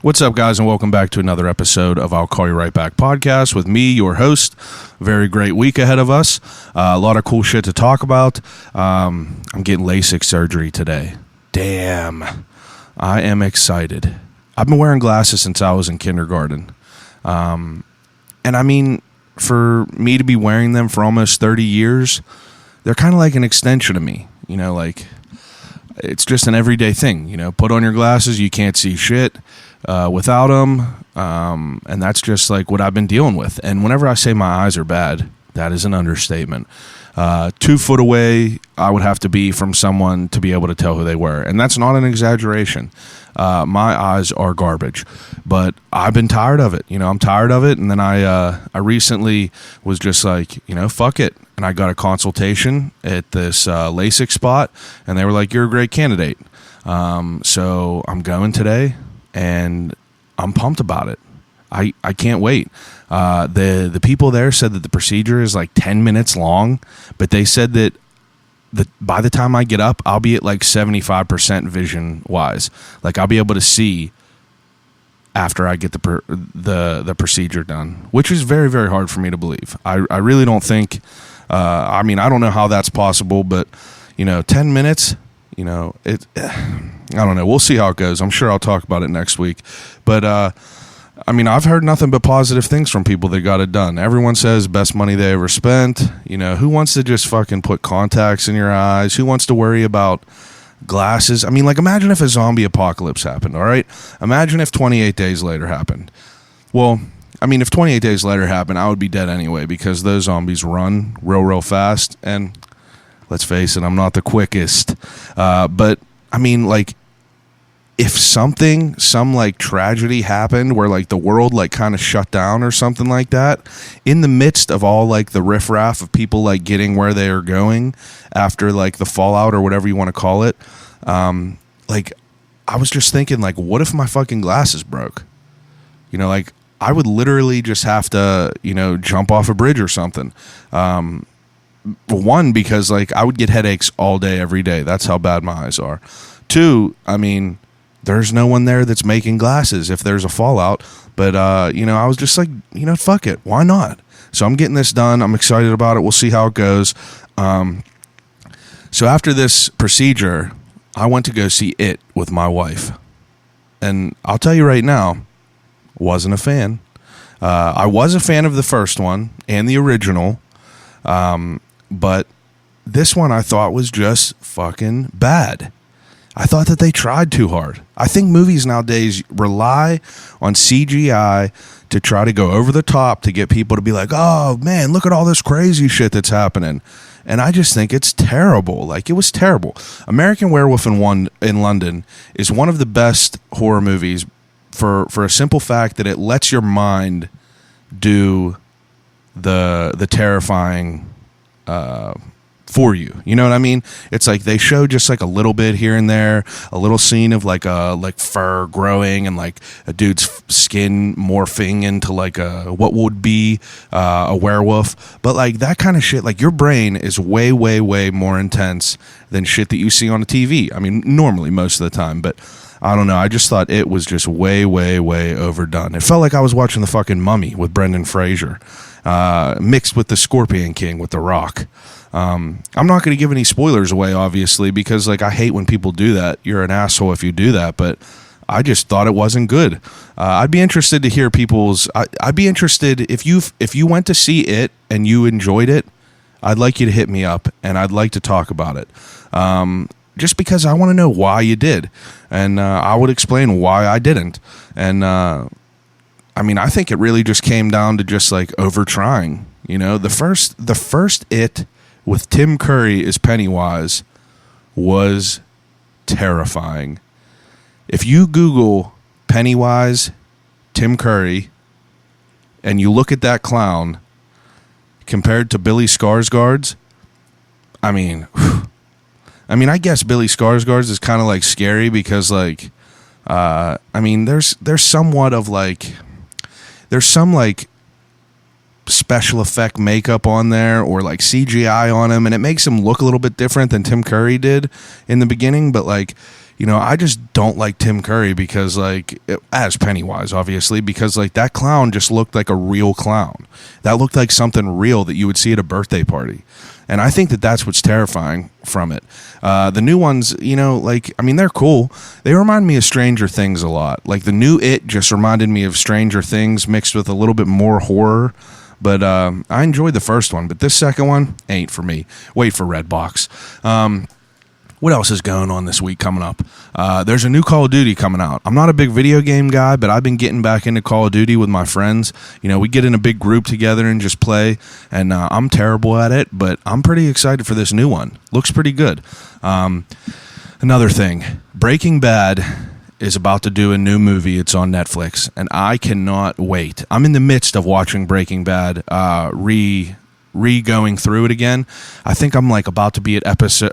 What's up, guys, and welcome back to another episode of I'll Call You Right Back podcast with me, your host. Very great week ahead of us. A lot of cool shit to talk about. I'm getting LASIK surgery today. Damn. I am excited. I've been wearing glasses since I was in kindergarten. And I mean, for me to be wearing them for almost 30 years, they're kind of like an extension of me. You know, like, it's just an everyday thing. You know, put on your glasses, you can't see shit without them, and that's just like what I've been dealing with. And whenever I say my eyes are bad, that is an understatement. 2 foot away, I would have to be from someone to be able to tell who they were, and that's not an exaggeration. My eyes are garbage, but I've been tired of it. You know, I'm tired of it, and then I recently was just like, you know, fuck it, and I got a consultation at this LASIK spot, and they were like, you're a great candidate. So I'm going today, and I'm pumped about it. I can't wait. The people there said that the procedure is like 10 minutes long, but they said that by the time I get up, I'll be at like 75% vision wise. Like, I'll be able to see after I get the procedure done, which is very, very hard for me to believe. I really don't think, I mean, I don't know how that's possible, but, you know, 10 minutes, you know, I don't know. We'll see how it goes. I'm sure I'll talk about it next week. But, I mean, I've heard nothing but positive things from people that got it done. Everyone says best money they ever spent. You know, who wants to just fucking put contacts in your eyes? Who wants to worry about glasses? I mean, like, imagine if a zombie apocalypse happened, all right? Imagine if 28 days later happened. Well, I mean, if 28 days later happened, I would be dead anyway, because those zombies run real, real fast. And let's face it, I'm not the quickest. But, I mean, like, if some like tragedy happened where like the world like kind of shut down or something like that, in the midst of all like the riffraff of people like getting where they are going after like the fallout or whatever you want to call it, like, I was just thinking, like, what if my fucking glasses broke? You know, like, I would literally just have to, you know, jump off a bridge or something. One, because like I would get headaches all day, every day. That's how bad my eyes are. 2, I mean, there's no one there that's making glasses if there's a fallout. But, you know, I was just like, you know, fuck it. Why not? So I'm getting this done. I'm excited about it. We'll see how it goes. So after this procedure, I went to go see It with my wife. And I'll tell you right now, wasn't a fan. I was a fan of the first one and the original. But this one I thought was just fucking bad. I thought that they tried too hard. I think movies nowadays rely on CGI to try to go over the top to get people to be like, oh, man, look at all this crazy shit that's happening. And I just think it's terrible. Like, it was terrible. American Werewolf in London is one of the best horror movies for a simple fact that it lets your mind do the terrifying for you. You know what I mean? It's like they show just like a little bit here and there, a little scene of like fur growing and like a dude's skin morphing into like what would be a werewolf. But like that kind of shit, like your brain is way, way, way more intense than shit that you see on a TV. I mean, normally most of the time, but I don't know. I just thought it was just way, way, way overdone. It felt like I was watching the fucking Mummy with Brendan Fraser, mixed with the Scorpion King with The Rock. I'm not going to give any spoilers away, obviously, because like I hate when people do that. You're an asshole if you do that, but I just thought it wasn't good. I'd be interested to hear people's. I'd be interested if you went to see it and you enjoyed it. I'd like you to hit me up and I'd like to talk about it. Just because I want to know why you did, and I would explain why I didn't. And I mean, I think it really just came down to just like over trying. You know, the first It with Tim Curry as Pennywise was terrifying. If you Google Pennywise, Tim Curry, and you look at that clown compared to Billy Skarsgård's, I mean, I guess Billy Skarsgård's is kind of like scary because like, I mean, there's somewhat of like, there's some like special effect makeup on there or like CGI on him, and it makes him look a little bit different than Tim Curry did in the beginning. But like, I just don't like Tim Curry because, like, as Pennywise, obviously, because, like, that clown just looked like a real clown. That looked like something real that you would see at a birthday party. And I think that that's what's terrifying from it. The new ones, they're cool. They remind me of Stranger Things a lot. Like, the new It just reminded me of Stranger Things mixed with a little bit more horror. But I enjoyed the first one. But this second one ain't for me. Wait for Redbox. What else is going on this week coming up? There's a new Call of Duty coming out. I'm not a big video game guy, but I've been getting back into Call of Duty with my friends. We get in a big group together and just play, and I'm terrible at it, but I'm pretty excited for this new one. Looks pretty good. Another thing, Breaking Bad is about to do a new movie. It's on Netflix, and I cannot wait. I'm in the midst of watching Breaking Bad, going through it again. I think I'm like about to be at episode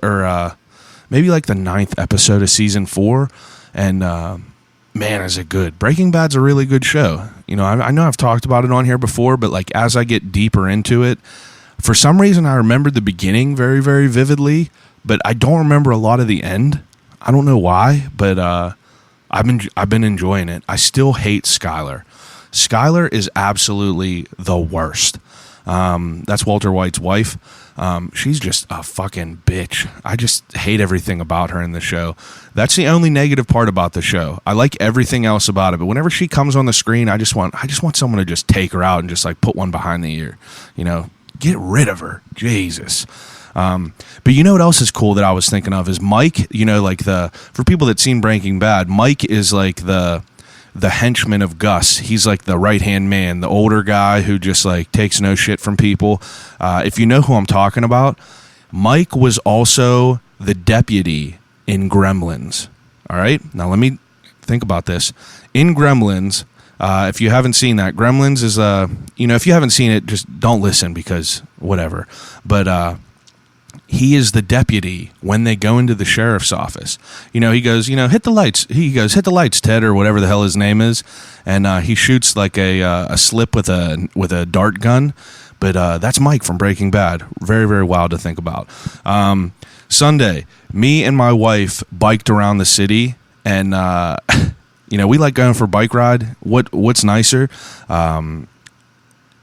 maybe like the 9th episode of season 4, and man, is it good. Breaking Bad's a really good show. I know I've talked about it on here before, but like as I get deeper into it, for some reason I remember the beginning very, very vividly, but I don't remember a lot of the end. I don't know why, but I've been enjoying it. I still hate Skyler. Skyler is absolutely the worst. That's Walter White's wife. She's just a fucking bitch. I just hate everything about her in the show. That's the only negative part about the show. I like everything else about it, but whenever she comes on the screen, I just want someone to just take her out and just like put one behind the ear. Get rid of her. Jesus. But you know what else is cool that I was thinking of is Mike. For people that seen Breaking Bad, Mike is like the henchman of Gus. He's like the right-hand man, the older guy who just like takes no shit from people. If you know who I'm talking about, Mike was also the deputy in Gremlins. All right? Now let me think about this. In Gremlins, if you haven't seen that, Gremlins is, if you haven't seen it, just don't listen because whatever. But he is the deputy when they go into the sheriff's office. He goes, hit the lights. He goes, hit the lights, Ted, or whatever the hell his name is. And he shoots like a slip with a dart gun. But that's Mike from Breaking Bad. Very, very wild to think about. Sunday, me and my wife biked around the city, and we like going for a bike ride. What's nicer?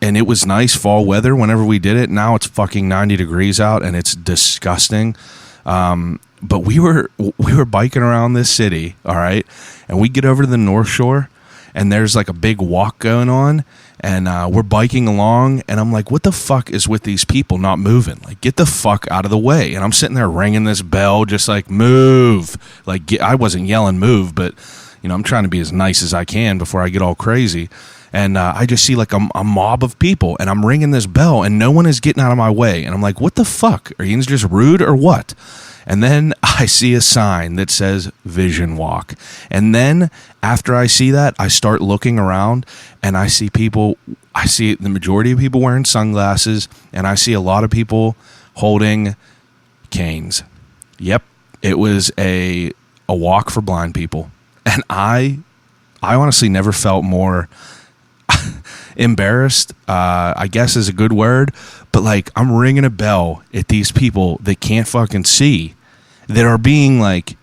And it was nice fall weather whenever we did it. Now it's fucking 90 degrees out, and it's disgusting. But we were biking around this city, all right? And we get over to the North Shore, and there's like a big walk going on, and we're biking along, and I'm like, what the fuck is with these people not moving? Like, get the fuck out of the way. And I'm sitting there ringing this bell, just like, move. Like, I wasn't yelling move, but, I'm trying to be as nice as I can before I get all crazy. And I just see like a mob of people, and I'm ringing this bell, and no one is getting out of my way. And I'm like, what the fuck? Are you just rude or what? And then I see a sign that says Vision Walk. And then after I see that, I start looking around, and I see the majority of people wearing sunglasses, and I see a lot of people holding canes. Yep, it was a walk for blind people. And I honestly never felt more embarrassed, I guess is a good word, but like I'm ringing a bell at these people that can't fucking see, that are being like,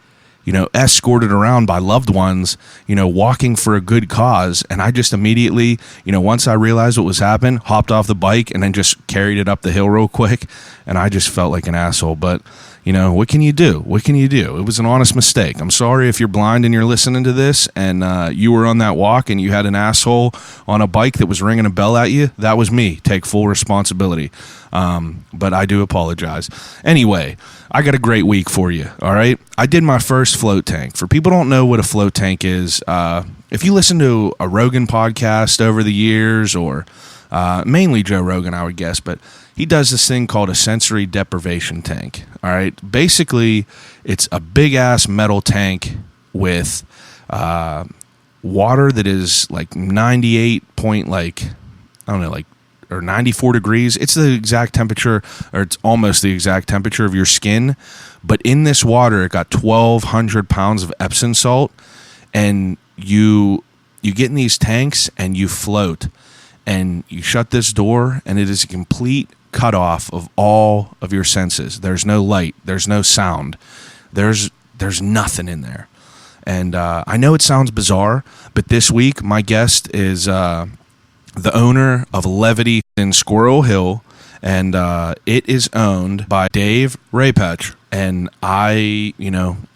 escorted around by loved ones, walking for a good cause. And I just immediately, once I realized what was happening, hopped off the bike and then just carried it up the hill real quick. And I just felt like an asshole. But, what can you do? What can you do? It was an honest mistake. I'm sorry if you're blind and you're listening to this and you were on that walk and you had an asshole on a bike that was ringing a bell at you. That was me. Take full responsibility. But I do apologize. Anyway, I got a great week for you, all right? I did my first float tank. For people who don't know what a float tank is, if you listen to a Rogan podcast over the years, or mainly Joe Rogan, I would guess, but he does this thing called a sensory deprivation tank, all right? Basically, it's a big-ass metal tank with water that is like 98 point, like, I don't know, like, or 94 degrees. It's the exact temperature, or it's almost the exact temperature of your skin. But in this water, it got 1,200 pounds of Epsom salt, and you get in these tanks and you float, and you shut this door, and it is a complete cutoff of all of your senses. There's no light. There's no sound. There's nothing in there. And I know it sounds bizarre, but this week my guest is the owner of Levity in Squirrel Hill, and it is owned by Dave Rapach. And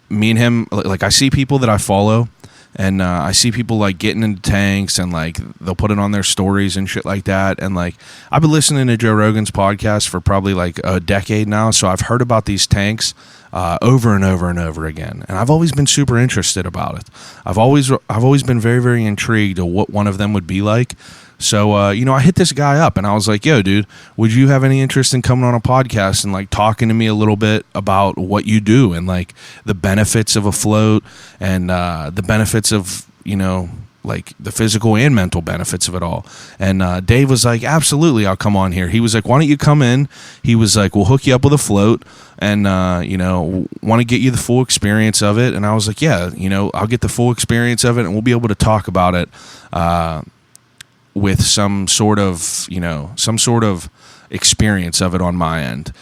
me and him, like, I see people that I follow, and I see people like getting into tanks, and like they'll put it on their stories and shit like that. And like, I've been listening to Joe Rogan's podcast for probably like a decade now, so I've heard about these tanks over and over and over again, and I've always been super interested about it. I've always been very, very intrigued of what one of them would be like. So, I hit this guy up and I was like, yo, dude, would you have any interest in coming on a podcast and like talking to me a little bit about what you do and like the benefits of a float and the benefits of, like the physical and mental benefits of it all. And Dave was like, absolutely, I'll come on here. He was like, why don't you come in? He was like, we'll hook you up with a float and, want to get you the full experience of it. And I was like, yeah, I'll get the full experience of it and we'll be able to talk about it with some sort of experience of it on my end.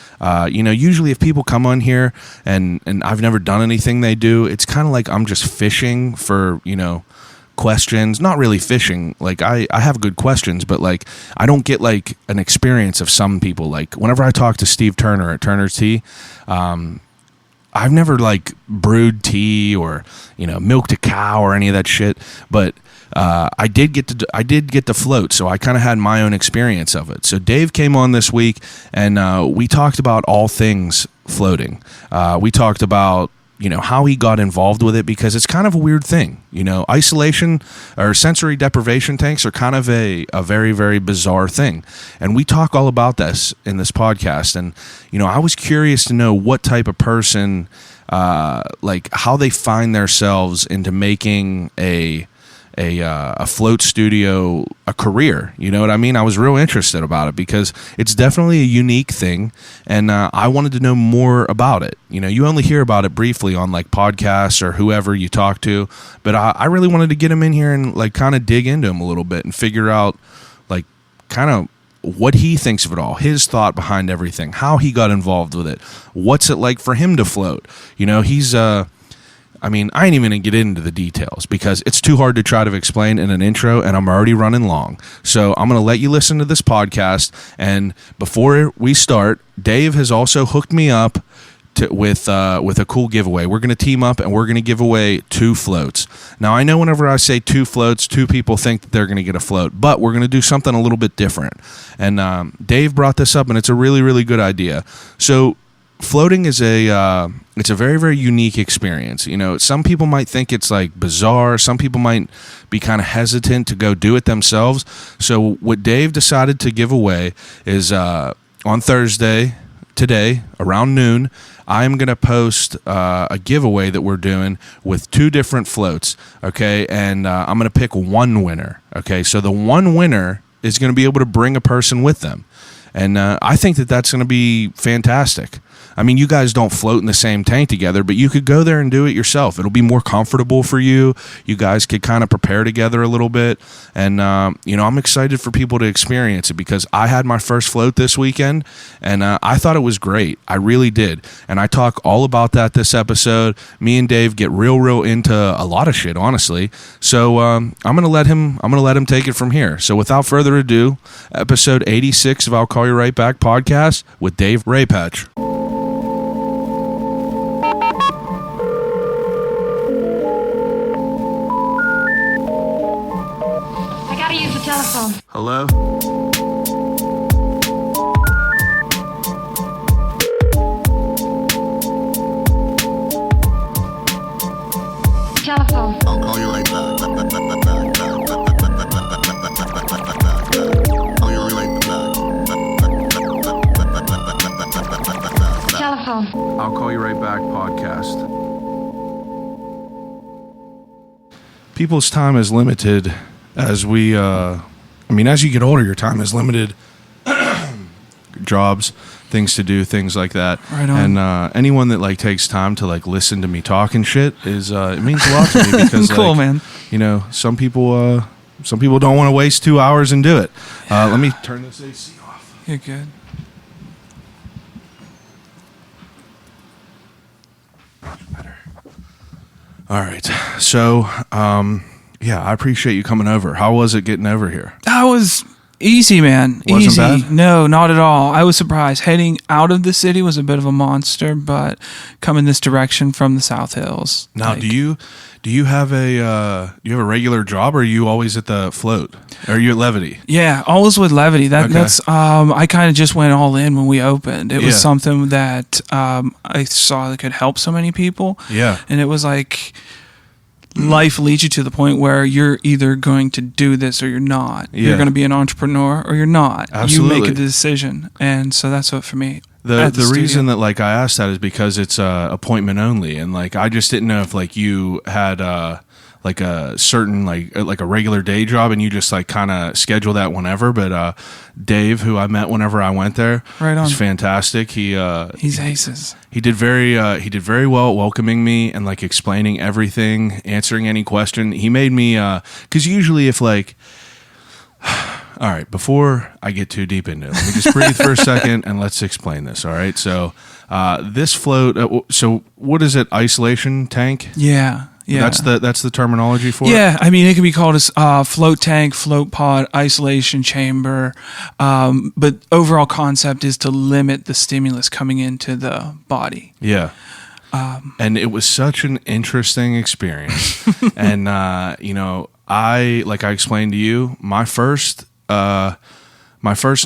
Usually if people come on here and I've never done anything they do, it's kind of like I'm just fishing for, questions. Not really fishing. Like I have good questions, but like I don't get like an experience of some people. Like whenever I talk to Steve Turner at Turner's Tea, I've never like brewed tea or, milked a cow or any of that shit, but I did get to float, so I kind of had my own experience of it. So Dave came on this week, and we talked about all things floating. We talked about how he got involved with it, because it's kind of a weird thing. Isolation or sensory deprivation tanks are kind of a very, very bizarre thing, and we talk all about this in this podcast. And I was curious to know what type of person, like how they find themselves into making a float studio a career. You know what I mean? I was real interested about it because it's definitely a unique thing, and I wanted to know more about it. You only hear about it briefly on like podcasts or whoever you talk to, but I really wanted to get him in here and like kind of dig into him a little bit and figure out like kind of what he thinks of it all, his thought behind everything, how he got involved with it, what's it like for him to float. He's I ain't even going to get into the details because it's too hard to try to explain in an intro, and I'm already running long. So I'm going to let you listen to this podcast. And before we start, Dave has also hooked me up with a cool giveaway. We're going to team up and we're going to give away 2 floats. Now, I know whenever I say 2 floats, 2 people think that they're going to get a float, but we're going to do something a little bit different. And Dave brought this up, and it's a really, really good idea. So floating is it's a very, very unique experience. Some people might think it's like bizarre. Some people might be kind of hesitant to go do it themselves. So what Dave decided to give away is on Thursday, today, around noon, I'm going to post a giveaway that we're doing with 2 different floats, okay? And I'm going to pick one winner, okay? So the one winner is going to be able to bring a person with them. And I think that that's going to be fantastic. You guys don't float in the same tank together, but you could go there and do it yourself. It'll be more comfortable for you. You guys could kind of prepare together a little bit. And, I'm excited for people to experience it because I had my first float this weekend, and I thought it was great. I really did. And I talk all about that this episode. Me and Dave get real into a lot of shit, honestly. So I'm going to let him take it from here. So without further ado, episode 86 of I'll Call You Right Back podcast with Dave Rapach. Telephone. Hello? Telephone. I'll call you right back. Call you right back. Telephone. I'll Call You Right Back podcast. People's time is limited as we, as you get older, your time is limited. Jobs, things to do, things like that. Right on. And anyone that like takes time to like listen to me talk and shit is it means a lot to me because cool, man. Some people don't want to waste 2 hours and do it. Let me turn this AC off. You're good. Much better. All right. So, yeah, I appreciate you coming over. How was it getting over here? That was easy, man. Wasn't Easy. bad? No, not at all. I was surprised. Heading out of the city was a bit of a monster, but coming this direction from the South Hills. Now, do you have a regular job, or are you always at the float? Or are you at Levity? Yeah, always with Levity. That's I kind of just went all in when we opened. It was something that I saw that could help so many people. Yeah. And it was like life leads you to the point where you're either going to do this or you're not. Yeah. You're going to be an entrepreneur or you're not. Absolutely. You make a decision. And so that's what for me. The reason that like I asked that is because it's appointment only, and like I just didn't know if like you had like a certain like a regular day job and you just like kind of schedule that whenever. But Dave, who I met whenever I went there, right on. He's fantastic. He's aces. He did very well at welcoming me and like explaining everything, answering any question. He made me because usually if like. All right, before I get too deep into it, let me just breathe for a second and let's explain this, all right? So this float, so what is it, isolation tank? Yeah. That's the terminology for it? Yeah, I mean, it can be called a float tank, float pod, isolation chamber, but overall concept is to limit the stimulus coming into the body. Yeah. And it was such an interesting experience. And, I explained to you, my first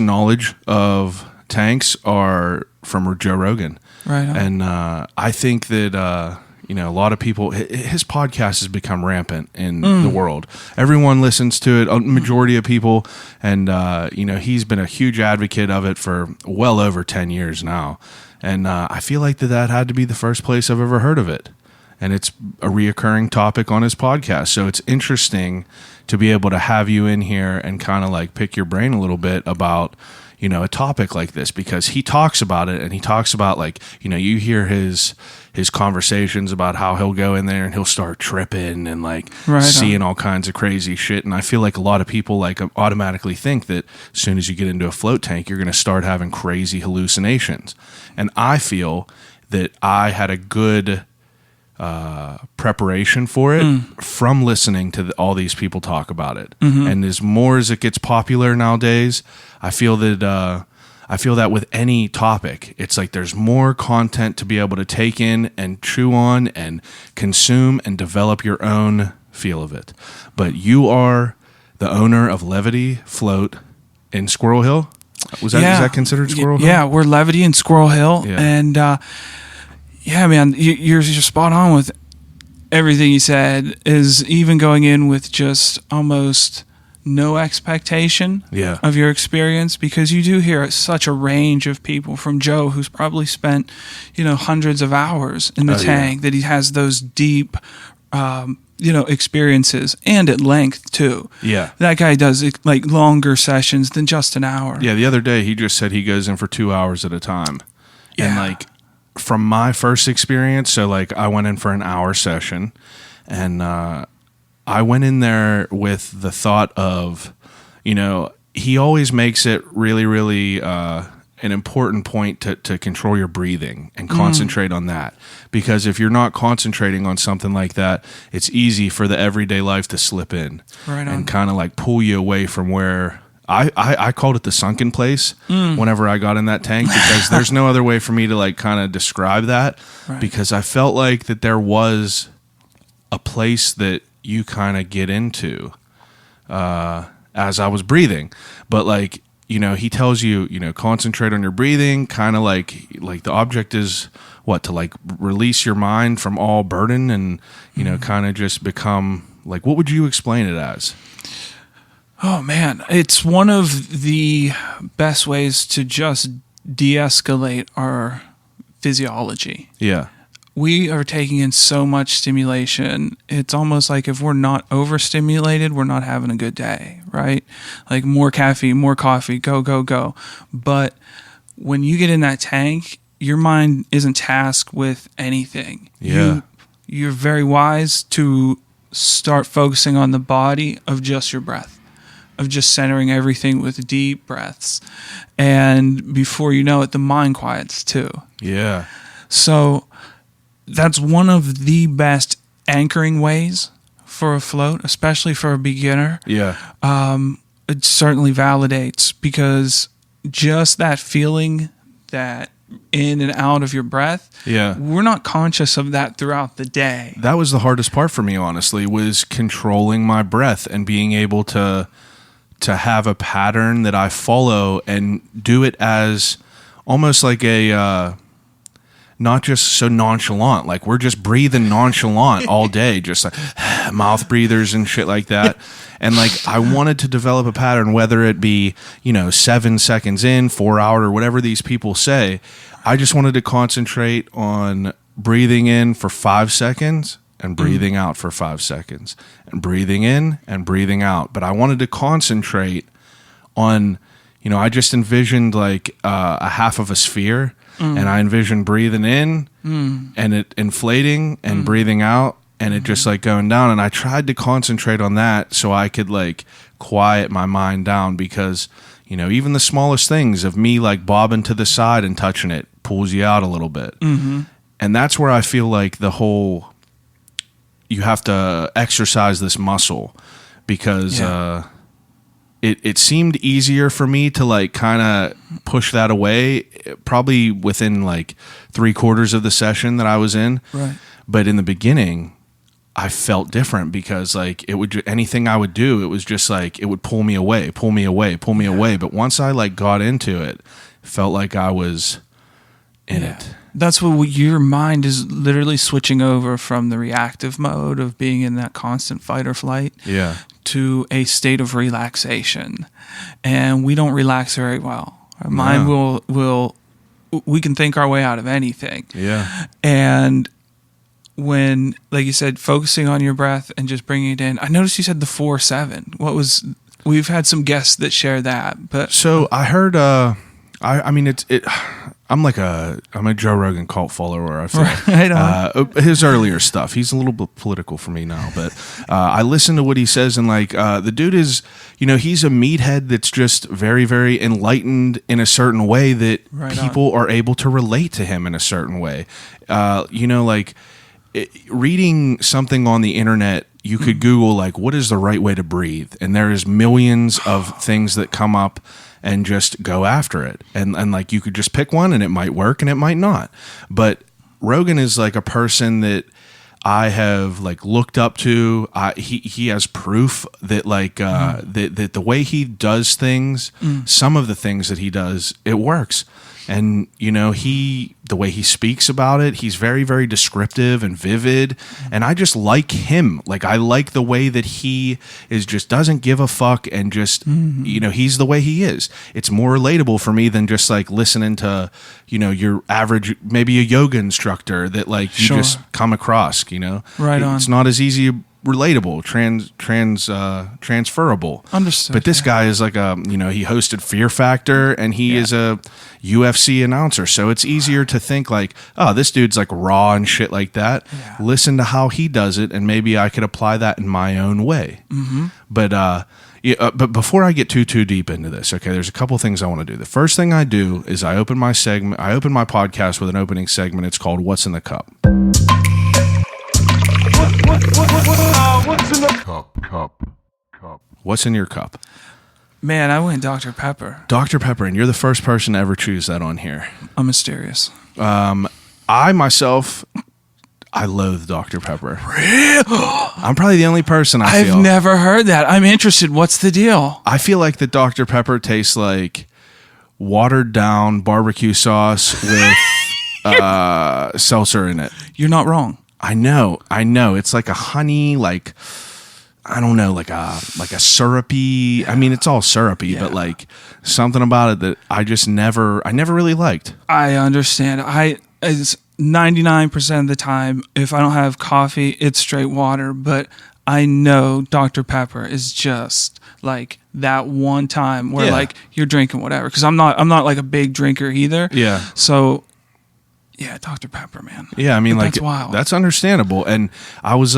knowledge of tanks are from Joe Rogan. Right on. And I think that, a lot of people, his podcast has become rampant in the world. Everyone listens to it, a majority of people. And, he's been a huge advocate of it for well over 10 years now. And I feel like that had to be the first place I've ever heard of it. And it's a reoccurring topic on his podcast. So it's interesting to be able to have you in here and kind of like pick your brain a little bit about, a topic like this, because he talks about it and he talks about like, you hear his conversations about how he'll go in there and he'll start tripping and like seeing all kinds of crazy shit. And I feel like a lot of people like automatically think that as soon as you get into a float tank, you're going to start having crazy hallucinations. And I feel that I had a good preparation for it from listening to all these people talk about it. And as more as it gets popular nowadays, I feel that with any topic, it's like there's more content to be able to take in and chew on and consume and develop your own feel of it. But you are the owner of Levity Float in Squirrel Hill. Is that considered Squirrel Hill? Yeah, we're Levity in Squirrel Hill. Yeah. And yeah, man, you're spot on with everything you said, is even going in with just almost no expectation of your experience, because you do hear such a range of people from Joe, who's probably spent, hundreds of hours in the tank, that he has those deep, experiences, and at length too. Yeah. That guy does like longer sessions than just an hour. Yeah, the other day he just said he goes in for 2 hours at a time. Yeah. And like from my first experience, so like I went in for an hour session, and I went in there with the thought of, he always makes it really, really an important point to control your breathing and concentrate on that. Because if you're not concentrating on something like that, it's easy for the everyday life to slip in and kind of like pull you away from where I called it the Sunken Place whenever I got in that tank, because there's no other way for me to like kind of describe that, because I felt like that there was a place that you kind of get into as I was breathing. But like, he tells you, concentrate on your breathing, kind of like the object is what, to like release your mind from all burden and, kind of just become like, what would you explain it as? Oh man, it's one of the best ways to just de-escalate our physiology. Yeah. We are taking in so much stimulation. It's almost like if we're not overstimulated, we're not having a good day, right? Like more caffeine, more coffee, go, go, go. But when you get in that tank, your mind isn't tasked with anything. Yeah. You're very wise to start focusing on the body of just your breath, of just centering everything with deep breaths. And before you know it, the mind quiets too. Yeah. So that's one of the best anchoring ways for a float, especially for a beginner. Yeah. It certainly validates, because just that feeling that in and out of your breath, we're not conscious of that throughout the day. That was the hardest part for me, honestly, was controlling my breath and being able to have a pattern that I follow and do it as almost like a not just so nonchalant, like we're just breathing nonchalant all day, just like mouth breathers and shit like that. And like I wanted to develop a pattern, whether it be 7 seconds in, 4 hour, or whatever these people say. I just wanted to concentrate on breathing in for 5 seconds and breathing out for 5 seconds, and breathing in and breathing out. But I wanted to concentrate on, I just envisioned like a half of a sphere, and I envisioned breathing in and it inflating and breathing out, and it just like going down. And I tried to concentrate on that so I could like quiet my mind down, because even the smallest things of me like bobbing to the side and touching it pulls you out a little bit. And that's where I feel like the whole, you have to exercise this muscle, because it seemed easier for me to like kind of push that away probably within like 3/4 of the session that I was in. Right. But in the beginning, I felt different, because like it would, anything I would do, it was just like it would pull me away. But once I like got into it, felt like I was in it. That's what your mind is literally switching over from the reactive mode of being in that constant fight or flight to a state of relaxation. And we don't relax very well. Our mind will we can think our way out of anything. Yeah. And when, like you said, focusing on your breath and just bringing it in, I noticed you said the 4-7. We've had some guests that share that, but so I heard, I'm a Joe Rogan cult follower. I feel right on. His earlier stuff. He's a little bit political for me now, but I listen to what he says, and like the dude is, he's a meathead that's just very, very enlightened in a certain way that people are able to relate to him in a certain way. Reading something on the internet, you could Google like, what is the right way to breathe? And there is millions of things that come up, and just go after it. And like you could just pick one, and it might work and it might not. But Rogan is like a person that I have like looked up to. He has proof that like that the way he does things, some of the things that he does, it works. And the way he speaks about it, he's very, very descriptive and vivid. And I just like him. Like I like the way that he is, just doesn't give a fuck, and just he's the way he is. It's more relatable for me than just like listening to your average, maybe a yoga instructor that like you just come across. Right on. It's not as easy. Relatable, transferable. Understood. But this guy is like he hosted Fear Factor, and he is a UFC announcer, so it's easier to think like, oh, this dude's like raw and shit like that. Listen to how he does it, and maybe I could apply that in my own way. But but before I get too deep into this, okay, there's a couple things I want to do. The first thing I do is I open my podcast with an opening segment. It's called "What's in the Cup." What's in the cup? What's in your cup? Man, I went Dr. Pepper. Dr. Pepper, and you're the first person to ever choose that on here. I'm mysterious. I myself, I loathe Dr. Pepper. Really? I'm probably the only person I've never heard that. I'm interested. What's the deal? I feel like the Dr. Pepper tastes like watered down barbecue sauce with seltzer in it. You're not wrong. I know. It's like a honey, like, I don't know, like a syrupy. I mean, it's all syrupy, but like something about it that I never really liked. I understand. It's 99% of the time, if I don't have coffee, it's straight water. But I know Dr. Pepper is just like that one time where like you're drinking whatever. Because I'm not like a big drinker either. Yeah. So Yeah, Dr. Pepper, man. Yeah, I mean, But like that's wild. that's understandable. And I was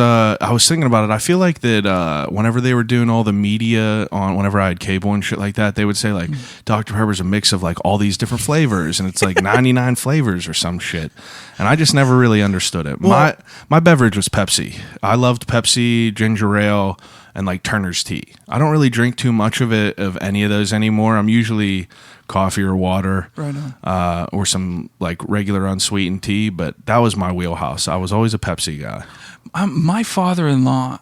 thinking about it. I feel like that whenever they were doing all the media on, whenever I had cable and shit like that, they would say like Dr. Pepper's a mix of like all these different flavors, and it's like 99 flavors or some shit. And I just never really understood it. Well- My beverage was Pepsi. I loved Pepsi, ginger ale, and like Turner's tea. I don't really drink too much of any of those anymore. I'm usually coffee or water, Right on. or some like regular unsweetened tea, but that was my wheelhouse. I was always a Pepsi guy. My father-in-law,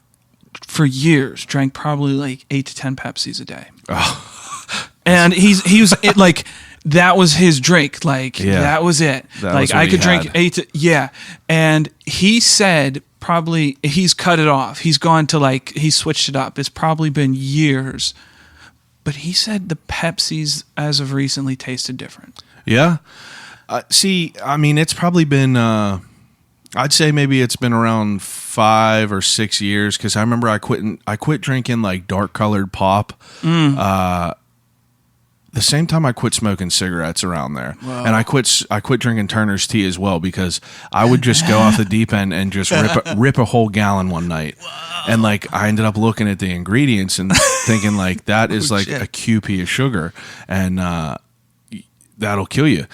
for years, drank probably like 8 to 10 Pepsis a day. And he was it, like, that was his drink. Like, Yeah. that was it. That like, was what I he could drink had. 8 to, yeah. And he said probably he's cut it off. He's gone to like, he switched it up. It's probably been years. But he said the Pepsis, as of recently, tasted different. Yeah. See, I mean, it's probably been, I'd say maybe it's been around 5 or 6 years, because I remember I quit drinking like dark colored pop. The same time I quit smoking cigarettes around there. Wow. And I quit drinking Turner's tea as well, because I would just go off the deep end and just rip a whole gallon one night. And like I ended up looking at the ingredients and thinking like that is like shit. a QP of sugar, and that'll kill you.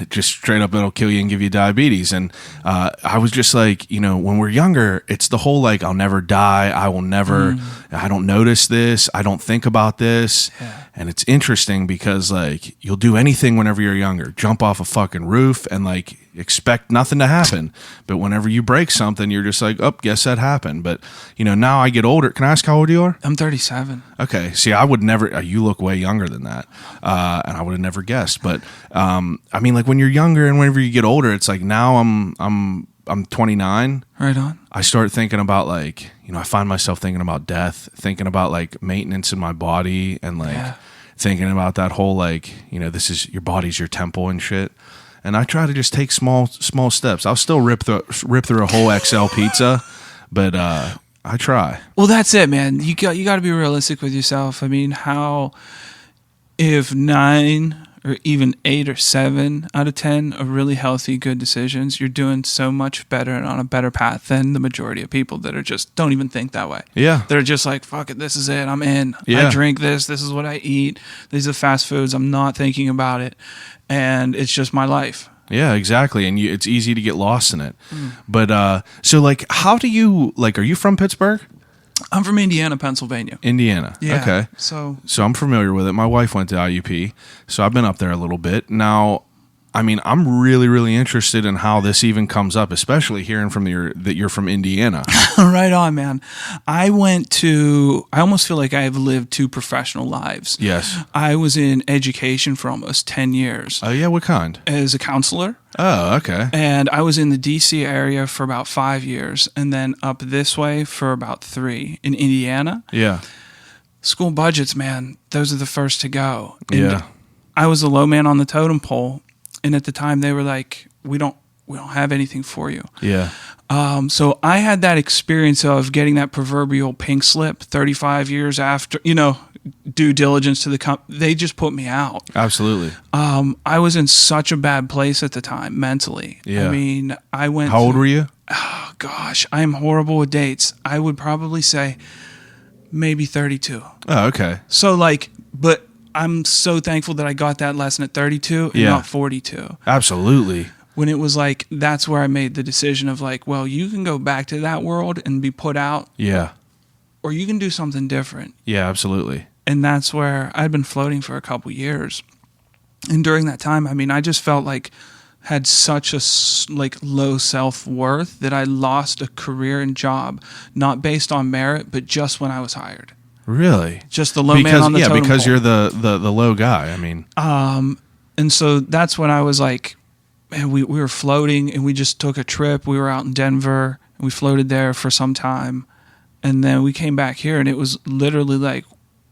Just straight up, it'll kill you and give you diabetes. And I was just like, you know, when we're younger, it's the whole like, I'll never die. I will never, I don't notice this. I don't think about this. Yeah. And it's interesting because like you'll do anything whenever you're younger, jump off a fucking roof and like expect nothing to happen. But whenever you break something, you're just like, oh, guess that happened. But you know, now I get older. Can I ask how old you are? I'm 37. Okay. See, I would never, you look way younger than that. And I would have never guessed. But, I mean, like when you're younger and whenever you get older, it's like now I'm 29. Right on. I start thinking about like, you know, I find myself thinking about death, thinking about like maintenance in my body, and like thinking about that whole, like, you know, this is your body's your temple and shit. And I try to just take small steps. I'll still rip through a whole XL pizza, but, I try. Well, that's it, man. You got to be realistic with yourself. I mean, if 9 or even 8 or 7 out of 10 are really healthy, good decisions, you're doing so much better and on a better path than the majority of people that are just don't even think that way. Yeah. They're just like, fuck it, this is it. I'm in. Yeah. I drink this. This is what I eat. These are fast foods. I'm not thinking about it. And it's just my life. Yeah, exactly. And it's easy to get lost in it. But, so like, how do you, like, are you from Pittsburgh? I'm from Indiana, Pennsylvania. Indiana. Yeah. Okay. So I'm familiar with it. My wife went to IUP, so I've been up there a little bit. Now, I mean, I'm really, really interested in how this even comes up, especially hearing from that you're from Indiana. right on, man. I almost feel like I have lived 2 professional lives. Yes. I was in education for almost 10 years Oh, yeah, what kind? as a counselor. Oh, okay. And I was in the DC area for about 5 years, and then up this way for about 3 in Indiana. Yeah. School budgets, man, those are the first to go. And Yeah. I was the low man on the totem pole, and at the time they were like, we don't have anything for you. Yeah. So I had that experience of getting that proverbial pink slip 35 years after, you know, due diligence to the company. They just put me out. Absolutely. I was in such a bad place at the time mentally. Yeah. I mean, I went. How old were you? Oh, gosh, I am horrible with dates. I would probably say maybe 32. Oh, okay. So like, but I'm so thankful that I got that lesson at 32 and Yeah. not 42. Absolutely. When it was like, that's where I made the decision of like, well, you can go back to that world and be put out, Yeah. or you can do something different. Yeah, absolutely. And that's where I'd been floating for a couple years. And during that time, I mean, I just felt like had such a like low self-worth that I lost a career and job, not based on merit, but just when I was hired. Really? Just the low man on the totem because pole. you're the low guy. I mean, And so that's when I was like, man, we were floating and we just took a trip. We were out in Denver and we floated there for some time. And then we came back here and it was literally like,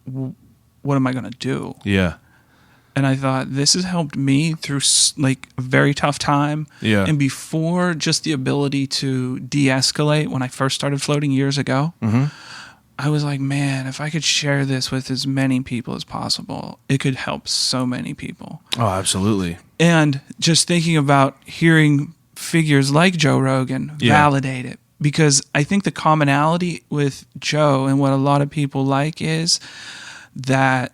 what am I going to do? yeah. And I thought, this has helped me through like a very tough time. Yeah. And before, just the ability to de-escalate when I first started floating years ago, I was like, man, if I could share this with as many people as possible, it could help so many people. Oh, absolutely. And just thinking about hearing figures like Joe Rogan validate it, because I think the commonality with Joe and what a lot of people like is that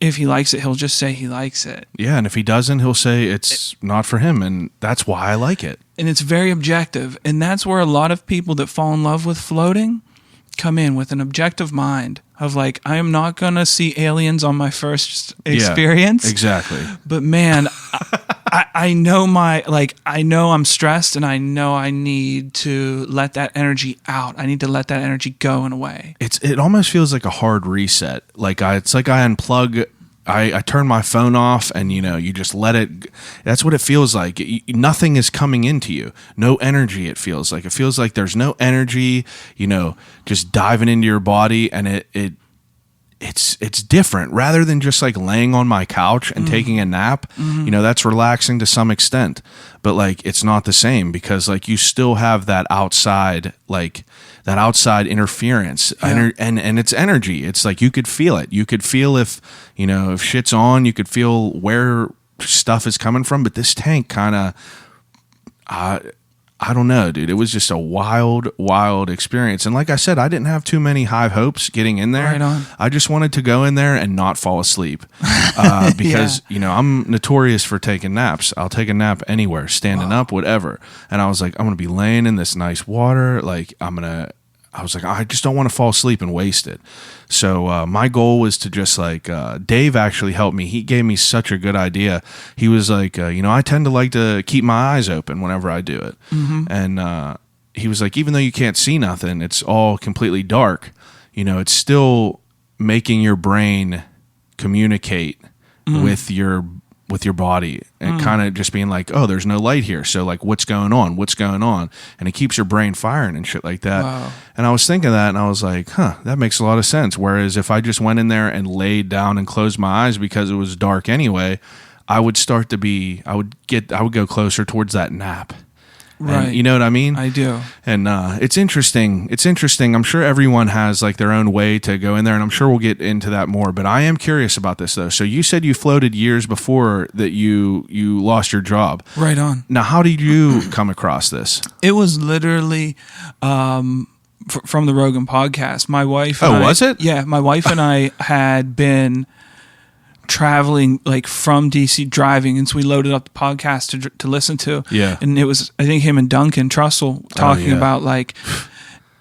if he likes it, he'll just say he likes it. Yeah, and if he doesn't, he'll say it's not for him, and that's why I like it. And it's very objective, and that's where a lot of people that fall in love with floating come in with an objective mind of like, I am not going to see aliens on my first experience. Yeah, exactly. But man, I know I know I'm stressed, and I know I need to let that energy out. I need to let that energy go in a way. It almost feels like a hard reset. It's like I unplug. I turn my phone off, and you just let it. That's what it feels like. Nothing is coming into you. No energy. It feels like there's no energy. Just diving into your body, and it's different. Rather than just like laying on my couch and taking a nap, that's relaxing to some extent, but like it's not the same, because like you still have that outside interference, and it's energy. It's like you could feel it. You could feel if shit's on. You could feel where stuff is coming from. But this tank kind of, I don't know, dude. It was just a wild, wild experience. And like I said, I didn't have too many high hopes getting in there. Right on. I just wanted to go in there and not fall asleep, because I'm notorious for taking naps. I'll take a nap anywhere, standing up, whatever. And I was like, I'm gonna be laying in this nice water. I was like, I just don't want to fall asleep and waste it. So my goal was to just like, Dave actually helped me. He gave me such a good idea. He was like, I tend to like to keep my eyes open whenever I do it. And he was like, even though you can't see nothing, it's all completely dark. It's still making your brain communicate with your body, and kind of just being like, oh, there's no light here, so like what's going on, and it keeps your brain firing and shit like that. Wow. And I was thinking that, and I was like, that makes a lot of sense. Whereas if I just went in there and laid down and closed my eyes because it was dark anyway, I would go closer towards that nap. Right. And you know what I mean? I do. And it's interesting. I'm sure everyone has like their own way to go in there, and I'm sure we'll get into that more. But I am curious about this though. So you said you floated years before that you lost your job. Right on. Now, how did you come across this? It was literally from the Rogan podcast. My wife. And was it? Yeah, my wife and I had been traveling like from DC, driving, and so we loaded up the podcast to listen to. Yeah. And it was, I think, him and Duncan Trussell talking about like,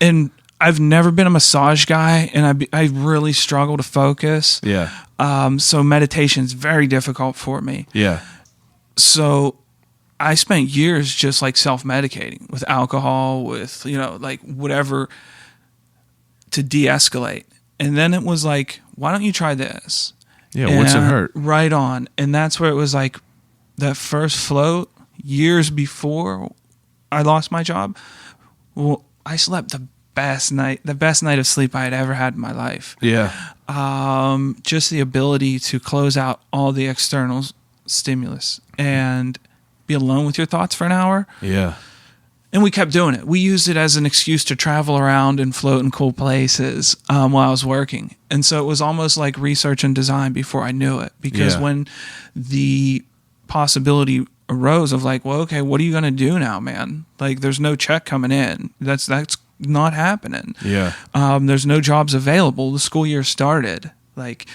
and I've never been a massage guy, and I really struggle to focus. Yeah. So meditation is very difficult for me. Yeah. So I spent years just like self-medicating with alcohol, with like whatever to de-escalate. And then it was like, why don't you try this? Yeah, what's it hurt? Right on. And that's where it was like that first float years before I lost my job. Well, I slept the best night of sleep I had ever had in my life. Yeah. Just the ability to close out all the external stimulus and be alone with your thoughts for an hour. Yeah. And we kept doing it. We used it as an excuse to travel around and float in cool places while I was working. And so it was almost like research and design before I knew it. Because when the possibility arose of like, well, okay, what are you going to do now, man? Like, there's no check coming in. That's not happening. Yeah. There's no jobs available. The school year started. Like,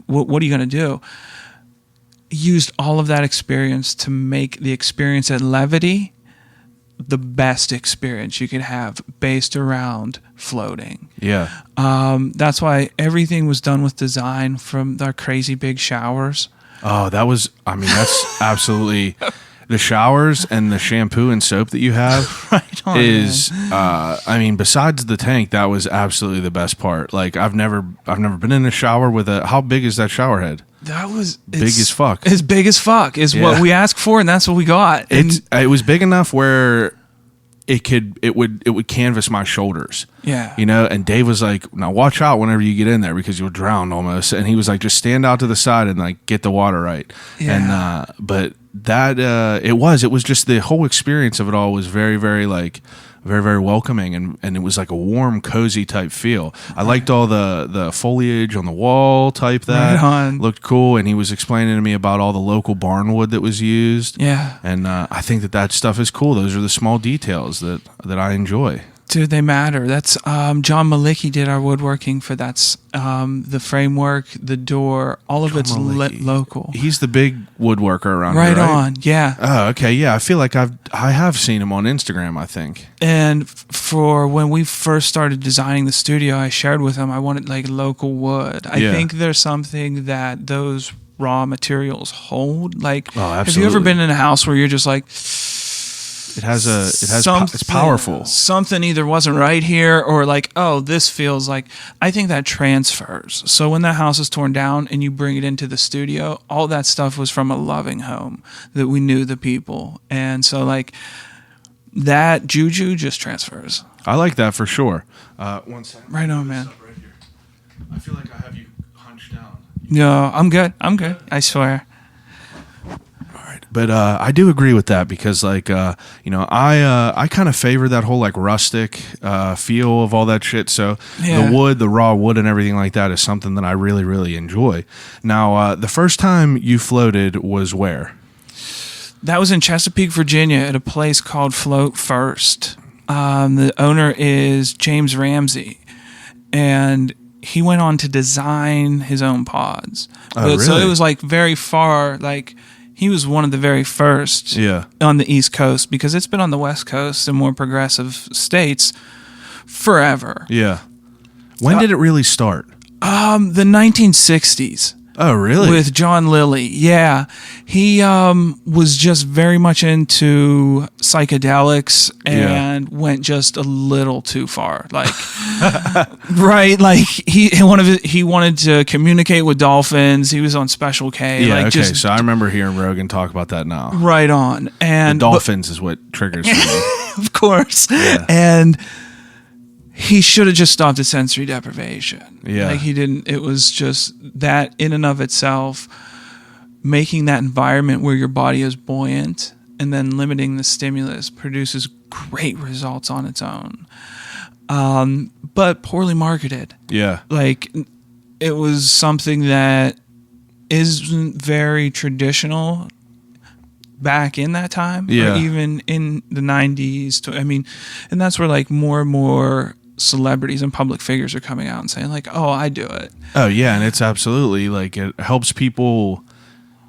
what are you going to do? Used all of that experience to make the experience at Levity the best experience you could have based around floating. Yeah. That's why everything was done with design, from our crazy big showers. Oh, that's absolutely the showers and the shampoo and soap that you have Right on, is, besides the tank, that was absolutely the best part. Like I've never been in a shower with how big is that shower head? That was big as fuck. As big as fuck is what we asked for, and that's what we got. It was big enough where it would canvas my shoulders. Yeah. And Dave was like, now watch out whenever you get in there because you'll drown almost. And he was like, just stand out to the side and like get the water right. Yeah. And but that it was just the whole experience of it all was very, very like very, very welcoming, and it was like a warm, cozy type feel. I liked all the foliage on the wall type that Right on. looked cool, and he was explaining to me about all the local barnwood that was used. Yeah. And I think that stuff is cool. Those are the small details that I enjoy. Dude, they matter. That's John Malicki did our woodworking for that's the framework, the door, all of it's local. He's the big woodworker around Right here, right? on, yeah. Oh, okay, yeah. I feel like I have seen him on Instagram, I think. And for when we first started designing the studio, I shared with him I wanted like local wood. I think there's something that those raw materials hold. Like, have you ever been in a house where you're just like, it's powerful. Something either wasn't right here or like, oh, this feels like, I think that transfers. So when that house is torn down and you bring it into the studio, all that stuff was from a loving home that we knew the people. And so like that juju just transfers. I like that for sure. One second. Right on, man. Right here. I feel like I have you hunched down. No, I'm good. I swear. But I do agree with that because, like, I kind of favor that whole like rustic feel of all that shit. So the wood, the raw wood, and everything like that is something that I really, really enjoy. Now, the first time you floated was where? That was in Chesapeake, Virginia, at a place called Float First. The owner is James Ramsey, and he went on to design his own pods. Really? So it was like very far, like. He was one of the very first on the East Coast because it's been on the West Coast and more progressive states forever. Yeah. When did it really start? The 1960s. Oh, really? With John Lilly. Yeah. He was just very much into psychedelics and went just a little too far. Like right, like he wanted to communicate with dolphins. He was on Special K. Yeah, like okay. Just, so I remember hearing Rogan talk about that now. Right on. And the dolphins is what triggers for me. Of course. Yeah. And he should have just stopped at sensory deprivation. Yeah. Like he didn't. It was just that in and of itself, making that environment where your body is buoyant and then limiting the stimulus produces great results on its own. But poorly marketed. Yeah. Like it was something that isn't very traditional back in that time. Or even in the 90s. And that's where like more and more celebrities and public figures are coming out and saying like, oh, I do it. Oh yeah. And it's absolutely like, it helps people.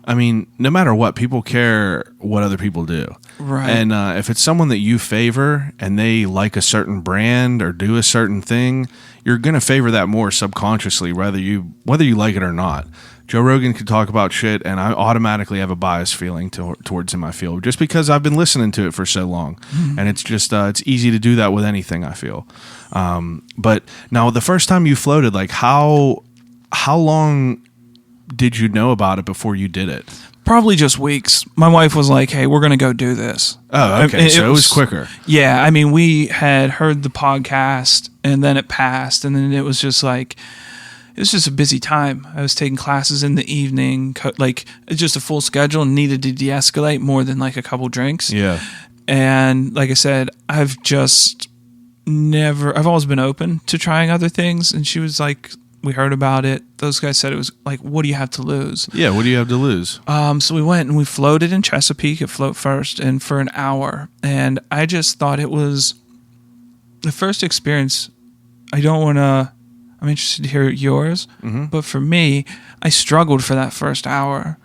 I mean, no matter what, people care what other people do. Right. And if it's someone that you favor and they like a certain brand or do a certain thing, you're going to favor that more subconsciously, whether you like it or not. Joe Rogan could talk about shit, and I automatically have a biased feeling towards him, I feel, just because I've been listening to it for so long. Mm-hmm. And it's just, it's easy to do that with anything, I feel. But now, the first time you floated, like, how long did you know about it before you did it? Probably just weeks. My wife was like, hey, we're going to go do this. Oh, okay. So it was quicker. Yeah. I mean, we had heard the podcast, and then it passed, and then it was just like, it was just a busy time. I was taking classes in the evening, like it's just a full schedule and needed to de-escalate more than like a couple drinks. Yeah. And like I said, I've always been open to trying other things. And she was like, we heard about it. Those guys said it was like, what do you have to lose? Yeah. What do you have to lose? So we went and we floated in Chesapeake at Float First and for an hour. And I just thought it was the first experience. I'm interested to hear yours, but for me, I struggled for that first hour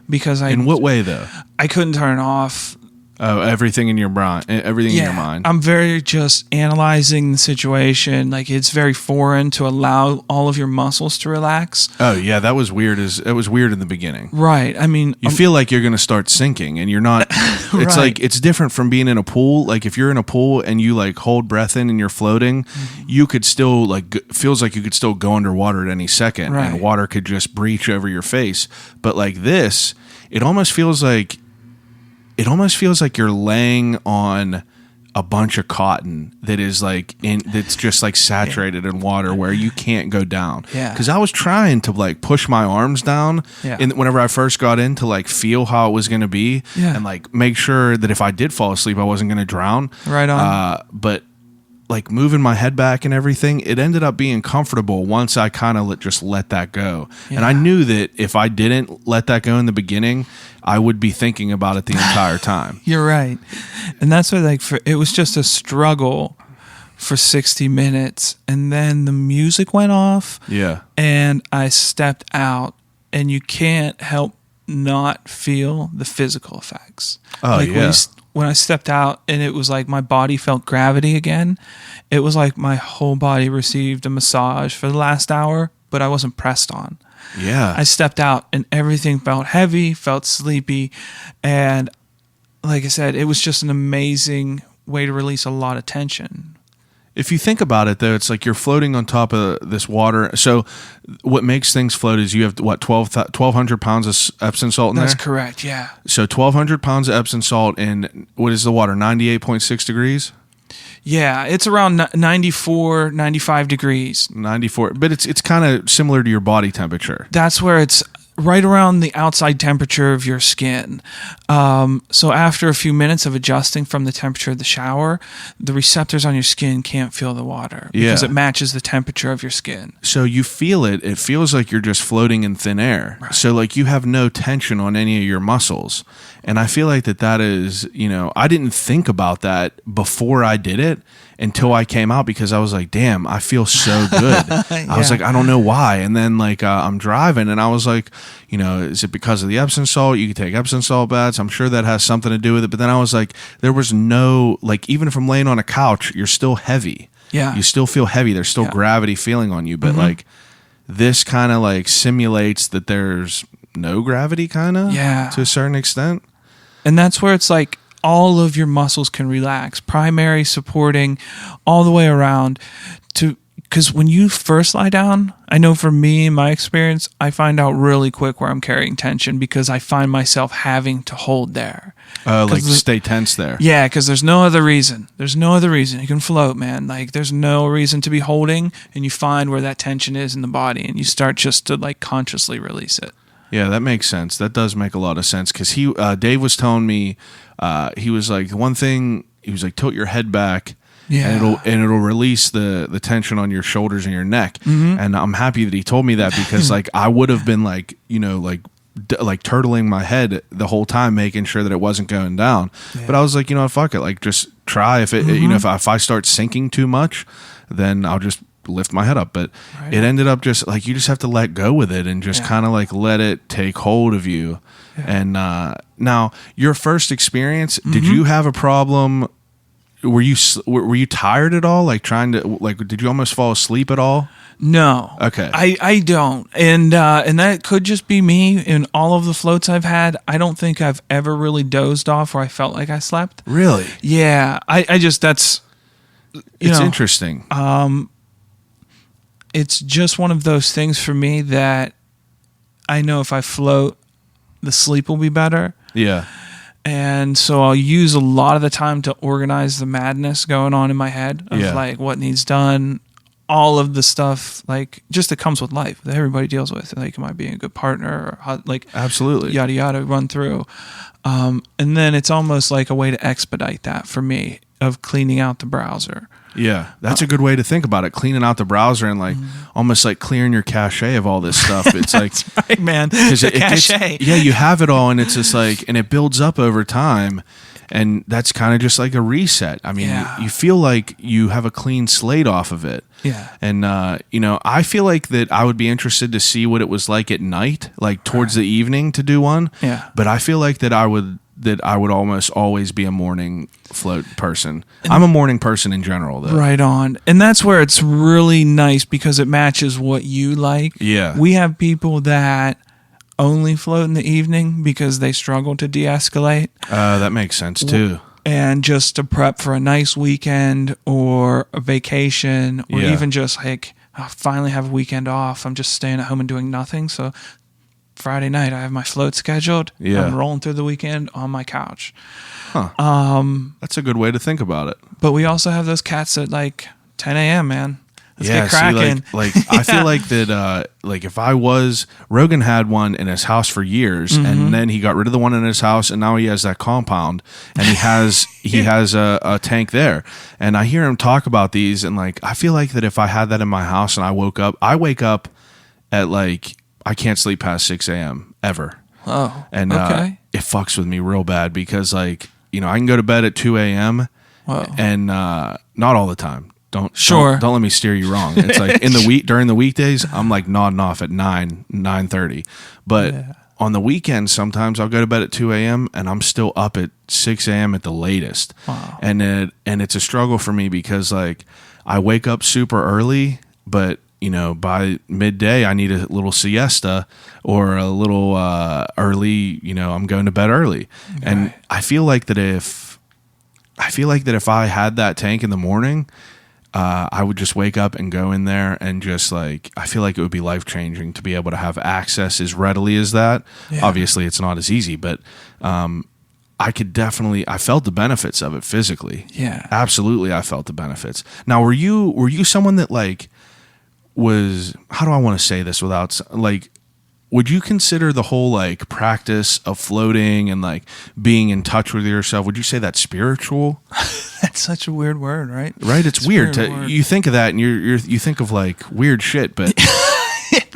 because In what way, though? I couldn't turn off. Oh, everything in your brain, everything in your mind. I'm very just analyzing the situation. Like it's very foreign to allow all of your muscles to relax. Oh yeah, that was weird. It was weird in the beginning. Right. I mean, you feel like you're going to start sinking, and you're not. It's like it's different from being in a pool. Like if you're in a pool and you like hold breath in and you're floating, you could still feels like you could still go underwater at any second, and water could just breach over your face. But like this, it almost feels like you're laying on a bunch of cotton that is like that's just like saturated in water where you can't go down. Yeah. Because I was trying to like push my arms down, and whenever I first got in to like feel how it was going to be, and like make sure that if I did fall asleep, I wasn't going to drown. Right on. But like moving my head back and everything, it ended up being comfortable once I kind of just let that go. Yeah. And I knew that if I didn't let that go in the beginning, I would be thinking about it the entire time. You're right. And that's what it was just a struggle for 60 minutes. And then the music went off. Yeah. And I stepped out, and you can't help not feel the physical effects. Oh, like yeah. When I stepped out and it was like my body felt gravity again, it was like my whole body received a massage for the last hour, but I wasn't pressed on. Yeah. I stepped out and everything felt heavy, felt sleepy. And like I said, it was just an amazing way to release a lot of tension. If you think about it, though, it's like you're floating on top of this water. So what makes things float is you have, 1,200 pounds of Epsom salt in there? That's correct, yeah. So 1,200 pounds of Epsom salt in, what is the water, 98.6 degrees? Yeah, it's around 94, 95 degrees. 94, but it's kind of similar to your body temperature. That's where it's right around the outside temperature of your skin. So after a few minutes of adjusting from the temperature of the shower, the receptors on your skin can't feel the water because it matches the temperature of your skin. So you feel it. It feels like you're just floating in thin air. Right. So like you have no tension on any of your muscles. And I feel like that is, I didn't think about that before I did it until I came out, because I was like, damn, I feel so good. I was like, I don't know why. And then like I'm driving and I was like, is it because of the Epsom salt? You can take Epsom salt baths. I'm sure that has something to do with it. But then I was like, there was no, like, even from laying on a couch, you're still heavy. Yeah. You still feel heavy. There's still gravity feeling on you. But like this kind of like simulates that there's no gravity kind of to a certain extent. And that's where it's like all of your muscles can relax, primary, supporting, all the way around. Because when you first lie down, I know for me, in my experience, I find out really quick where I'm carrying tension because I find myself having to hold there. Like stay tense there. Yeah, because there's no other reason. There's no other reason. You can float, man. Like there's no reason to be holding, and you find where that tension is in the body, and you start just to like consciously release it. Yeah, that makes sense. That does make a lot of sense, because Dave was telling me, he was like, one thing, he was like, tilt your head back. Yeah. And it'll release the tension on your shoulders and your neck. Mm-hmm. And I'm happy that he told me that, because like I would have been like, like turtling my head the whole time, making sure that it wasn't going down. Yeah. But I was like, fuck it. Like just try. If it, if I start sinking too much, then I'll just lift my head up. But it ended up just like, you just have to let go with it and just kind of like let it take hold of you. Yeah. And now your first experience, did you have a problem? Were you tired at all? Like trying to did you almost fall asleep at all? No. Okay. I don't. And that could just be me. In all of the floats I've had, I don't think I've ever really dozed off where I felt like I slept. Really? Yeah. I just, that's, it's interesting. It's just one of those things for me that I know if I float, the sleep will be better. Yeah. And so I'll use a lot of the time to organize the madness going on in my head of like what needs done, all of the stuff like just that comes with life that everybody deals with. Like, am I being a good partner? Or how, like, absolutely, yada yada, run through. And then it's almost like a way to expedite that for me of cleaning out the browser. Yeah, that's a good way to think about it. Cleaning out the browser and like almost like clearing your cache of all this stuff. It's like, right, man, the cache. You have it all, and it's just like, and it builds up over time, and that's kind of just like a reset. I mean, you feel like you have a clean slate off of it. Yeah, and I feel like that I would be interested to see what it was like at night, like towards the evening, to do one. Yeah, but I feel like that I would almost always be a morning float person. I'm a morning person in general, though. Right on. And that's where it's really nice because it matches what you like. Yeah. We have people that only float in the evening because they struggle to de-escalate. That makes sense, too. And just to prep for a nice weekend or a vacation or even just like, I finally have a weekend off. I'm just staying at home and doing nothing. So Friday night. I have my float scheduled. Yeah. I'm rolling through the weekend on my couch. That's a good way to think about it. But we also have those cats at like 10 a.m., man. Let's get See, cracking. I feel like that, if I was, Rogan had one in his house for years, and then he got rid of the one in his house, and now he has that compound, and he has a tank there. And I hear him talk about these, and like, I feel like that if I had that in my house and I wake up at like, I can't sleep past 6 a.m. ever. Oh, And okay. it fucks with me real bad because like, I can go to bed at 2 a.m. Whoa. and not all the time. Don't let me steer you wrong. It's like during the weekdays, I'm like nodding off at 9:30. But on the weekends, sometimes I'll go to bed at 2 a.m. and I'm still up at 6 a.m. at the latest. Wow. And it's a struggle for me because like I wake up super early, but by midday I need a little siesta or a little early. I'm going to bed early, okay. and I feel like that if I had that tank in the morning. I would just wake up and go in there and just like, I feel like it would be life changing to be able to have access as readily as that. Yeah. Obviously it's not as easy, but I felt the benefits of it physically. Yeah. Absolutely. I felt the benefits. Now, were you someone that like was, how do I want to say this without like, would you consider the whole like practice of floating and like being in touch with yourself, would you say that's spiritual? That's such a weird word, right? Right, it's weird. Word. You think of that and you think of like weird shit, but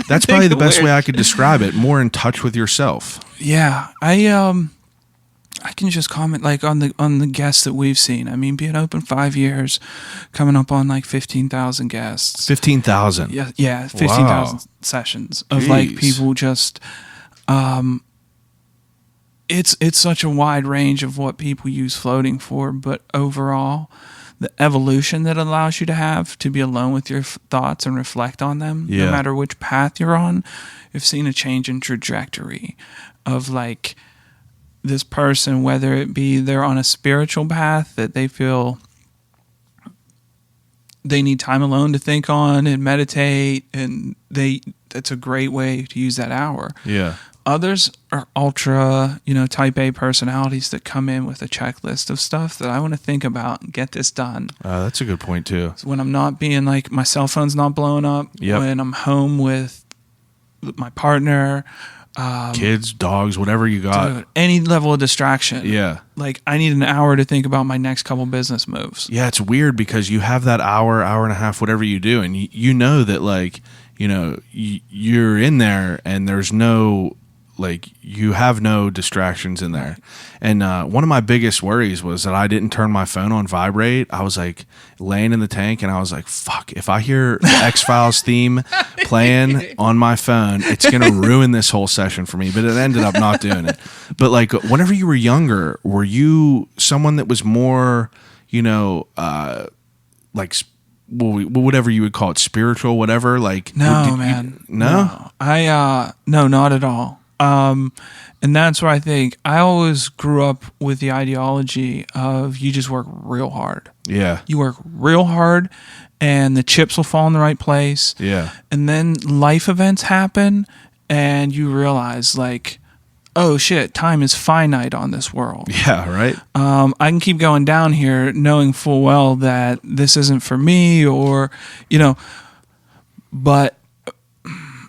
that's probably the best way I could describe it. More in touch with yourself. Yeah, I can just comment like on the guests that we've seen. I mean, being open 5 years, coming up on like 15,000 guests. 15,000. Yeah, 15,000 sessions of like people just. It's such a wide range of what people use floating for, but overall, the evolution that allows you to have to be alone with your thoughts and reflect on them, no matter which path you're on, you've seen a change in trajectory of like this person, whether it be they're on a spiritual path that they feel they need time alone to think on and meditate, and that's a great way to use that hour. Yeah. Others are ultra, type A personalities that come in with a checklist of stuff that I want to think about and get this done. That's a good point too. So when I'm not being like, my cell phone's not blowing up, when I'm home with my partner, kids, dogs, whatever you got. Dude, any level of distraction. Yeah. Like I need an hour to think about my next couple business moves. Yeah, it's weird because you have that hour and a half, whatever you do, and you know that like, you're in there and there's no, like, you have no distractions in there. And one of my biggest worries was that I didn't turn my phone on vibrate. I was like laying in the tank and I was like, fuck, if I hear the X-Files theme playing on my phone, it's going to ruin this whole session for me. But it ended up not doing it. But like, whenever you were younger, were you someone that was more, like, whatever you would call it, spiritual, whatever? Like, no, man. No? No, not at all. And that's where I think I always grew up with the ideology of you just work real hard. Yeah. You work real hard and the chips will fall in the right place. Yeah. And then life events happen and you realize like, oh shit, time is finite on this world. Yeah, right. I can keep going down here knowing full well that this isn't for me or, but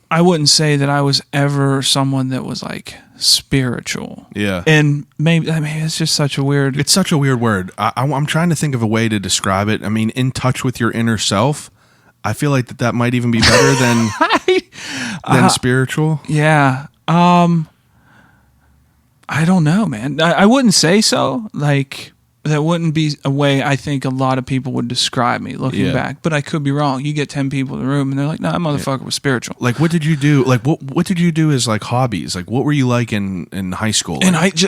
I wouldn't say that I was ever someone that was like spiritual. Yeah. And maybe it's just such a weird. It's such a weird word. I'm trying to think of a way to describe it. I mean, in touch with your inner self. I feel like that might even be better than spiritual. Yeah. I don't know, man. I wouldn't say so. Like, that wouldn't be a way I think a lot of people would describe me looking back. But I could be wrong. You get 10 people in the room and they're like, no, that motherfucker was spiritual. Like, what did you do? Like, what did you do as like hobbies? Like, what were you like in high school?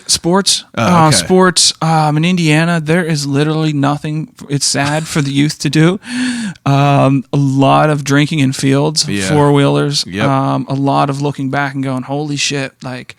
Sports. Okay. Sports. In Indiana, there is literally nothing. It's sad for the youth to do. A lot of drinking in fields, 4-wheelers. Yep. A lot of looking back and going, holy shit, like...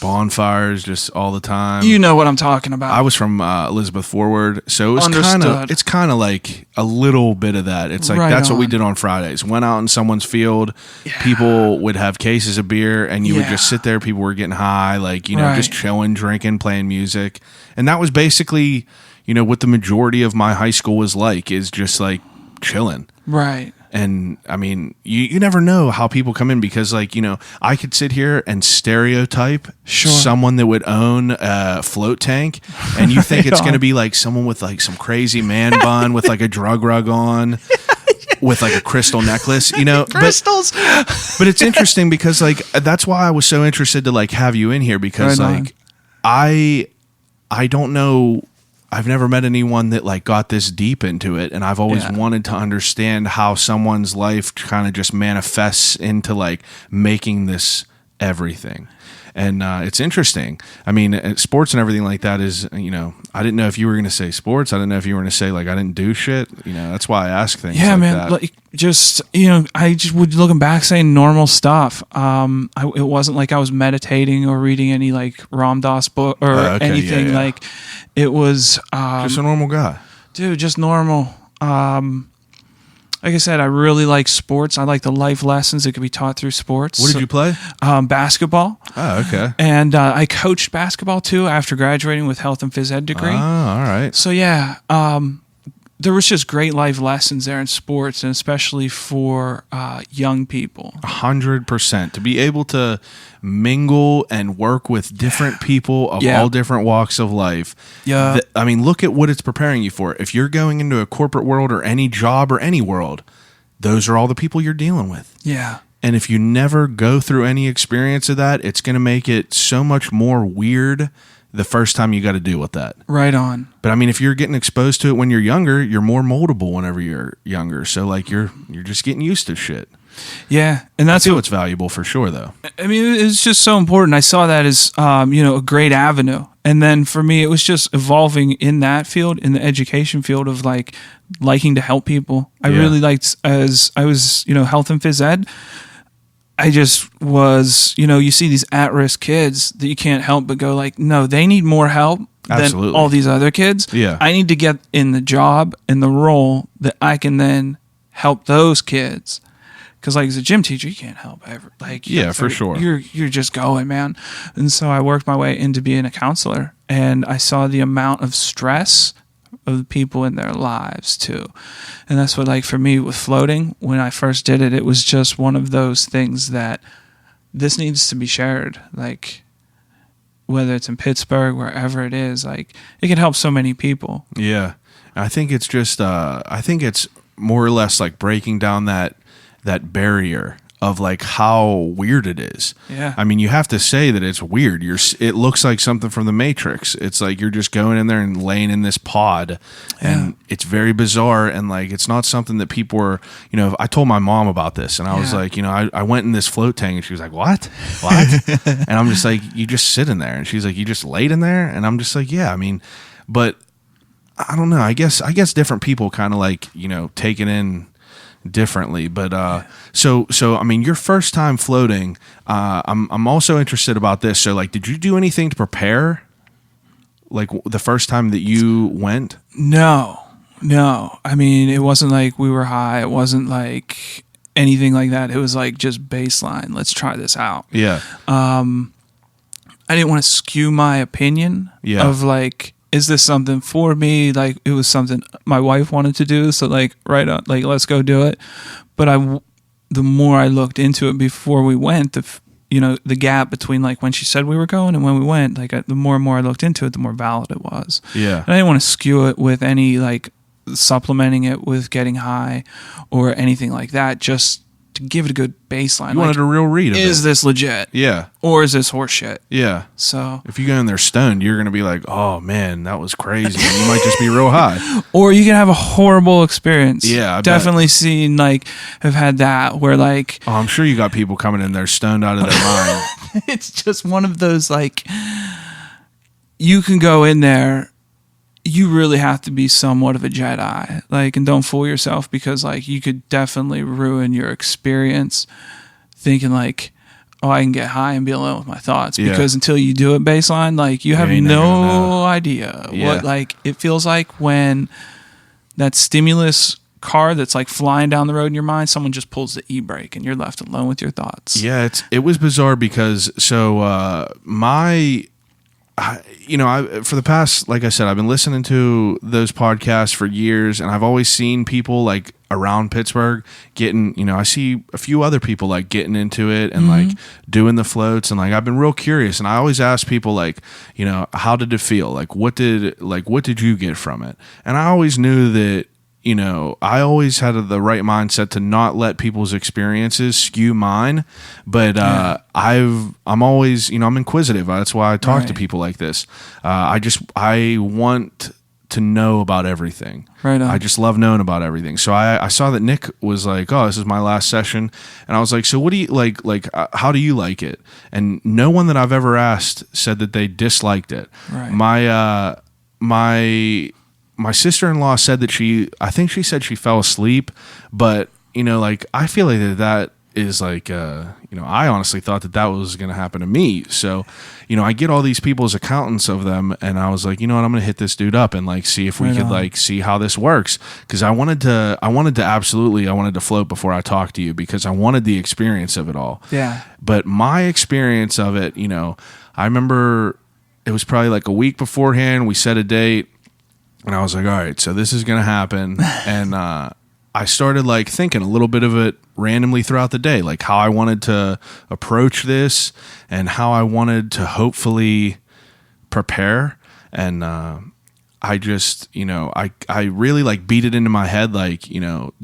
bonfires just all the time. You know what I'm talking about. I was from Elizabeth Forward, so it was Understood. it's kind of like a little bit of that. It's like Right that's what we on. did on Fridays. Went out in someone's field. People would have cases of beer, and you would just sit there. People were getting high, like just chilling, drinking, playing music, and that was basically what the majority of my high school was like. Is just like chilling. Right. And I mean, you never know how people come in because, like, I could sit here and stereotype someone that would own a float tank, and you think it's going to be like someone with like some crazy man bun with like a drug rug on, with like a crystal necklace, Crystals. But it's interesting because like that's why I was so interested to like have you in here because I don't know. I've never met anyone that like got this deep into it, and I've always wanted to understand how someone's life kind of just manifests into like making this everything. And it's interesting. I mean, sports and everything like that is, I didn't know if you were going to say sports. I didn't know if you were going to say like I didn't do shit. That's why I ask things. Yeah, like man. that. Like just I just would looking back saying normal stuff. It wasn't like I was meditating or reading any like Ram Dass book or anything. Like it was just a normal guy, dude. Just normal. Like I said, I really like sports. I like the life lessons that could be taught through sports. What did you play? Basketball. Oh, okay. And I coached basketball too after graduating with health and phys ed degree. Oh, all right. So yeah, there was just great life lessons there in sports, and especially for young people. 100%. To be able to mingle and work with different people of all different walks of life. Yeah. I mean, look at what it's preparing you for. If you're going into a corporate world or any job or any world, those are all the people you're dealing with. Yeah. And if you never go through any experience of that, it's going to make it so much more weird the first time you got to deal with that. Right on. But I mean, if you're getting exposed to it when you're younger, you're more moldable whenever you're younger. So like you're just getting used to shit. Yeah, and that's what's valuable for sure, though. I mean, it's just so important. I saw that as a great avenue, and then for me, it was just evolving in that field, in the education field of like liking to help people. I really liked as I was health and phys ed. I just was you see these at-risk kids that you can't help but go like, no, they need more help than all these other kids. Yeah, I need to get in the job in the role that I can then help those kids. Because like as a gym teacher, you can't help ever. Like for sure. You're just going, man. And so I worked my way into being a counselor, and I saw the amount of stress of the people in their lives too. And that's what like for me with floating, when I first did it, it was just one of those things that this needs to be shared. Like whether it's in Pittsburgh, wherever it is, like it can help so many people. Yeah, I think it's just I think it's more or less like breaking down that barrier of like how weird it is. Yeah. I mean, you have to say that it's weird. It looks like something from the Matrix. It's like you're just going in there and laying in this pod, and it's very bizarre. And like, it's not something that people are, I told my mom about this, and I was like, I went in this float tank, and she was like, what? And I'm just like, you just sit in there. And she's like, you just laid in there? And I'm just like, yeah, I mean, but I don't know. I guess different people kind of like, take it in differently, but so I mean, your first time floating, I'm also interested about this. So like, did you do anything to prepare, like the first time that you went? No. I mean, it wasn't like we were high. It wasn't like anything like that. It was like just baseline. Let's try this out. Yeah. I didn't want to skew my opinion of like, is this something for me? Like it was something my wife wanted to do. So like, right on, like, let's go do it. But the more I looked into it before we went, the gap between like when she said we were going and when we went, like the more and more I looked into it, the more valid it was. Yeah. And I didn't want to skew it with any like supplementing it with getting high or anything like that. Just to give it a good baseline. You wanted a real read of it. Is this legit? Yeah. Or is this horseshit? Yeah. So if you go in there stoned, you're going to be like, oh man, that was crazy. And you might just be real high. Or you can have a horrible experience. Yeah. Definitely seen like, have had that where like. Oh, I'm sure you got people coming in there stoned out of their mind. It's just one of those like, you can go in there. You really have to be somewhat of a Jedi, like, and don't fool yourself because like you could definitely ruin your experience thinking like, I can get high and be alone with my thoughts. Yeah. Because until you do it baseline, like, you have ain't never gonna know. no idea Yeah. what, like, it feels like when that stimulus car that's like flying down the road in your mind, someone just pulls the e-brake and you're left alone with your thoughts. Yeah, it was bizarre because for the past, like I said, I've been listening to those podcasts for years, and I've always seen people like around Pittsburgh getting, I see a few other people like getting into it and like doing the floats, and like I've been real curious, and I always ask people like, how did it feel? Like what did you get from it? And I always knew that I always had the right mindset to not let people's experiences skew mine, but I'm always, I'm inquisitive. That's why I talk to people like this. I want to know about everything. Right on. I just love knowing about everything. So I saw that Nick was like, oh, this is my last session. And I was like, so what do you like, how do you like it? And no one that I've ever asked said that they disliked it. Right. My sister-in-law said that I think she said she fell asleep, but I feel like that is like, I honestly thought that was going to happen to me. So, I get all these people's accountants of them, and I was like, you know what, I'm going to hit this dude up and like see if we could like see how this works, because I wanted to float before I talked to you, because I wanted the experience of it all. Yeah. But my experience of it, I remember it was probably like a week beforehand. We set a date. And I was like, all right, so this is going to happen. And I started like thinking a little bit of it randomly throughout the day, like how I wanted to approach this and how I wanted to hopefully prepare. And I just, I really like beat it into my head, like,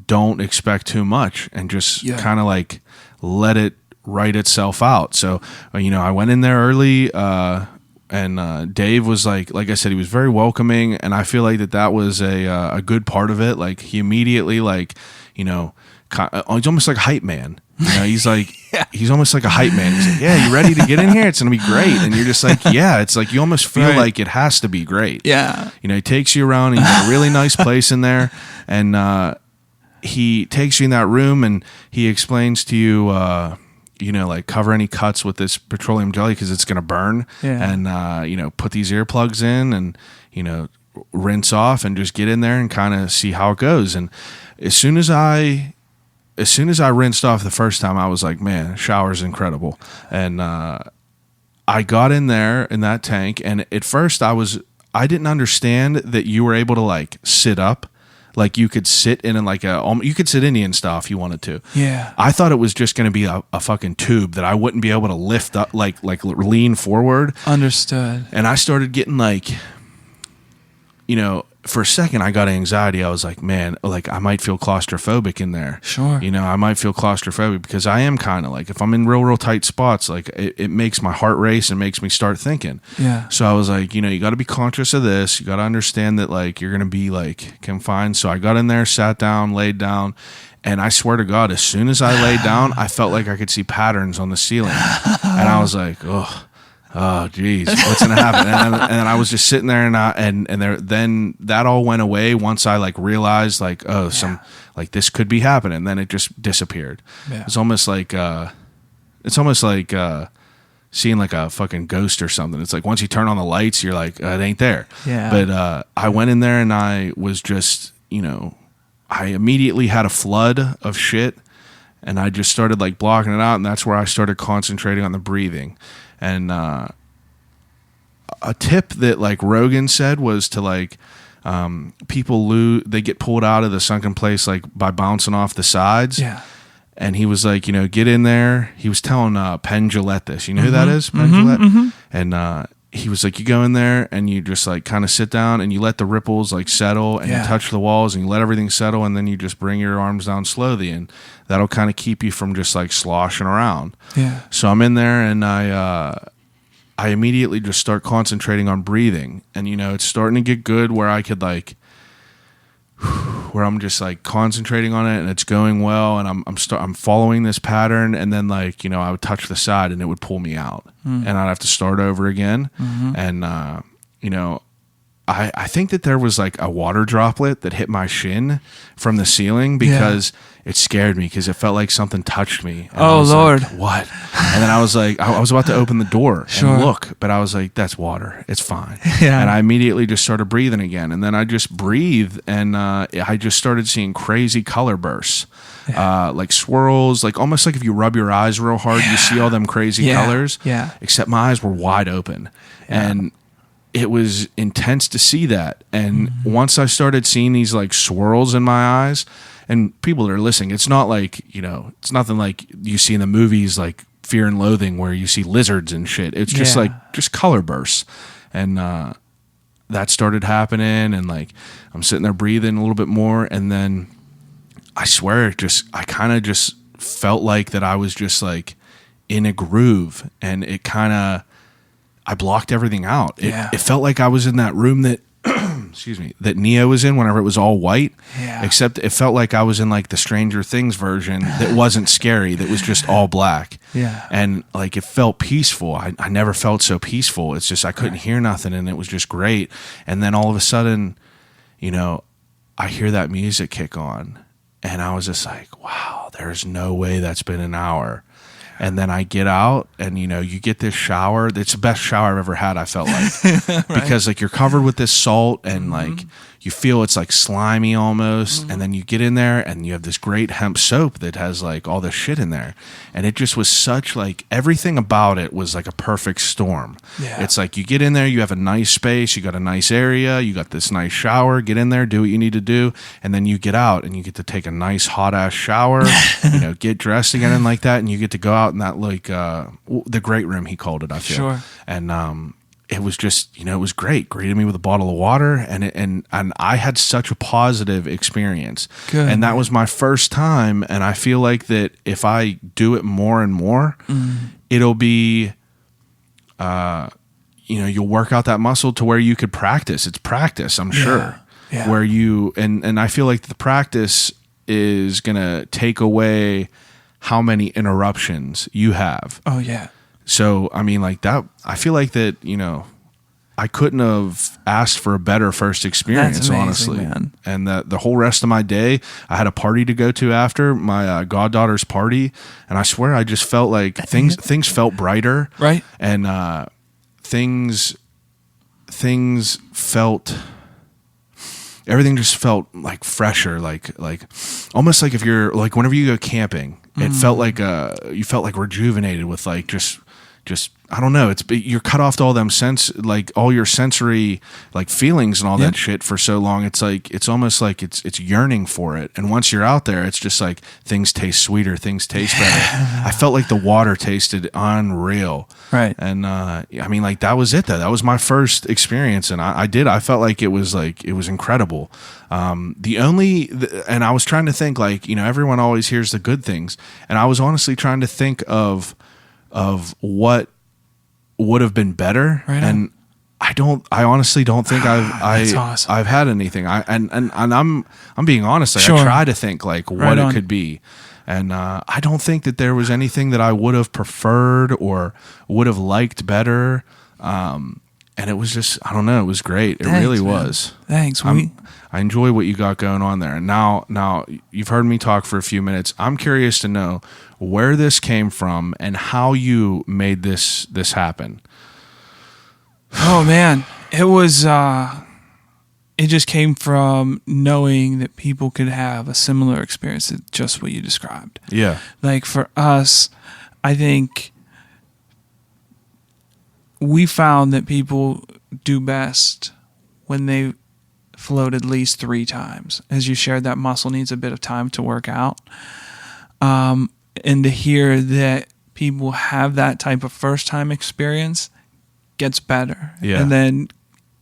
don't expect too much and just kind of like let it write itself out. So, I went in there early, and Dave was like I said, he was very welcoming, and I feel like that was a good part of it. Like he immediately, like, he's almost like a hype man. He's like, he's almost like a hype man. He's like, yeah, you ready to get in here? It's gonna be great. And you're just like, yeah, it's like you almost feel like it has to be great. Yeah. He takes you around, and he's got a really nice place in there, and he takes you in that room, and he explains to you. Like cover any cuts with this petroleum jelly because it's going to burn. Yeah. And, put these earplugs in and, rinse off and just get in there and kind of see how it goes. And as soon as I rinsed off the first time, I was like, man, shower's incredible. And I got in there in that tank, and at first I didn't understand that you were able to like sit up. Like you could sit in you could sit Indian style if you wanted to. Yeah. I thought it was just going to be a fucking tube that I wouldn't be able to lift up, like lean forward. Understood. And I started getting like, for a second I got anxiety. I was like, man, like I might feel claustrophobic in there. Sure. I might feel claustrophobic because I am kind of like, if I'm in real tight spots, like it makes my heart race and makes me start thinking. Yeah. So I was like, you got to be conscious of this. You got to understand that like you're going to be like confined. So I got in there, sat down, laid down. And I swear to God, as soon as I laid down, I felt like I could see patterns on the ceiling. And I was like, oh geez, what's gonna happen? And I was just sitting there, then that all went away once I like realized like, some like this could be happening. Then it just disappeared. Yeah. It's almost like seeing like a fucking ghost or something. It's like once you turn on the lights, you're like, it ain't there. Yeah. But I went in there and I was just, I immediately had a flood of shit, and I just started like blocking it out, and that's where I started concentrating on the breathing. And a tip that like Rogan said was to like people they get pulled out of the sunken place like by bouncing off the sides. Yeah. And he was like, get in there. He was telling Penn Jillette this. You know who that is? Penn Jillette? Mm-hmm. And he was like, you go in there and you just like kind of sit down and you let the ripples like settle, and you touch the walls and you let everything settle, and then you just bring your arms down slowly, and that'll kind of keep you from just like sloshing around. Yeah. So I'm in there and I immediately just start concentrating on breathing, and it's starting to get good where I could like, where I'm just like concentrating on it and it's going well, and I'm following this pattern, and then like I would touch the side and it would pull me out, and I'd have to start over again. And I think that there was like a water droplet that hit my shin from the ceiling because it scared me, because it felt like something touched me. And oh Lord, like, what? And then I was like, I was about to open the door Sure. and look, but I was like, that's water. It's fine. Yeah. And I immediately just started breathing again. And then I just breathed, and I just started seeing crazy color bursts, like swirls, like almost like if you rub your eyes real hard, you see all them crazy colors. Yeah. Except my eyes were wide open. Yeah. And it was intense to see that. And once I started seeing these like swirls in my eyes, and people that are listening, it's not like, it's nothing like you see in the movies like Fear and Loathing where you see lizards and shit. It's just like just color bursts. And that started happening, and like I'm sitting there breathing a little bit more, and then I swear I kind of just felt like that I was just like in a groove, and it kind of, I blocked everything out. It felt like I was in that room that, excuse me, that Neo was in whenever it was all white. Yeah. Except it felt like I was in like the Stranger Things version that wasn't scary, that was just all black. Yeah. And like it felt peaceful. I never felt so peaceful. It's just I couldn't hear nothing, and it was just great. And then all of a sudden, I hear that music kick on, and I was just like, wow, there's no way that's been an hour. And then I get out, and you get this shower. It's the best shower I've ever had, I felt like. Right. Because like you're covered with this salt, and like you feel it's like slimy almost. And then you get in there, and you have this great hemp soap that has like all this shit in there. And it just was such like, everything about it was like a perfect storm. Yeah. It's like you get in there, you have a nice space, you got a nice area, you got this nice shower, get in there, do what you need to do. And then you get out, and you get to take a nice hot ass shower, get dressed again and like that. And you get to go out in that like, the great room, he called it, I feel. Sure. And, it was just, it was great. Greeted me with a bottle of water, and I had such a positive experience. Good. And that was my first time, and I feel like that if I do it more and more, it'll be, you'll work out that muscle to where you could practice. It's practice, I'm sure. Yeah. Where you, and I feel like the practice is going to take away how many interruptions you have. Oh, yeah. So, I mean, like that, I feel like that, I couldn't have asked for a better first experience, That's amazing, honestly. man. And the whole rest of my day, I had a party to go to after my goddaughter's party. And I swear I just felt like things felt brighter. Right. And things felt, everything just felt like fresher, like almost like if you're like, whenever you go camping, it felt like you felt like rejuvenated with like just I don't know, you're cut off to all them like all your sensory like feelings and all that shit for so long. It's like it's almost like it's yearning for it. And once you're out there, it's just like things taste sweeter, things taste better. I felt like the water tasted unreal. Right. And I mean, like that was it though. That was my first experience, and I felt like it was incredible. And I was trying to think, like, everyone always hears the good things, and I was honestly trying to think of what would have been better. Right. And I honestly don't think I've had anything. I'm being honest. Like, I try to think like what it could be. And I don't think that there was anything that I would have preferred or would have liked better. And it was just, I don't know, it was great. It really was. Thanks. I enjoy what you got going on there. And now you've heard me talk for a few minutes. I'm curious to know where this came from and how you made this happen. Oh man, it was it just came from knowing that people could have a similar experience to just what you described. Yeah. Like for us, I think we found that people do best when they float at least 3 times. As you shared, that muscle needs a bit of time to work out. And to hear that people have that type of first time experience gets better. Yeah. And then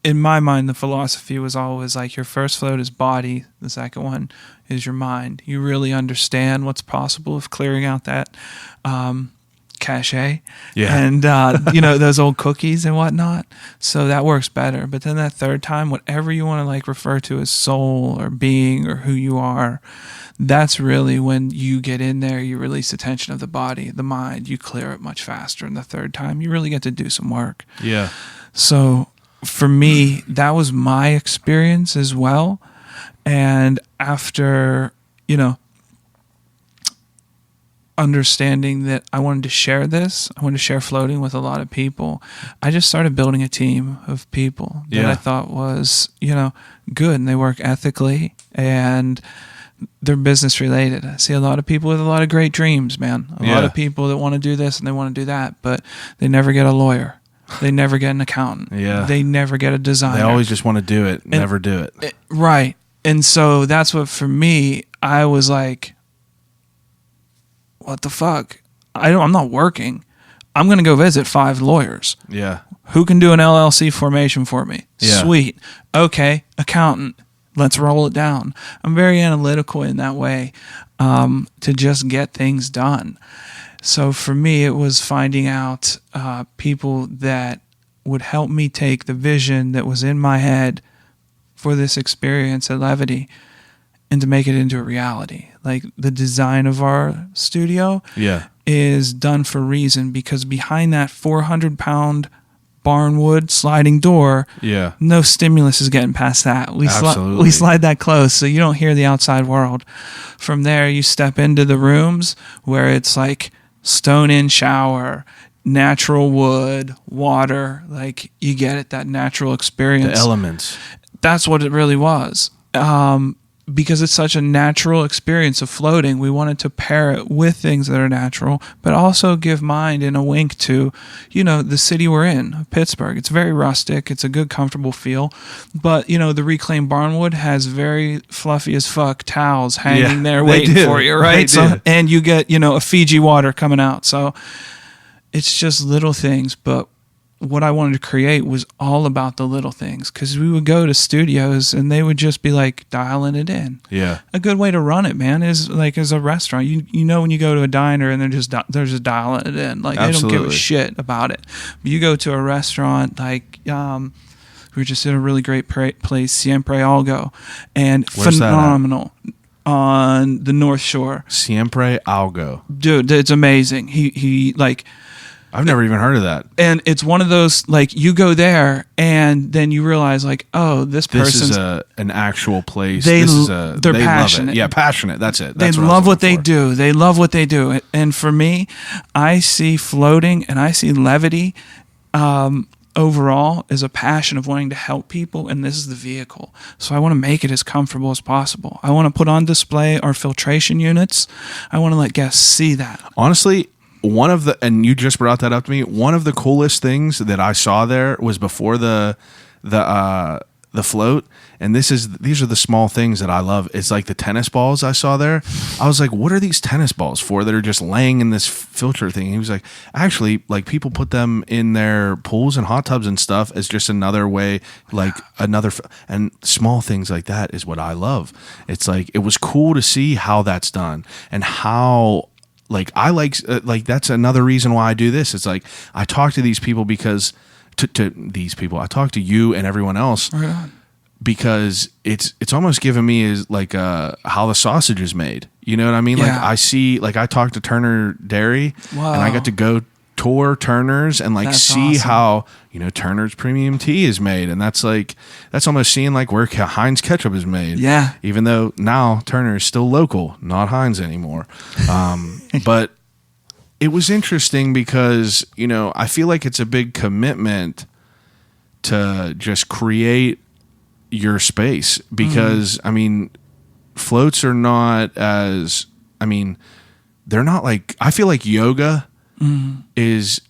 in my mind, the philosophy was always like your first float is body. The second one is your mind. You really understand what's possible of clearing out that cache. Yeah. And, those old cookies and whatnot. So that works better. But then that third time, whatever you want to like refer to as soul or being or who you are, that's really when you get in there, you release the tension of the body, the mind, you clear it much faster. And the third time, you really get to do some work. Yeah. So for me, that was my experience as well. understanding that I wanted to share this. I wanted to share floating with a lot of people. I just started building a team of people that I thought was, good, and they work ethically and they're business related. I see a lot of people with a lot of great dreams, man. A lot of people that want to do this and they want to do that, but they never get a lawyer. They never get an accountant. Yeah. They never get a designer. They always just want to do it, never do it. Right. And so that's what, for me, I was like, what the fuck? I'm not working. I'm going to go visit 5 lawyers. Yeah. Who can do an LLC formation for me? Yeah. Sweet. Okay, accountant. Let's roll it down. I'm very analytical in that way, to just get things done. So for me, it was finding out people that would help me take the vision that was in my head for this experience at Levity and to make it into a reality. Like the design of our studio is done for a reason, because behind that 400-pound barnwood sliding door, no stimulus is getting past that. We slide that close so you don't hear the outside world. From there, you step into the rooms where it's like stone-in shower, natural wood, water, like you get it, that natural experience. The elements. That's what it really was. Because it's such a natural experience of floating, we wanted to pair it with things that are natural, but also give mind and a wink to, the city we're in, Pittsburgh. It's very rustic. It's a good, comfortable feel. But, the reclaimed barnwood has very fluffy as fuck towels hanging there waiting for you, right? And you get, a Fiji water coming out. So it's just little things, but what I wanted to create was all about the little things, because we would go to studios and they would just be like dialing it in. Yeah. A good way to run it, man, is like as a restaurant. When you go to a diner and they're just dialing it in. Like they don't give a shit about it. But you go to a restaurant like we were just at a really great place, Siempre Algo, and where's phenomenal on the North Shore. Siempre Algo. Dude, it's amazing. He like. I've never even heard of that. And it's one of those, like, you go there and then you realize, like, oh, this person's... This is an actual place. They're they passionate. Love it. Yeah, passionate. That's it. They love what they do. They love what they do. And for me, I see floating and I see Levity overall as a passion of wanting to help people, and this is the vehicle. So I want to make it as comfortable as possible. I want to put on display our filtration units. I want to let guests see that. Honestly... and you just brought that up to me, one of the coolest things that I saw there was before the float, and these are the small things that I love. It's like the tennis balls I saw there. I was like, what are these tennis balls for that are just laying in this filter thing? And he was like, actually, like people put them in their pools and hot tubs and stuff as just another way, like and small things like that is what I love. It's like, it was cool to see how that's done and how... Like I like that's another reason why I do this. It's like I talk to these people because to these people, I talk to you and everyone else because it's almost given me as like how the sausage is made. You know what I mean? Yeah. Like I talked to Turner Dairy and I got to go tour Turner's and like see awesome. How Turner's premium tea is made, and that's almost seeing like where Heinz ketchup is made. Yeah, even though now Turner is still local, not Heinz anymore. But it was interesting because I feel like it's a big commitment to just create your space because floats are not as they're not like, I feel like yoga is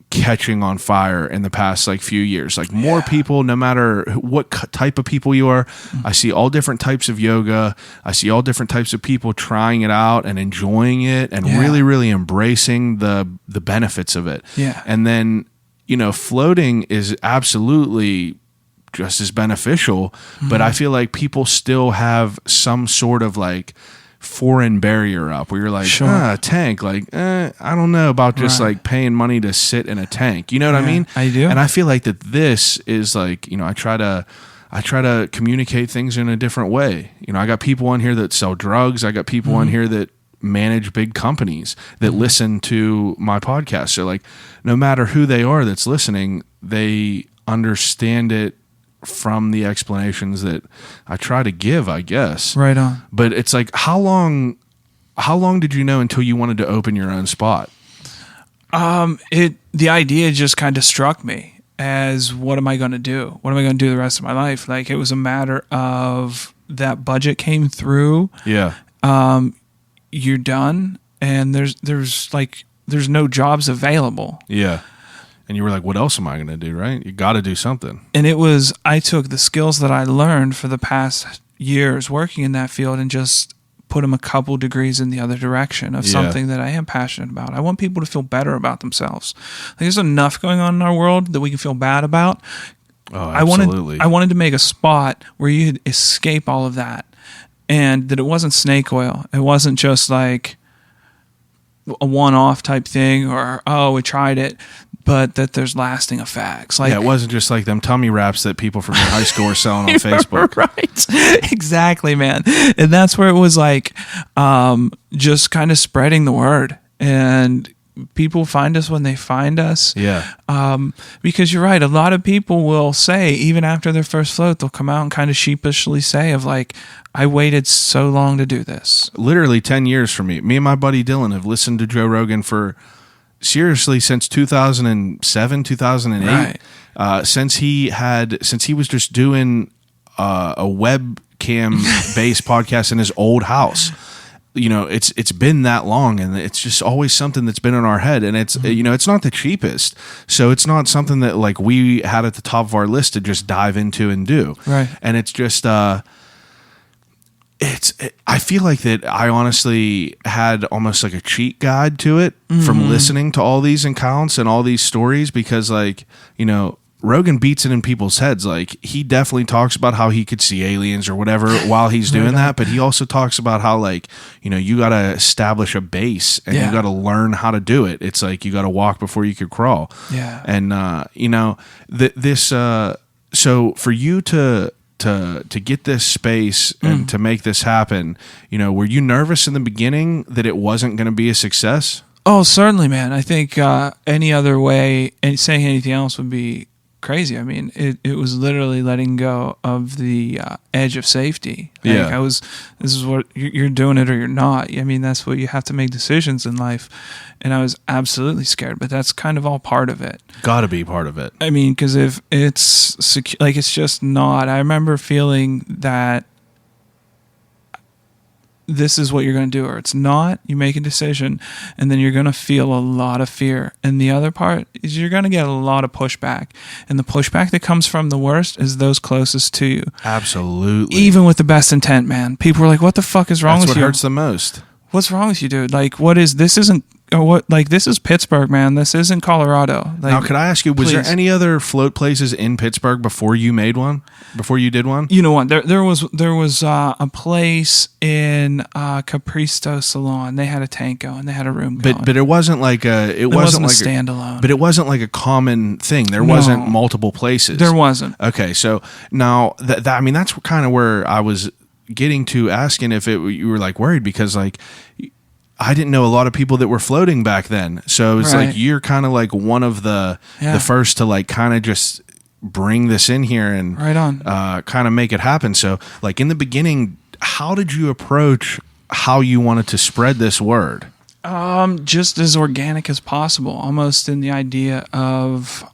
catching on fire in the past like few years. Like more people, no matter what type of people you are, I see all different types of yoga. I see all different types of people trying it out and enjoying it and really, really embracing the benefits of it. Yeah. And then, floating is absolutely just as beneficial, but I feel like people still have some sort of like foreign barrier up where you're like, a tank, like I don't know about just like paying money to sit in a tank, you know what I mean? I do. And I feel like that this is like, I try to communicate things in a different way. I got people on here that sell drugs. I got people on here that manage big companies that listen to my podcast. So like no matter who they are that's listening, they understand it from the explanations that I try to give, I guess. Right on. But it's like, how long how long did you know until you wanted to open your own spot? The idea just kind of struck me as, what am I going to do? What am I going to do the rest of my life? Like, it was a matter of that budget came through. Yeah. You're done, and there's no jobs available. Yeah. And you were like, what else am I going to do, right? You got to do something. And I took the skills that I learned for the past years working in that field and just put them a couple degrees in the other direction of something that I am passionate about. I want people to feel better about themselves. Like, there's enough going on in our world that we can feel bad about. Oh, absolutely. I wanted to make a spot where you could escape all of that, and that it wasn't snake oil. It wasn't just like a one-off type thing, or, oh, we tried it, but that there's lasting effects. Like, yeah, it wasn't just like them tummy wraps that people from your high school were selling on Facebook. Right. Exactly, man. And that's where it was like, just kind of spreading the word, and people find us when they find us. Yeah. Because you're right. A lot of people will say, even after their first float, they'll come out and kind of sheepishly say of like, I waited so long to do this. Literally 10 years for me. Me and my buddy Dylan have listened to Joe Rogan for seriously since 2007, 2008. Right. Since he was just doing a webcam based podcast in his old house. You know, it's been that long, and it's just always something that's been in our head, and it's you know, it's not the cheapest, so it's not something that like we had at the top of our list to just dive into and do. Right. And it's just I feel like that I honestly had almost like a cheat guide to it from listening to all these accounts and all these stories, because like, you know, Rogan beats it in people's heads. Like, he definitely talks about how he could see aliens or whatever while he's doing that, but he also talks about how, like, you know, you got to establish a base, and you got to learn how to do it. It's like you got to walk before you could crawl. Yeah. And you know, so for you to get this space and to make this happen, you know, were you nervous in the beginning that it wasn't going to be a success? Oh, certainly, man. I think any other way, and saying anything else would be crazy. I mean, it was literally letting go of the edge of safety. Like, this is what you're doing it or you're not. I mean, that's what you have to make decisions in life. And I was absolutely scared, but that's kind of all part of it. Got to be part of it. I mean, because if it's like, it's just not. I remember feeling that this is what you're going to do, or it's not. You make a decision, and then you're going to feel a lot of fear. And the other part is you're going to get a lot of pushback. And the pushback that comes from the worst is those closest to you. Absolutely. Even with the best intent, man. People are like, what the fuck is wrong with you? That's what hurts the most. What's wrong with you, dude? Like, this isn't, or what, like, this is Pittsburgh, man. This isn't Colorado. Like, now, could I ask you, was there any other float places in Pittsburgh before you made one? Before you did one? You know what? There was a place in Capristo Salon. They had a tank going. They had a room going. But it wasn't like it wasn't like a standalone. But it wasn't like a common thing. There wasn't multiple places. There wasn't. Okay, so now that I mean, that's kind of where I was getting to, asking if you were like worried, because like I didn't know a lot of people that were floating back then. So it's like you're kind of like one of the first to like kind of just bring this in here and kind of make it happen. So like in the beginning, how did you approach how you wanted to spread this word? Just as organic as possible, almost in the idea of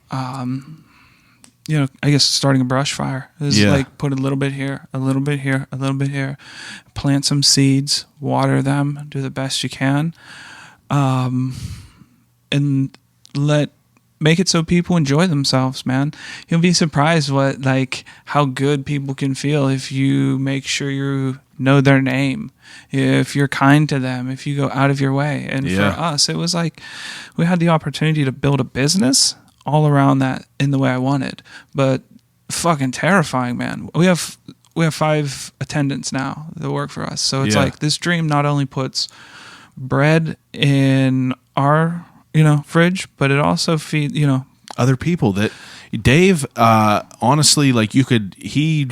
you know, I guess starting a brush fire is like put a little bit here, a little bit here, a little bit here, plant some seeds, water them, do the best you can, and make it so people enjoy themselves, man. You'll be surprised how good people can feel if you make sure you know their name, if you're kind to them, if you go out of your way. And for us, it was like we had the opportunity to build a business all around that in the way I wanted, but fucking terrifying, man. We have 5 attendants now that work for us, so it's like this dream not only puts bread in our fridge, but it also feeds other people. That Dave, honestly, like he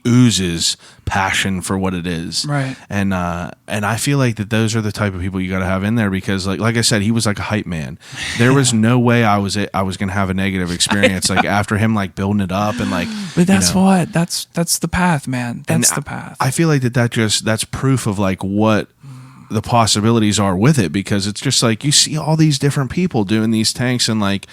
oozes passion for what it is, right? And I feel like that those are the type of people you got to have in there, because like I said, he was like a hype man. There was no way I was gonna have a negative experience like after him like building it up and like. But that's that's the path, man. That's the path. I feel like that's proof of like what the possibilities are with it, because it's just like you see all these different people doing these tanks, and like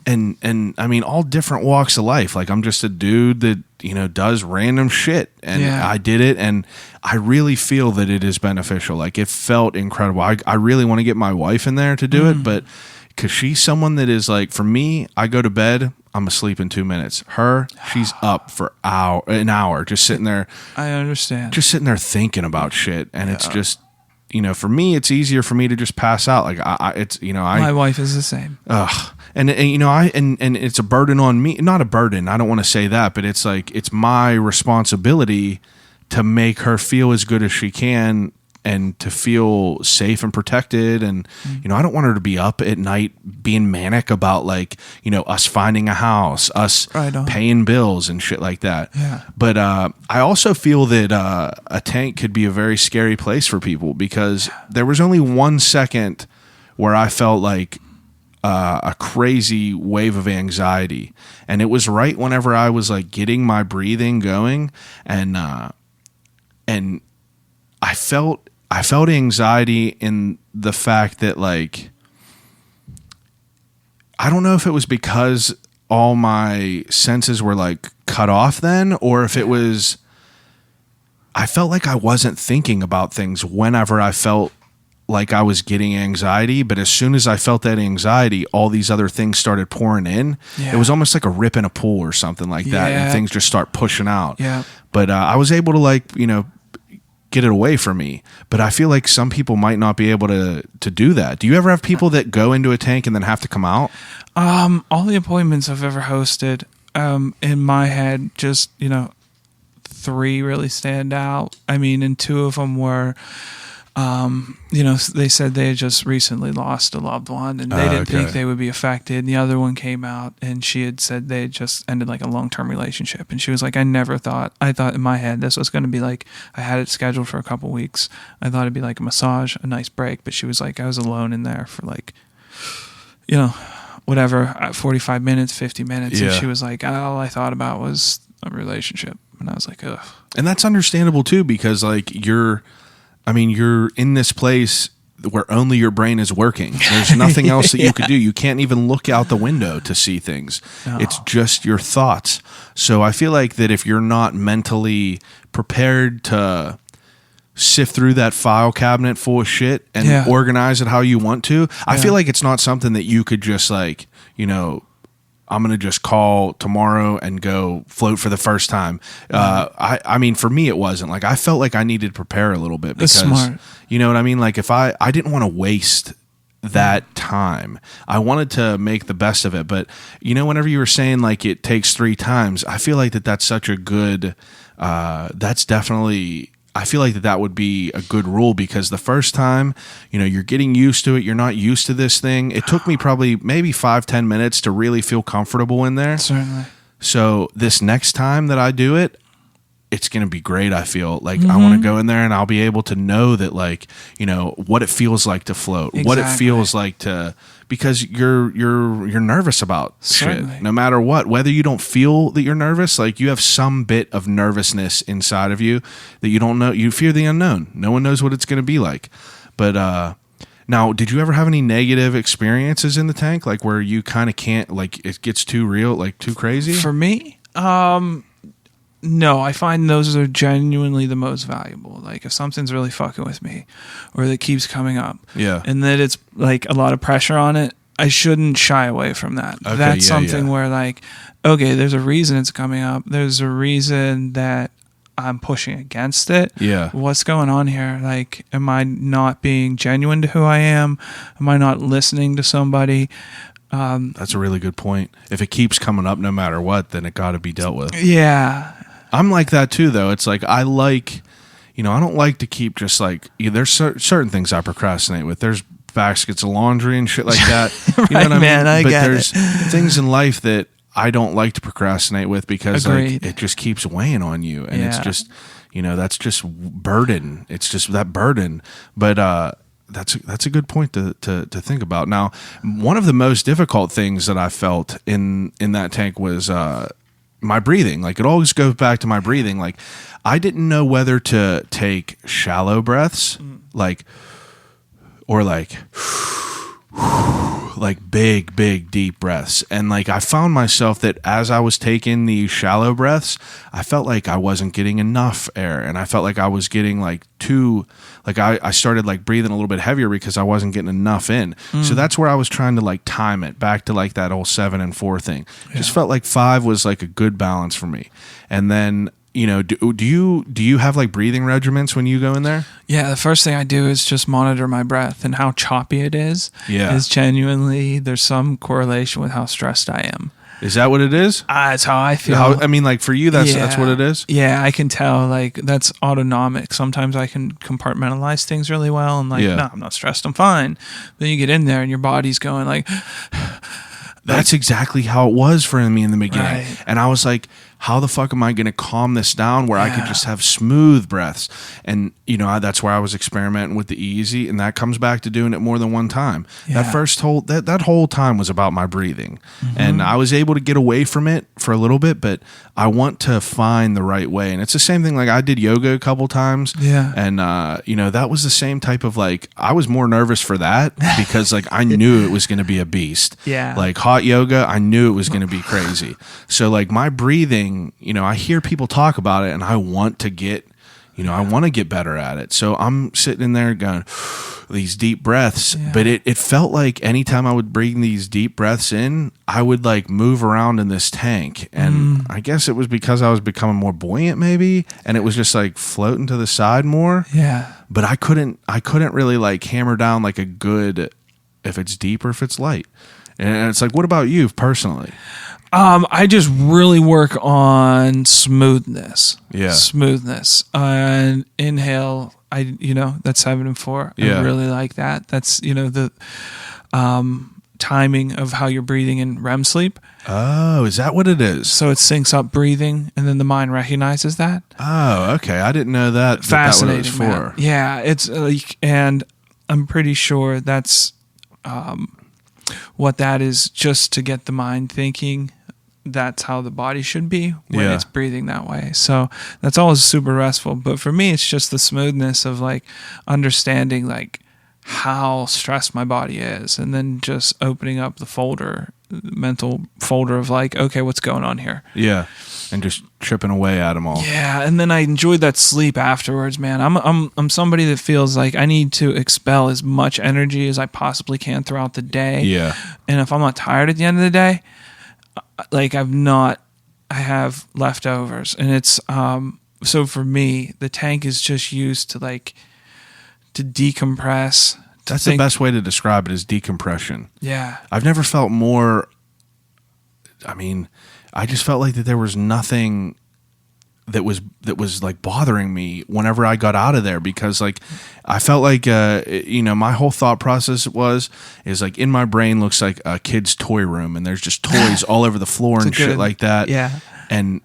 and I mean all different walks of life. Like I'm just a dude that, you know, does random shit, and I did it, and I really feel that it is beneficial. Like it felt incredible. I really want to get my wife in there to do it, but because she's someone that is like, for me, I go to bed, I'm asleep in 2 minutes. Her, she's up for an hour, just sitting there. I understand. Just sitting there thinking about shit, and it's just, you know, for me, it's easier for me to just pass out. Like it's, you know, my wife is the same. And you know, and it's a burden on me. Not a burden. I don't want to say that, but it's like it's my responsibility to make her feel as good as she can, and to feel safe and protected. And, you know, I don't want her to be up at night being manic about, like, you know, us finding a house, us paying bills and shit like that. Yeah. But I also feel that a tank could be a very scary place for people, because there was only 1 second where I felt like a crazy wave of anxiety. And it was right whenever I was like getting my breathing going, and I felt anxiety in the fact that, like, I don't know if it was because all my senses were like cut off then, or if it was, I felt like I wasn't thinking about things whenever I felt like I was getting anxiety. But as soon as I felt that anxiety, all these other things started pouring in. It was almost like a rip in a pool or something like that. And things just start pushing out. But I was able to, like, you know, get it away from me. But I feel like some people might not be able to do that. Do you ever have people that go into a tank and then have to come out? All the appointments I've ever hosted, in my head, just, you know, 3 really stand out. I mean, and 2 of them were, you know, they said they had just recently lost a loved one, and they didn't think they would be affected. And the other one came out, and she had said they had just ended like a long-term relationship. And she was like, I thought in my head this was going to be like, I had it scheduled for a couple weeks. I thought it'd be like a massage, a nice break. But she was like, I was alone in there for like, you know, whatever, 45 minutes, 50 minutes. And she was like, all I thought about was a relationship. And I was like, ugh. And that's understandable too, because like you're in this place where only your brain is working. There's nothing else that you could do. You can't even look out the window to see things. No. It's just your thoughts. So I feel like that if you're not mentally prepared to sift through that file cabinet full of shit and organize it how you want to, I feel like it's not something that you could just, like, you know, I'm going to just call tomorrow and go float for the first time. I mean, for me, it wasn't. Like, I felt like I needed to prepare a little bit, because, smart. You know what I mean? Like, if I didn't want to waste that time. I wanted to make the best of it. But, you know, whenever you were saying, like, it takes 3 times, I feel like that's such a good, that's definitely, I feel like that would be a good rule, because the first time, you know, you're getting used to it. You're not used to this thing. It took me probably maybe 5-10 minutes to really feel comfortable in there. Certainly. So this next time that I do it, it's going to be great. I feel like I want to go in there and I'll be able to know that, like, you know, what it feels like to float, what it feels like to, because you're nervous about shit, no matter what, whether you don't feel that you're nervous, like you have some bit of nervousness inside of you that you don't know. You fear the unknown. No one knows what it's going to be like. But, now, did you ever have any negative experiences in the tank? Like where you kind of can't, like it gets too real, like too crazy? For me, no, I find those are genuinely the most valuable. Like if something's really fucking with me or that keeps coming up and that it's like a lot of pressure on it, I shouldn't shy away from that. Okay, that's something where like, okay, there's a reason it's coming up. There's a reason that I'm pushing against it. Yeah. What's going on here? Like, am I not being genuine to who I am? Am I not listening to somebody? That's a really good point. If it keeps coming up no matter what, then it got to be dealt with. Yeah. I'm like that too, though. It's like I like, you know, I don't like to keep just like, there's certain things I procrastinate with. There's baskets of laundry and shit like that. Right, you know what I mean? Man, I but get there's things in life that I don't like to procrastinate with because like, it just keeps weighing on you. And it's just, you know, that's just burden. It's just that burden. But that's a good point to think about. Now, one of the most difficult things that I felt in that tank was my breathing. Like it always goes back to my breathing. Like I didn't know whether to take shallow breaths, like or like big deep breaths. And like I found myself that as I was taking these shallow breaths, I felt like I wasn't getting enough air, and I felt like I was getting like too, like I started like breathing a little bit heavier because I wasn't getting enough in. So that's where I was trying to like time it back to like that whole 7 and 4 thing. Just felt like 5 was like a good balance for me. And then, you know, do you have like breathing regiments when you go in there? Yeah, the first thing I do is just monitor my breath and how choppy it is. Yeah. Is genuinely, there's some correlation with how stressed I am. Is that what it is? That's how I feel. I mean, like for you, that's what it is? Yeah, I can tell. Like, that's autonomic. Sometimes I can compartmentalize things really well. And like, no, I'm not stressed. I'm fine. Then you get in there and your body's going like... That's exactly how it was for me in the beginning. Right. And I was like, how the fuck am I going to calm this down where I could just have smooth breaths? And, you know, that's where I was experimenting with the easy. And that comes back to doing it more than one time. Yeah. That whole time was about my breathing. And I was able to get away from it for a little bit, but I want to find the right way. And it's the same thing. Like I did yoga a couple times. Yeah. And, you know, that was the same type of like, I was more nervous for that because like I knew it was going to be a beast. Yeah. Like hot yoga, I knew it was going to be crazy. So like my breathing, you know, I hear people talk about it and I want to get, you know, I want to get better at it. So I'm sitting in there going these deep breaths, but it felt like anytime I would bring these deep breaths in, I would like move around in this tank. And I guess it was because I was becoming more buoyant maybe. And it was just like floating to the side more. Yeah. But I couldn't really like hammer down like a good, if it's deep or if it's light. And it's like, what about you personally? I just really work on smoothness. Yeah. Smoothness. And inhale, that's 7 and 4. Yeah. I really like that. That's, the timing of how you're breathing in REM sleep. Oh, is that what it is? So it syncs up breathing and then the mind recognizes that. Oh, okay. I didn't know that. Fascinating. That what it was for. Yeah. It's and I'm pretty sure that's what that is, just to get the mind thinking. That's how the body should be when it's breathing that way. So that's always super restful. But for me, it's just the smoothness of like understanding like how stressed my body is, and then just opening up the mental folder of like, okay, what's going on here? Yeah. And just chipping away at them all. Yeah. And then I enjoyed that sleep afterwards, man. I'm somebody that feels like I need to expel as much energy as I possibly can throughout the day. Yeah. And if I'm not tired at the end of the day, like I have leftovers. And it's, so for me, the tank is just used to decompress. That's the best way to describe it, is decompression. Yeah. I've never felt more, I just felt like that there was nothing that was like bothering me whenever I got out of there, because like I felt like my whole thought process is like in my brain looks like a kid's toy room, and there's just toys all over the floor and shit like that. Yeah. And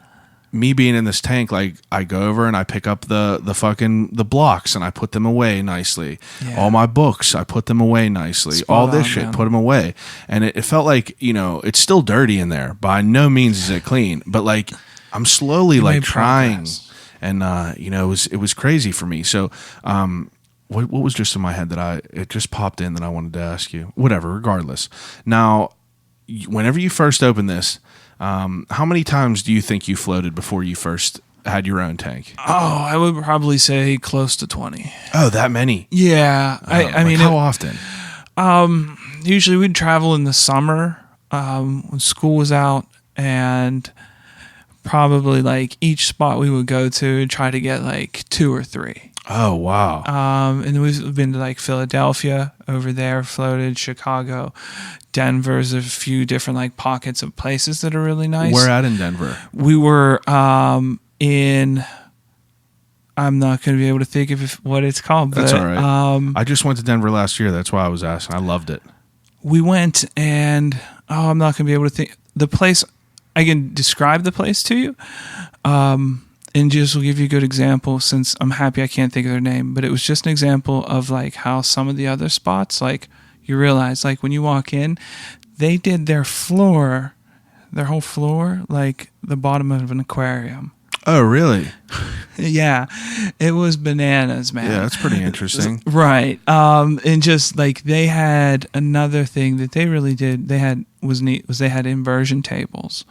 me being in this tank, like I go over and I pick up the blocks and I put them away nicely. Yeah. All my books, I put them away nicely. All this shit, put them away. And it felt like, it's still dirty in there. By no means is it clean, but like I'm slowly like trying, and it was crazy for me. So what was just in my head it just popped in that I wanted to ask you. Whatever, regardless. Now, whenever you first opened this, how many times do you think you floated before you first had your own tank? Oh, I would probably say close to 20. Oh, that many? Yeah. I mean, how often? Usually we'd travel in the summer when school was out, and probably like each spot we would go to try to get like 2 or 3. Oh, wow. And we've been to like Philadelphia over there, floated, Chicago, Denver's a few different like pockets of places that are really nice. Where at in Denver? We were in, I'm not going to be able to think of what it's called. That's but, all right. I just went to Denver last year. That's why I was asking. I loved it. We went and, I'm not going to be able to think. The place, I can describe the place to you. And just will give you a good example, since I'm happy I can't think of their name, but it was just an example of like how some of the other spots, like you realize like when you walk in, they did their whole floor, like the bottom of an aquarium. Oh, really? Yeah, it was bananas, man. Yeah, that's pretty interesting. Right. And just like they had another thing that they really did. They had was neat was they had inversion tables.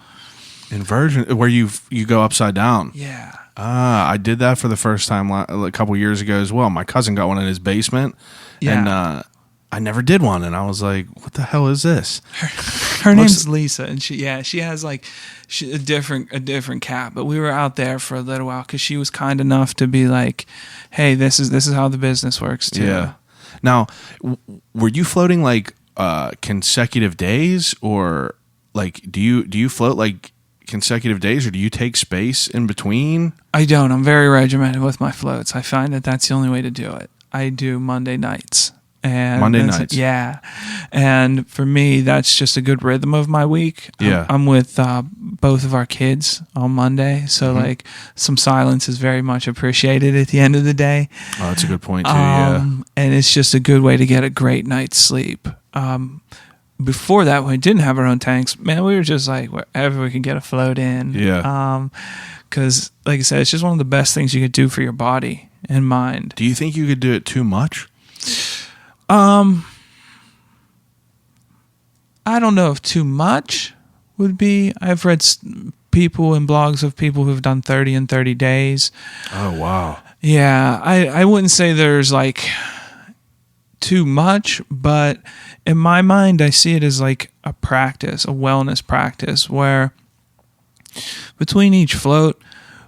Inversion, where you go upside down. Yeah. I did that for the first time a couple years ago as well. My cousin got one in his basement, and I never did one, and I was like, "What the hell is this?" Her name's Lisa, and she has like a different cat. But we were out there for a little while because she was kind enough to be like, "Hey, this is how the business works too." Yeah. Now, were you floating like consecutive days, or like do you float like consecutive days, or do you take space in between? I don't. I'm very regimented with my floats. I find that that's the only way to do it. I do Monday nights. And Monday nights. Yeah. And for me, that's just a good rhythm of my week. Yeah. I'm with both of our kids on Monday. So, like, some silence is very much appreciated at the end of the day. Oh, that's a good point, too, yeah. And it's just a good way to get a great night's sleep. Before that, when we didn't have our own tanks, man, we were just like, wherever we could get a float in. Yeah. Because, like I said, it's just one of the best things you could do for your body and mind. Do you think you could do it too much? I don't know if too much would be. I've read people and blogs of people who've done 30 in 30 days. Oh, wow. Yeah, I wouldn't say there's like too much, but in my mind, I see it as like a practice, a wellness practice, where between each float,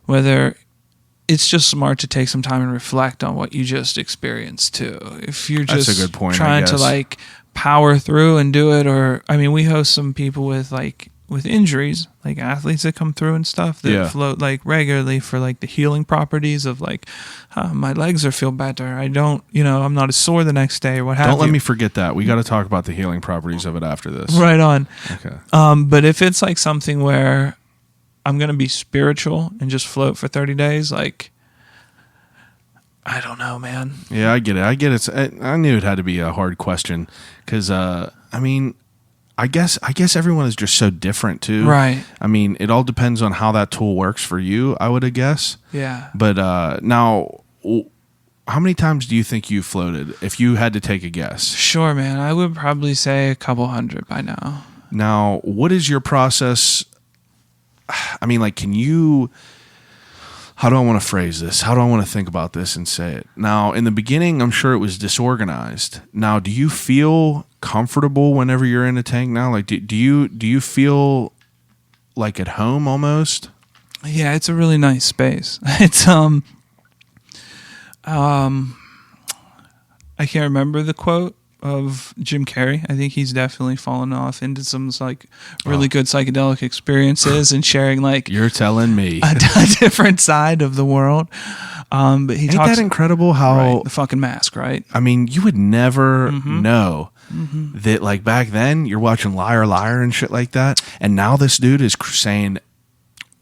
whether it's just smart to take some time and reflect on what you just experienced too. If you're just That's a good point, trying to like power through and do it, or I mean, we host some people with injuries, like athletes that come through and stuff that float like regularly for like the healing properties of like, my legs feel better. I don't, I'm not as sore the next day or what have you. Don't let me forget that. We got to talk about the healing properties of it after this. Right on. Okay. But if it's like something where I'm going to be spiritual and just float for 30 days, like, I don't know, man. Yeah, I get it. I knew it had to be a hard question because, I mean, I guess everyone is just so different too. Right. I mean, it all depends on how that tool works for you, I would guess. Yeah. But now, how many times do you think you floated, if you had to take a guess? Sure, man. I would probably say a couple hundred by now. Now, what is your process? I mean, like, how do I want to phrase this? How do I want to think about this and say it? Now, in the beginning, I'm sure it was disorganized. Now, do you feel comfortable whenever you're in a tank now? Like, do you feel like at home almost? Yeah, it's a really nice space. It's I can't remember the quote of Jim Carrey. I think he's definitely fallen off into some like really good psychedelic experiences and sharing like you're telling me a different side of the world. But he ain't talks, that incredible how the fucking mask, right? I mean, you would never know that like back then you're watching Liar Liar and shit like that, and now this dude is saying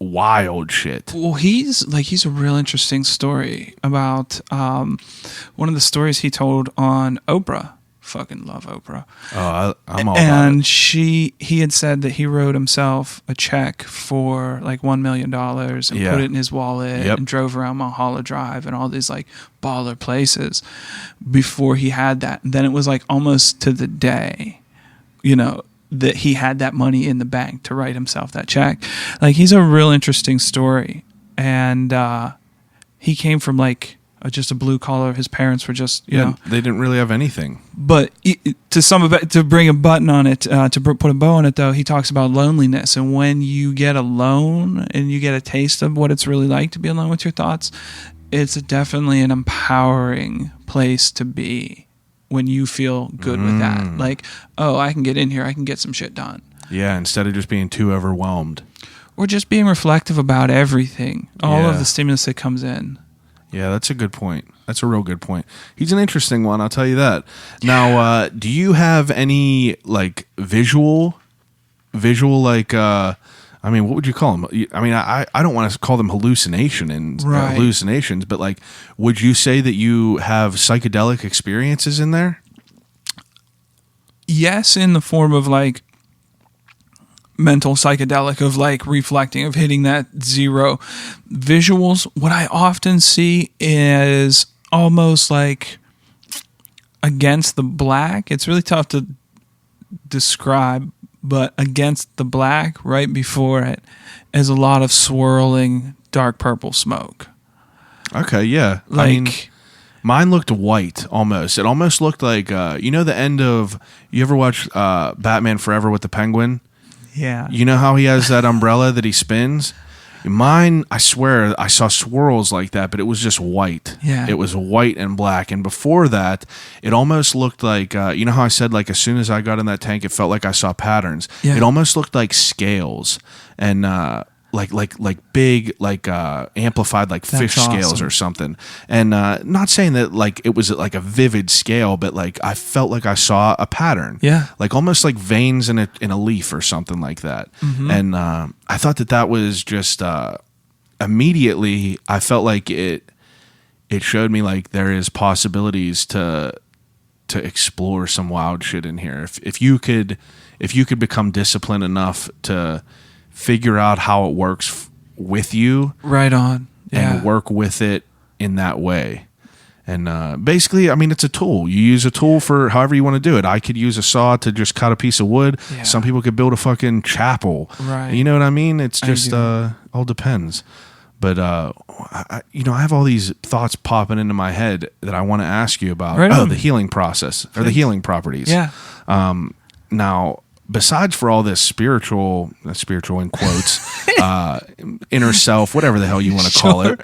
wild shit. Well, he's a real interesting story about one of the stories he told on Oprah. Fucking love Oprah. Oh, I'm all and about it. He had said that he wrote himself a check for like $1 million and put it in his wallet and drove around Mulholland Drive and all these like baller places before he had that. And then it was like almost to the day, that he had that money in the bank to write himself that check. Like, he's a real interesting story. And he came from like just a blue collar. His parents were just, they didn't really have anything. But to bring a button on it, to put a bow on it, though, he talks about loneliness. And when you get alone and you get a taste of what it's really like to be alone with your thoughts, it's definitely an empowering place to be when you feel good with that. Like, oh, I can get in here. I can get some shit done. Yeah, instead of just being too overwhelmed. Or just being reflective about everything, all of the stimulus that comes in. Yeah, that's a good point. That's a real good point. He's an interesting one, I'll tell you that. Now, do you have any like visual like I mean, what would you call them? I mean, I don't want to call them hallucinations, but like, would you say that you have psychedelic experiences in there? Yes, in the form of like mental psychedelic of like reflecting, of hitting that zero. Visuals, what I often see is almost like against the black. It's really tough to describe, but against the black right before it is a lot of swirling dark purple smoke. Okay, yeah. Like, I mean, mine looked white almost. It almost looked like, you know, the end of, you ever watch Batman Forever with the Penguin? yeah. You know how he has that umbrella that he spins? Mine, I swear, I saw swirls like that, but it was just white. Yeah. It was white and black. And before that, it almost looked like, you know how I said, like, as soon as I got in that tank, it felt like I saw patterns. Yeah. It almost looked like scales and like big, like amplified, like That's fish scales awesome. or something. And not saying that like it was like a vivid scale, but like I felt like I saw a pattern. Yeah. Like almost like veins in a leaf or something like that. Mm-hmm. And I thought that was just immediately I felt like it showed me like there is possibilities to explore some wild shit in here. If you could become disciplined enough to figure out how it works with you, Right on. Yeah. and work with it in that way. And basically, I mean, it's a tool. You use a tool for however you want to do it. I could use a saw to just cut a piece of wood. Yeah. Some people could build a fucking chapel. Right. You know what I mean? It's I just do. all depends. But I have all these thoughts popping into my head that I want to ask you about. Right on. The healing process or the healing properties. Yeah. Now, besides for all this spiritual in quotes, inner self, whatever the hell you want to call it,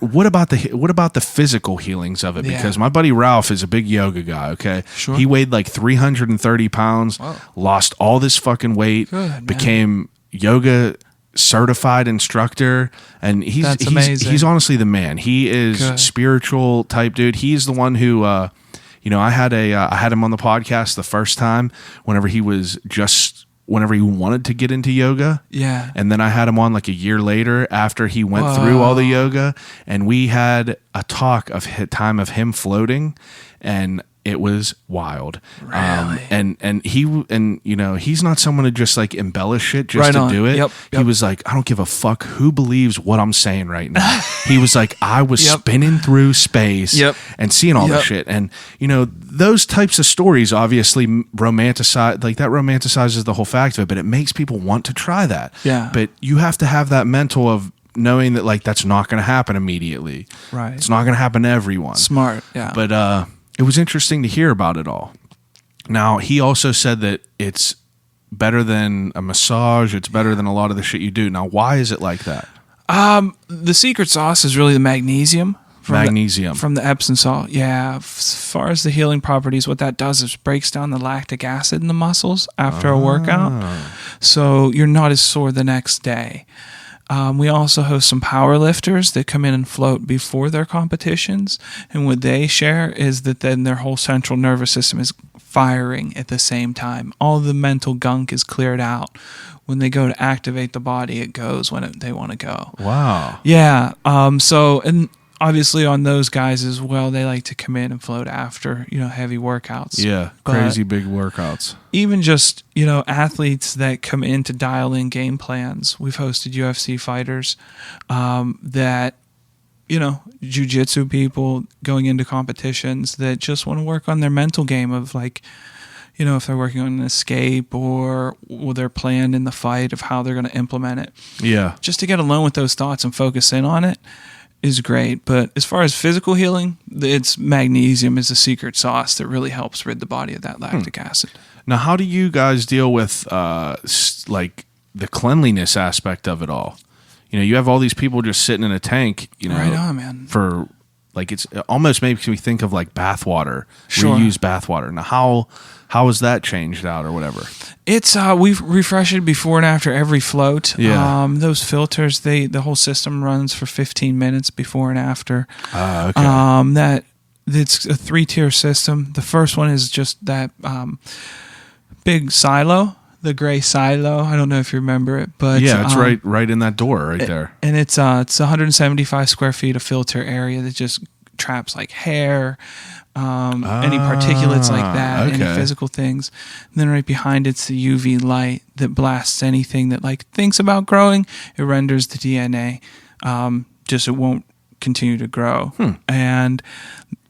what about the physical healings of it? Yeah. Because my buddy Ralph is a big yoga guy. Okay, Sure. he weighed like 330 pounds, Wow. lost all this fucking weight, Good, man. became yoga certified instructor, and he's That's amazing. he's honestly the man. He is Good. spiritual type dude. He's the one who I had him on the podcast the first time whenever he wanted to get into yoga. Yeah. And then I had him on like a year later after he went Whoa. through all the yoga, and we had a talk of time of him floating, and it was wild. Really? And he's not someone to just like embellish shit just Right to on. do it. Yep, He yep. was like, I don't give a fuck who believes what I'm saying right now. He was like, I was Yep. spinning through space Yep. and seeing all the Yep. shit. And those types of stories obviously romanticize, like that romanticizes the whole fact of it, but it makes people want to try that. Yeah. But you have to have that mental of knowing that like that's not going to happen immediately. Right. It's not going to happen to everyone. Smart. Yeah. But it was interesting to hear about it all. Now, he also said that it's better than a massage. It's better than a lot of the shit you do. Now, why is it like that? The secret sauce is really the magnesium. From the Epsom salt. Yeah. As far as the healing properties, what that does is breaks down the lactic acid in the muscles after a workout. So you're not as sore the next day. We also host some power lifters that come in and float before their competitions. And what they share is that then their whole central nervous system is firing at the same time. All the mental gunk is cleared out. When they go to activate the body, it goes when they want to go. Wow. Yeah. And obviously on those guys as well, they like to come in and float after, heavy workouts. Yeah. But Crazy big workouts. even just, athletes that come in to dial in game plans. We've hosted UFC fighters that, jiu-jitsu people going into competitions that just want to work on their mental game of like, if they're working on an escape or their plan in the fight of how they're going to implement it. Yeah. Just to get alone with those thoughts and focus in on it is great. But as far as physical healing, it's magnesium is the secret sauce that really helps rid the body of that lactic acid. Now, how do you guys deal with like the cleanliness aspect of it all? You have all these people just sitting in a tank, Right on, man. for like it almost makes me think of like bathwater, Sure. reused bathwater. Now, how is that changed out or whatever? It's we refresh it before and after every float. Yeah. Those filters, the whole system runs for 15 minutes before and after. Okay. It's a 3-tier system. The first one is just that big silo, the gray silo. I don't know if you remember it, but Yeah, it's right in that door right there. And it's 175 square feet of filter area that just traps like hair, any particulates like that, okay. any physical things. And then right behind it's the UV light that blasts anything that like thinks about growing. It renders the DNA, just it won't continue to grow. And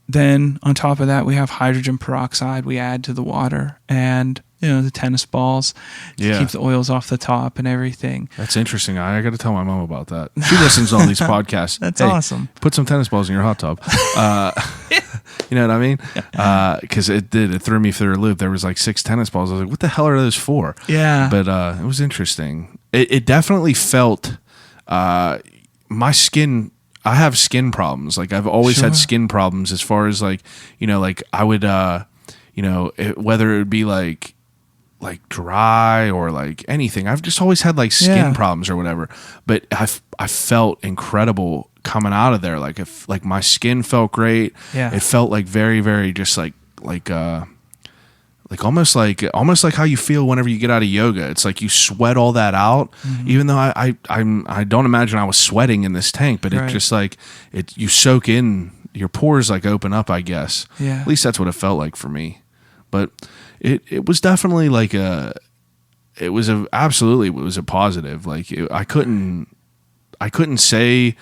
then on top of that, we have hydrogen peroxide we add to the water, and the tennis balls to keep the oils off the top and everything. That's interesting. I got to tell my mom about that. She listens to all these podcasts. That's awesome. Put some tennis balls in your hot tub. You know what I mean? Because it threw me through a loop. There was like 6 tennis balls. I was like, what the hell are those for? Yeah. But it was interesting. It definitely felt my skin. I have skin problems. Like I've always had skin problems as far as like, like I would, whether it would be like dry or like anything. I've just always had like skin problems or whatever. But I felt incredible coming out of there. Like if like my skin felt great. Yeah. It felt like very, very just like almost like how you feel whenever you get out of yoga. It's like you sweat all that out. Even though I don't imagine I was sweating in this tank, but it just like you soak in, your pores like open up, I guess. Yeah. At least that's what it felt like for me. But it was definitely like it was a positive. Like I couldn't say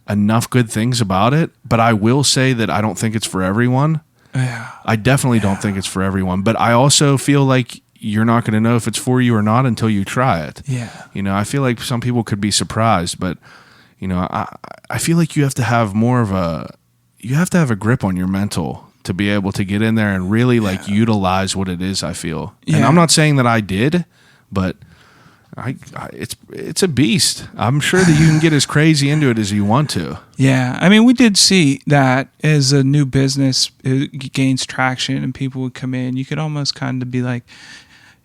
enough good things about it, but I will say that I don't think it's for everyone. Yeah. I definitely don't think it's for everyone, but I also feel like you're not going to know if it's for you or not until you try it. Yeah. I feel like some people could be surprised, but I feel like you have to have a grip on your mental to be able to get in there and really like utilize what it is, I feel. Yeah. And I'm not saying that I did, but it's a beast. I'm sure that you can get as crazy into it as you want to. Yeah. I mean, we did see that as a new business it gains traction and people would come in, you could almost kind of be like,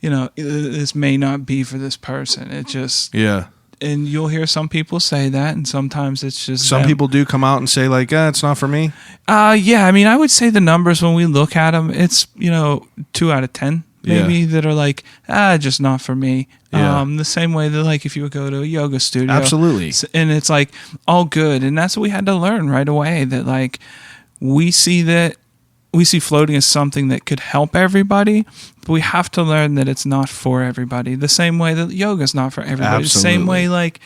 this may not be for this person. It just... Yeah. And you'll hear some people say that, and sometimes it's just some people do come out and say like, it's not for me. Yeah. I mean, I would say the numbers when we look at them, it's 2 out of 10 maybe that are like, just not for me. Yeah. The same way that like if you would go to a yoga studio, absolutely, and it's like all good, and that's what we had to learn right away. That like we see floating as something that could help everybody, but we have to learn that it's not for everybody. The same way that yoga's not for everybody. Absolutely. The same way like...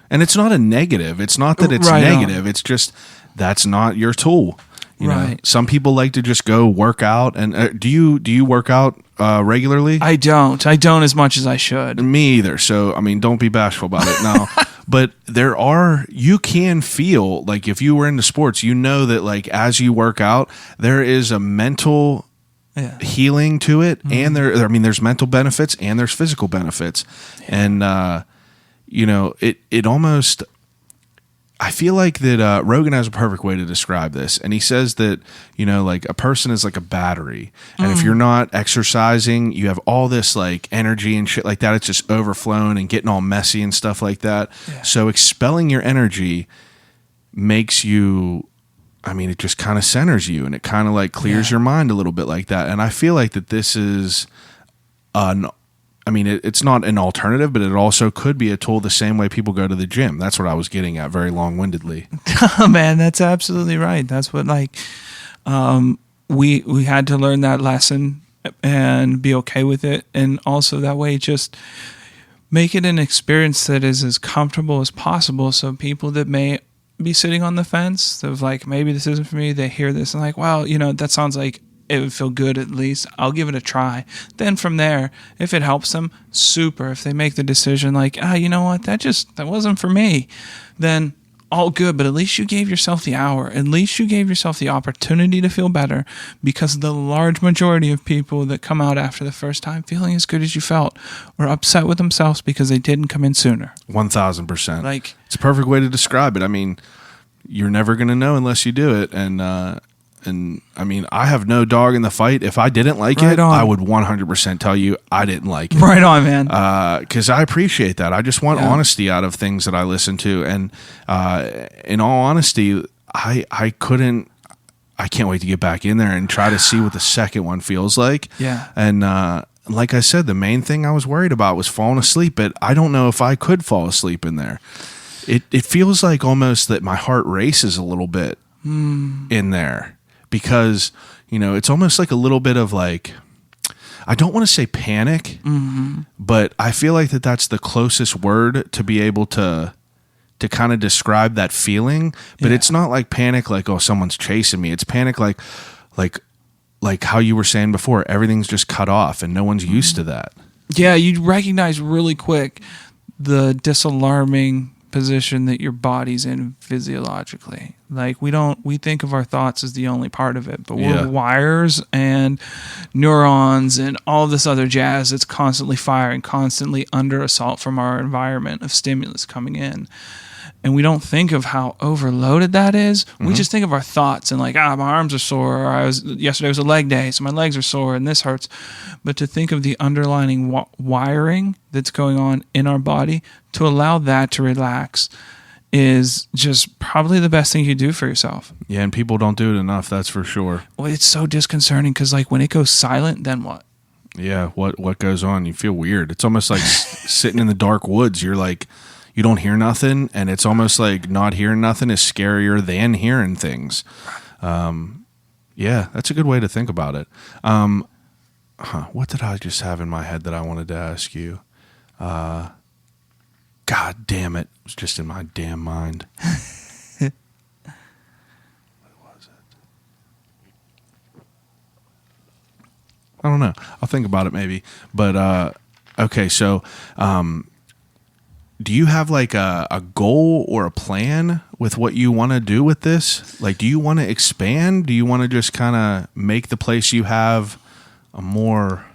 And it's not a negative. It's not that it's negative. It's just that's not your tool. You know? Some people like to just go work out. And do you work out regularly? I don't as much as I should. Me either. So, I mean, don't be bashful about it. No. But you can feel like if you were into sports, that like as you work out, there is a mental healing to it. And there's mental benefits and there's physical benefits. Yeah. And, it almost, I feel like that Rogan has a perfect way to describe this. And he says that, like a person is like a battery. And if you're not exercising, you have all this like energy and shit like that. It's just overflowing and getting all messy and stuff like that. Yeah. So expelling your energy makes you, it just kind of centers you and it kind of like clears your mind a little bit like that. And I feel like that this is it's not an alternative, but it also could be a tool the same way people go to the gym. That's what I was getting at very long-windedly. Man, that's absolutely right. That's what we had to learn that lesson and be okay with it. And also that way just make it an experience that is as comfortable as possible. So people that may be sitting on the fence of like, maybe this isn't for me, they hear this and like, wow, that sounds like it would feel good at least. I'll give it a try. Then from there, if it helps them, super. If they make the decision like, you know what, that wasn't for me, then all good. But at least you gave yourself the hour. At least you gave yourself the opportunity to feel better, because the large majority of people that come out after the first time feeling as good as you felt were upset with themselves because they didn't come in sooner. 1,000%. Like, it's a perfect way to describe it. You're never going to know unless you do it. And I have no dog in the fight. If I didn't like it, I would 100% tell you I didn't like it. Right on, man. Because I appreciate that. I just want honesty out of things that I listen to. And in all honesty, I can't wait to get back in there and try to see what the second one feels like. Yeah. And like I said, the main thing I was worried about was falling asleep, but I don't know if I could fall asleep in there. It feels like almost that my heart races a little bit. in there, because it's almost like a little bit of like, I don't want to say panic, but I feel like that's the closest word to be able to kind of describe that feeling. But it's not like panic like, oh, someone's chasing me. It's panic like how you were saying before, everything's just cut off and no one's used to that. Yeah, you recognize really quick the disalarming position that your body's in physiologically. Like we think of our thoughts as the only part of it, but we're wires and neurons and all this other jazz that's constantly firing, constantly under assault from our environment of stimulus coming in. And we don't think of how overloaded that is. We just think of our thoughts and like, my arms are sore. Or yesterday was a leg day, so my legs are sore and this hurts. But to think of the underlying wiring that's going on in our body, to allow that to relax is just probably the best thing you do for yourself. Yeah, and people don't do it enough, that's for sure. Well, it's so disconcerting because like when it goes silent, then what? Yeah, what goes on? You feel weird. It's almost like sitting in the dark woods. You're like, you don't hear nothing, and it's almost like not hearing nothing is scarier than hearing things. Yeah, that's a good way to think about it. What did I just have in my head that I wanted to ask you? God damn it. It was just in my damn mind. What was it? I don't know. I'll think about it maybe. But, okay, so do you have like a goal or a plan with what you want to do with this? Like, do you want to expand? Do you want to just kind of make the place you have a more...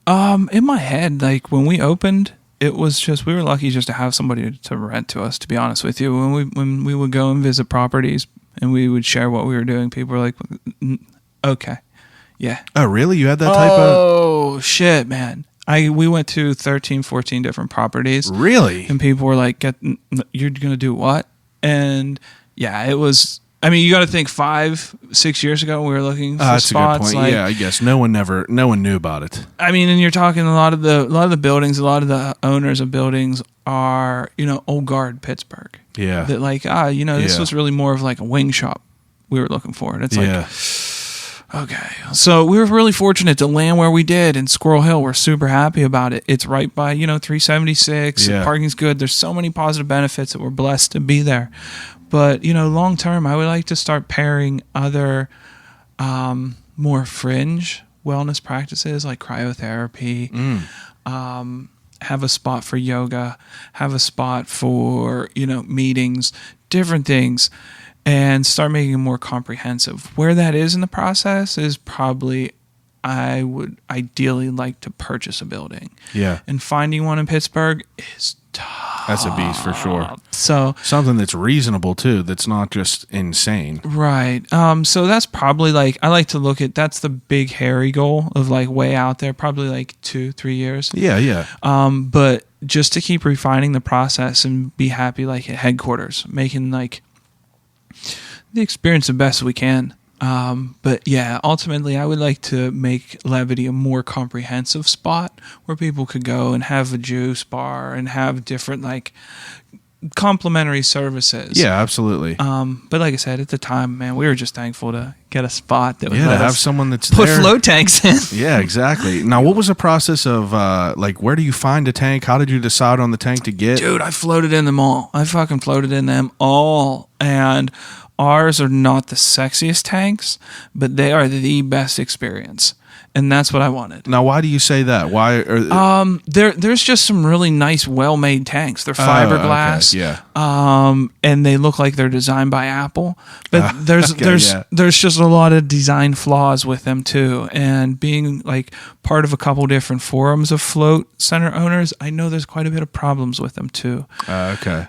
In my head, like when we opened, it was just, we were lucky just to have somebody to rent to us, to be honest with you. When we would go and visit properties and we would share what we were doing, people were like, okay, yeah. Oh, really? You had that type of... Oh, shit, man. We went to 13, 14 different properties. Really? And people were like, you're going to do what? And yeah, it was, I mean, you got to think 5-6 years ago, we were looking for that's spots. That's a good point. Like, yeah, I guess no one knew about it. I mean, and you're talking a lot of the buildings, a lot of the owners of buildings are, old guard Pittsburgh. Yeah. That like, this was really more of like a wing shop we were looking for. And it's like, okay. So we were really fortunate to land where we did in Squirrel Hill. We're super happy about it. It's right by, 376. Yeah. Parking's good. There's so many positive benefits that we're blessed to be there. But, long term, I would like to start pairing other more fringe wellness practices like cryotherapy, have a spot for yoga, have a spot for, meetings, different things. And start making it more comprehensive. Where that is in the process is probably, I would ideally like to purchase a building. Yeah. And finding one in Pittsburgh is tough. That's a beast for sure. So something that's reasonable too, that's not just insane. Right. So that's probably like, I like to look at, that's the big hairy goal of like way out there, probably like 2-3 years. Yeah, yeah. But just to keep refining the process and be happy like at headquarters, making like the experience the best we can. But yeah, ultimately I would like to make Levity a more comprehensive spot where people could go and have a juice bar and have different like complimentary services. Yeah, absolutely. But like I said, at the time, man, we were just thankful to get a spot that would let to have someone that's put there. float tanks in. Yeah, exactly. Now, what was the process of like, where do you find a tank? How did you decide on the tank to get? Dude, I floated in them all. I fucking floated in them all. And ours are not the sexiest tanks, but they are the best experience. And that's what I wanted. Now, why do you say that? Why? There's just some really nice, well-made tanks. They're fiberglass. Okay, yeah. And they look like they're designed by Apple. But there's just a lot of design flaws with them too. And being like part of a couple different forums of float center owners, I know there's quite a bit of problems with them too. Okay.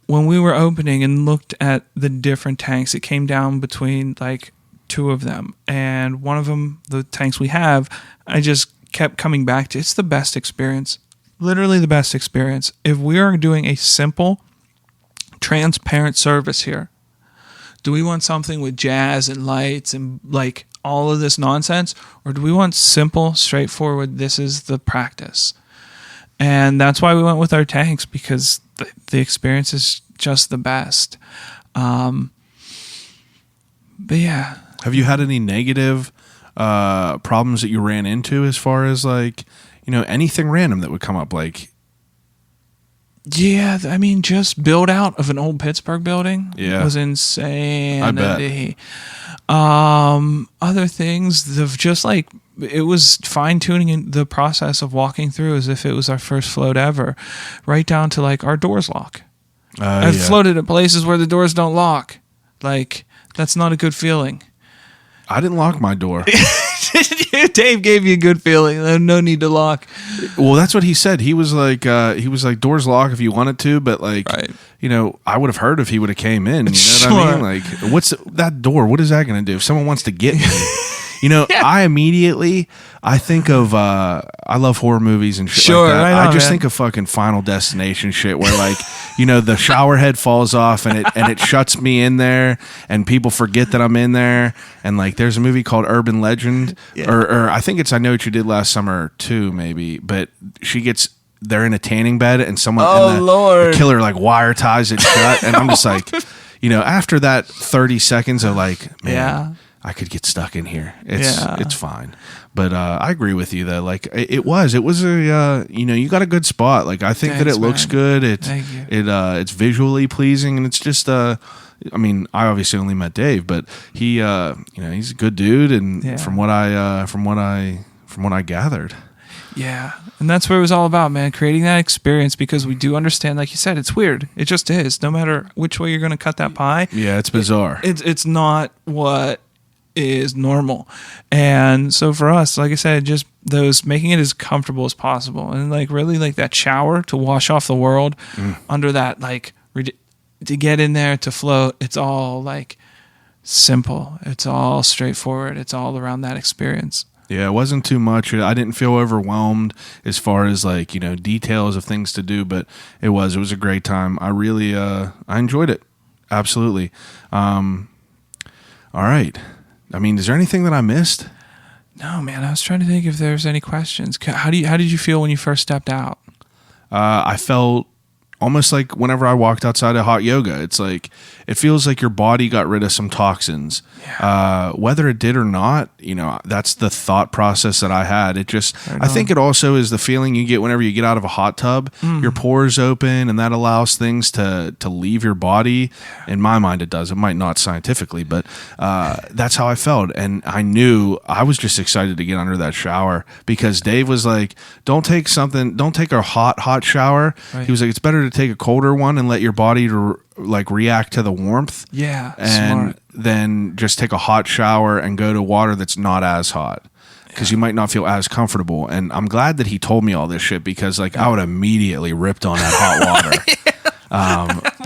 When we were opening and looked at the different tanks, it came down between like 2 of them, and one of them, the tanks we have, I just kept coming back to. It's the best experience, literally the best experience. If we are doing a simple, transparent service here, do we want something with jazz and lights and like all of this nonsense, or do we want simple, straightforward? This is the practice, and that's why we went with our tanks, because the experience is just the best. But yeah. Have you had any negative problems that you ran into as far as like, anything random that would come up? Like, yeah, I mean, just build out of an old Pittsburgh building was insane. I bet. Other things, just like it was fine tuning in the process of walking through as if it was our first float ever, right down to like our doors lock. I've floated at places where the doors don't lock. Like, that's not a good feeling. I didn't lock my door. Dave gave you a good feeling. No need to lock. Well, that's what he said. He was like, doors lock if you wanted to, but like, right. I would have heard if he would have came in. You know what I mean? Like, what's that door? What is that going to do? If someone wants to get me, I think of, I love horror movies and shit like that. I just think of fucking Final Destination shit where like, the shower head falls off and it shuts me in there and people forget that I'm in there. And like, there's a movie called Urban Legend or I think it's I Know What You Did Last Summer too, maybe, but they're in a tanning bed and someone, the killer like wire ties it shut. And I'm just like, after that 30 seconds of like, man, I could get stuck in here. It's fine. But I agree with you that like it was a you got a good spot. Like I think that it looks good. It's visually pleasing and it's just I mean, I obviously only met Dave, but he he's a good dude and from what I gathered. Yeah. And that's what it was all about, man, creating that experience because we do understand, like you said, it's weird. It just is. No matter which way you're going to cut that pie. Yeah, it's bizarre. It's not what is normal. And so for us, like I said, just those making it as comfortable as possible and like really like that shower to wash off the world under that like to get in there to float. It's all like simple. It's all straightforward. It's all around that experience. Yeah, it wasn't too much. I didn't feel overwhelmed as far as like, details of things to do, but it was a great time. I really, I enjoyed it. Absolutely. All right. I mean, is there anything that I missed? No, man. I was trying to think if there's any questions. How did you feel when you first stepped out? I felt almost like whenever I walked outside of hot yoga, it's like it feels like your body got rid of some toxins. Yeah. Whether it did or not, that's the thought process that I had. I think it also is the feeling you get whenever you get out of a hot tub. Your pores open, and that allows things to leave your body. In my mind, it does. It might not scientifically, but that's how I felt. And I knew I was just excited to get under that shower because Dave was like, "Don't take a hot shower." Right. He was like, "It's better to take a colder one and let your body react to the warmth." Yeah, and smart. Then just take a hot shower and go to water that's not as hot because you might not feel as comfortable. And I'm glad that he told me all this shit because I would immediately ripped on that hot water.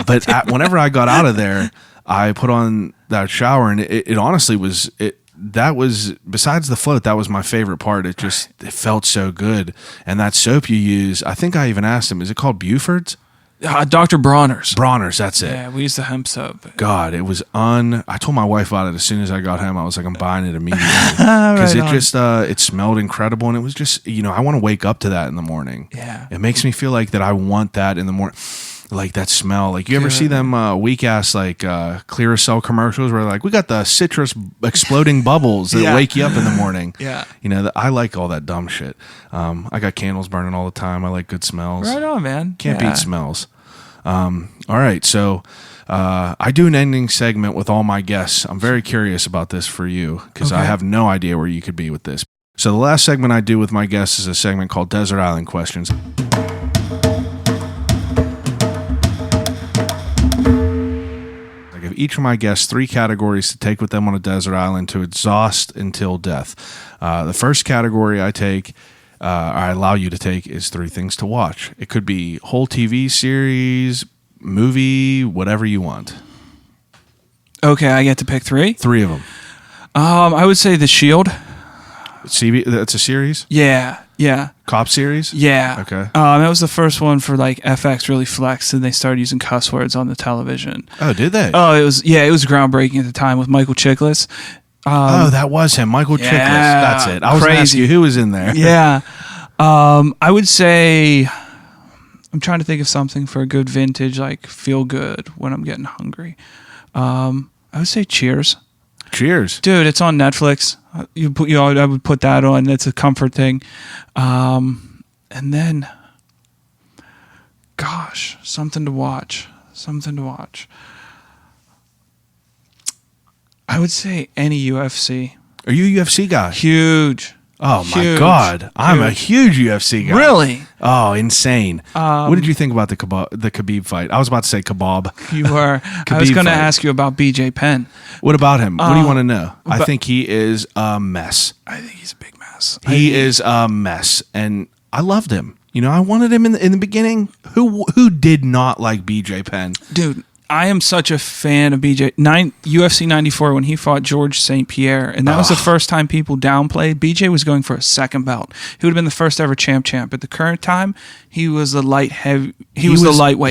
But whenever I got out of there, I put on that shower and it honestly was it. That was, besides the float, that was my favorite part. It felt so good. And that soap you use, I think I even asked him, is it called Buford's? Dr. Bronner's. Bronner's, that's it. Yeah, we use the hemp soap. God, it was I told my wife about it as soon as I got home. I was like, I'm buying it immediately. Because it smelled incredible. And it was just, I want to wake up to that in the morning. Yeah. It makes me feel like that I want that in the morning. Like that smell. Like you ever see them weak ass Clearasil commercials where like we got the citrus exploding bubbles that wake you up in the morning. Yeah. I like all that dumb shit. I got candles burning all the time. I like good smells. Right on, man. Can't beat smells. All right, so I do an ending segment with all my guests. I'm very curious about this for you because I have no idea where you could be with this. So the last segment I do with my guests is a segment called Desert Island Questions. I give each of my guests 3 categories to take with them on a desert island to exhaust until death. The first category I allow you to take is 3 things to watch. It could be whole TV series, movie, whatever you want. Okay, I get to pick 3? 3 of them. I would say The Shield. That's a series? Yeah. Cop series? Yeah. Okay. That was the first one for FX really flexed and they started using cuss words on the television. Oh, did they? Oh, it was groundbreaking at the time with Michael Chiklis. That was him, Michael Chiklis. That's it. I was going to ask you who was in there. Yeah. I would say, I'm trying to think of something for a good vintage, feel good when I'm getting hungry. I would say Cheers. Cheers. Dude, it's on Netflix. I would put that on. It's a comfort thing. And then, gosh, something to watch. I would say any UFC. Are you a UFC guy? Huge. Oh my God, I'm a huge UFC guy. Really? Oh, insane. What did you think about the Khabib fight? I was about to say kebab. You were. I was going to ask you about BJ Penn. What about him? What do you want to know? I think he is a mess. I think he's a big mess. He is a mess, and I loved him. You know, I wanted him in the beginning. Who did not like BJ Penn? Dude, I am such a fan of UFC 94 when he fought George St. Pierre, and that was the first time people downplayed. BJ was going for a second belt. He would have been the first ever champ. At the current time, he was the lightweight.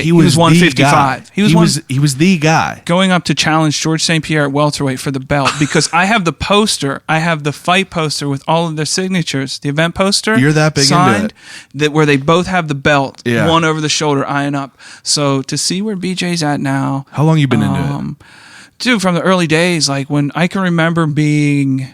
He was 155. He was the guy going up to challenge George St. Pierre at welterweight for the belt, because I have the poster. I have the fight poster with all of their signatures. The event poster. You're that big signed, into it. where they both have the belt, yeah. one over the shoulder, eyeing up. So to see where BJ's at now. How long you been into it? Dude, from the early days, like when I can remember being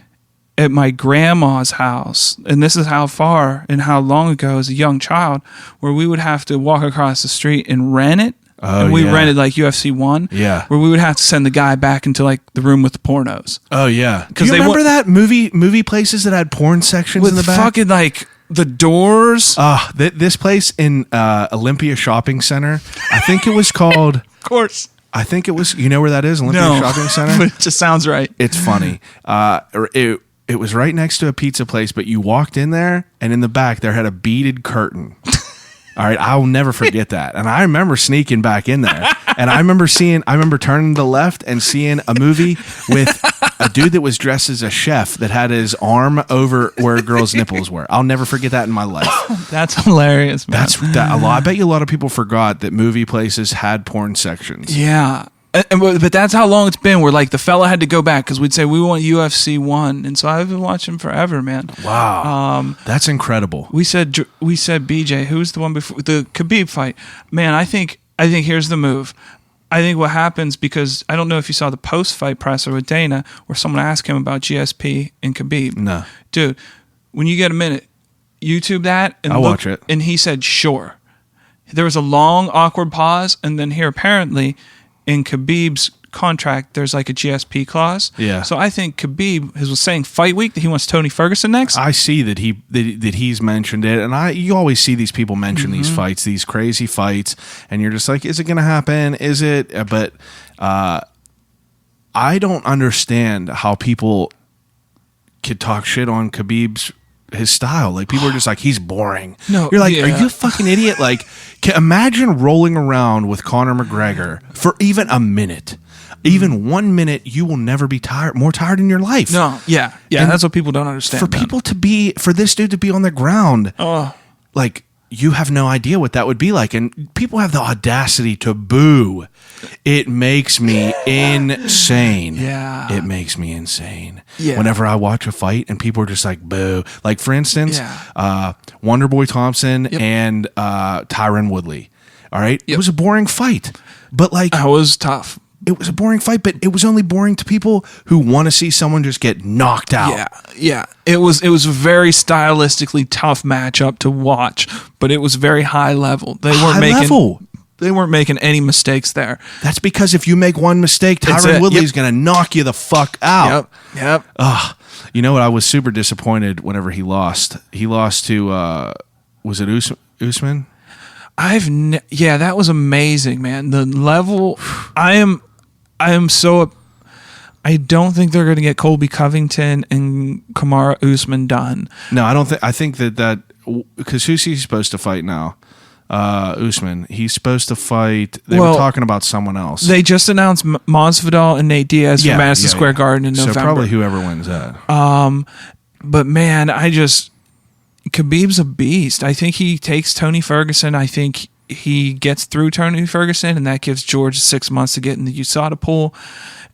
at my grandma's house, and this is how far and how long ago as a young child, where we would have to walk across the street and rent it. Oh, and we rented like UFC 1. Yeah. Where we would have to send the guy back into like the room with the pornos. Oh, yeah. Do you remember that movie places that had porn sections in the back? Fucking like the doors. This place in Olympia Shopping Center, I think it was called... Of course. I think it was... You know where that is? Olympia Shopping Center? But it just sounds right. It's funny. It was right next to a pizza place, but you walked in there, and in the back, there had a beaded curtain. All right, I'll never forget that. And I remember sneaking back in there. And I remember turning to the left and seeing a movie with a dude that was dressed as a chef that had his arm over where a girl's nipples were. I'll never forget that in my life. That's hilarious, man. I bet you a lot of people forgot that movie places had porn sections. Yeah. But that's how long it's been, where like the fella had to go back because we'd say we want UFC 1, and so I've been watching forever, man. Wow, that's incredible. We said BJ. Who was the one before the Khabib fight? Man, I think here's the move. I think what happens, because I don't know if you saw the post-fight presser with Dana, where someone asked him about GSP and Khabib. No, dude, when you get a minute, YouTube that and I'll watch it. And he said, "Sure." There was a long, awkward pause, and then here apparently, in Khabib's contract, there's like a GSP clause. Yeah. So I think Khabib was saying fight week that he wants Tony Ferguson next. I see that he's mentioned it, and you always see these people mention these fights, these crazy fights, and you're just like, is it going to happen? Is it? But I don't understand how people could talk shit on his style. Like, people are just like, he's boring. No, you're like, yeah. Are you a fucking idiot? Like, imagine rolling around with Conor McGregor for even a minute. Even 1 minute, you will never be more tired in your life. No, yeah, and that's what people don't understand. For this dude to be on the ground, like, you have no idea what that would be like, and people have the audacity to boo. It makes me insane. Yeah, it makes me insane. Yeah. Whenever I watch a fight and people are just like, boo. Like, for instance, Wonderboy Thompson and Tyron Woodley. All right, it was a boring fight, but like, it was tough. It was a boring fight, but it was only boring to people who want to see someone just get knocked out. Yeah. It was a very stylistically tough matchup to watch, but it was very high level. They weren't making any mistakes there. That's because if you make one mistake, Tyron Woodley's going to knock you the fuck out. Yep. You know what? I was super disappointed whenever he lost. He lost to was it Usman? That was amazing, man. The level I am so. I don't think they're going to get Colby Covington and Kamaru Usman done. No, I don't think. I think that because who's he supposed to fight now? Usman. He's supposed to fight. They were talking about someone else. They just announced Masvidal and Nate Diaz for Madison Square Garden in November. So probably whoever wins that. But man, Khabib's a beast. I think he takes Tony Ferguson. I think he gets through Tony Ferguson, and that gives George 6 months to get in the USADA pool.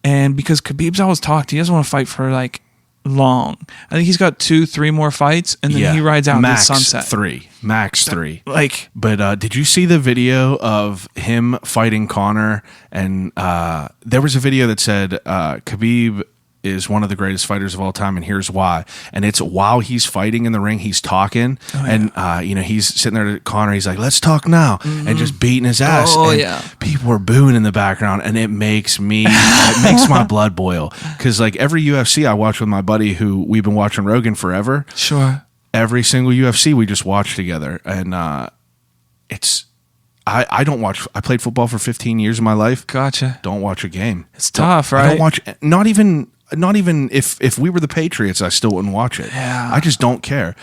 And because Khabib's always talked, he doesn't want to fight for like long. I think he's got 2-3 more fights, and then he rides out max the sunset. Max three. Like, but did you see the video of him fighting Conor? And there was a video that said Khabib is one of the greatest fighters of all time, and here's why. And it's while he's fighting in the ring, he's talking, and he's sitting there to Connor. He's like, "Let's talk now," and just beating his ass. And people are booing in the background, and it makes my blood boil, because like every UFC I watch with my buddy, who we've been watching Rogan forever. Sure. Every single UFC we just watch together, and it's. I don't watch. I played football for 15 years of my life. Gotcha. Don't watch a game. It's tough, right? I don't watch. Not even if we were the Patriots, I still wouldn't watch it. Yeah. I just don't care.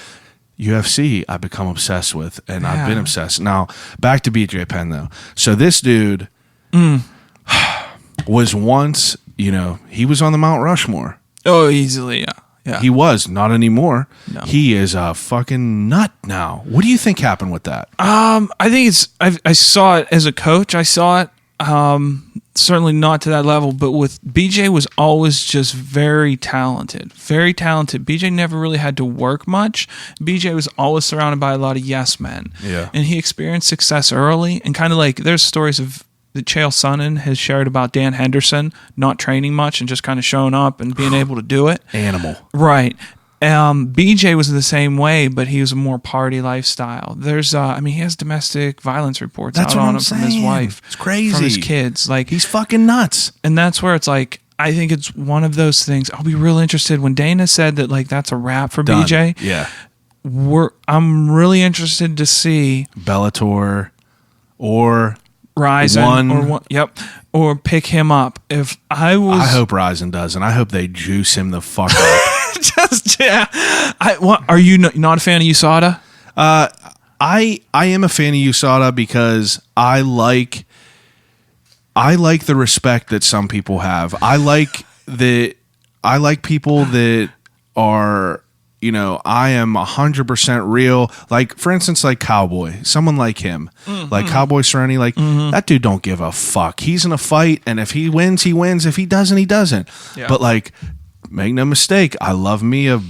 UFC, I've become obsessed with, and I've been obsessed. Now, back to BJ Penn, though. So this dude was once, he was on the Mount Rushmore. Oh, easily, yeah. Yeah. He was, not anymore. No. He is a fucking nut now. What do you think happened with that? I think I saw it as a coach. I saw it, certainly not to that level, but with BJ was always just very talented. Very talented. BJ never really had to work much. BJ was always surrounded by a lot of yes men. Yeah. And he experienced success early, and kind of like there's stories of that Chael Sonnen has shared about Dan Henderson not training much and just kind of showing up and being able to do it. Animal. Right. BJ was the same way, but he was a more party lifestyle. There's, he has domestic violence reports out on him from his wife. It's crazy. From his kids. Like, he's fucking nuts. And that's where it's like, I think it's one of those things. I'll be real interested when Dana said that, like, that's a wrap for Done. BJ. Yeah. I'm really interested to see Bellator or Ryzen or pick him up. If I hope Ryzen does, and I hope they juice him the fuck up. Are you not a fan of USADA? I am a fan of USADA because I like the respect that some people have. I like people that are, I am 100% real. Like, for instance, like Cowboy, someone like him, like Cowboy Cerrone, like that dude don't give a fuck. He's in a fight, and if he wins, he wins. If he doesn't, he doesn't. Yeah. But like, make no mistake, I love me a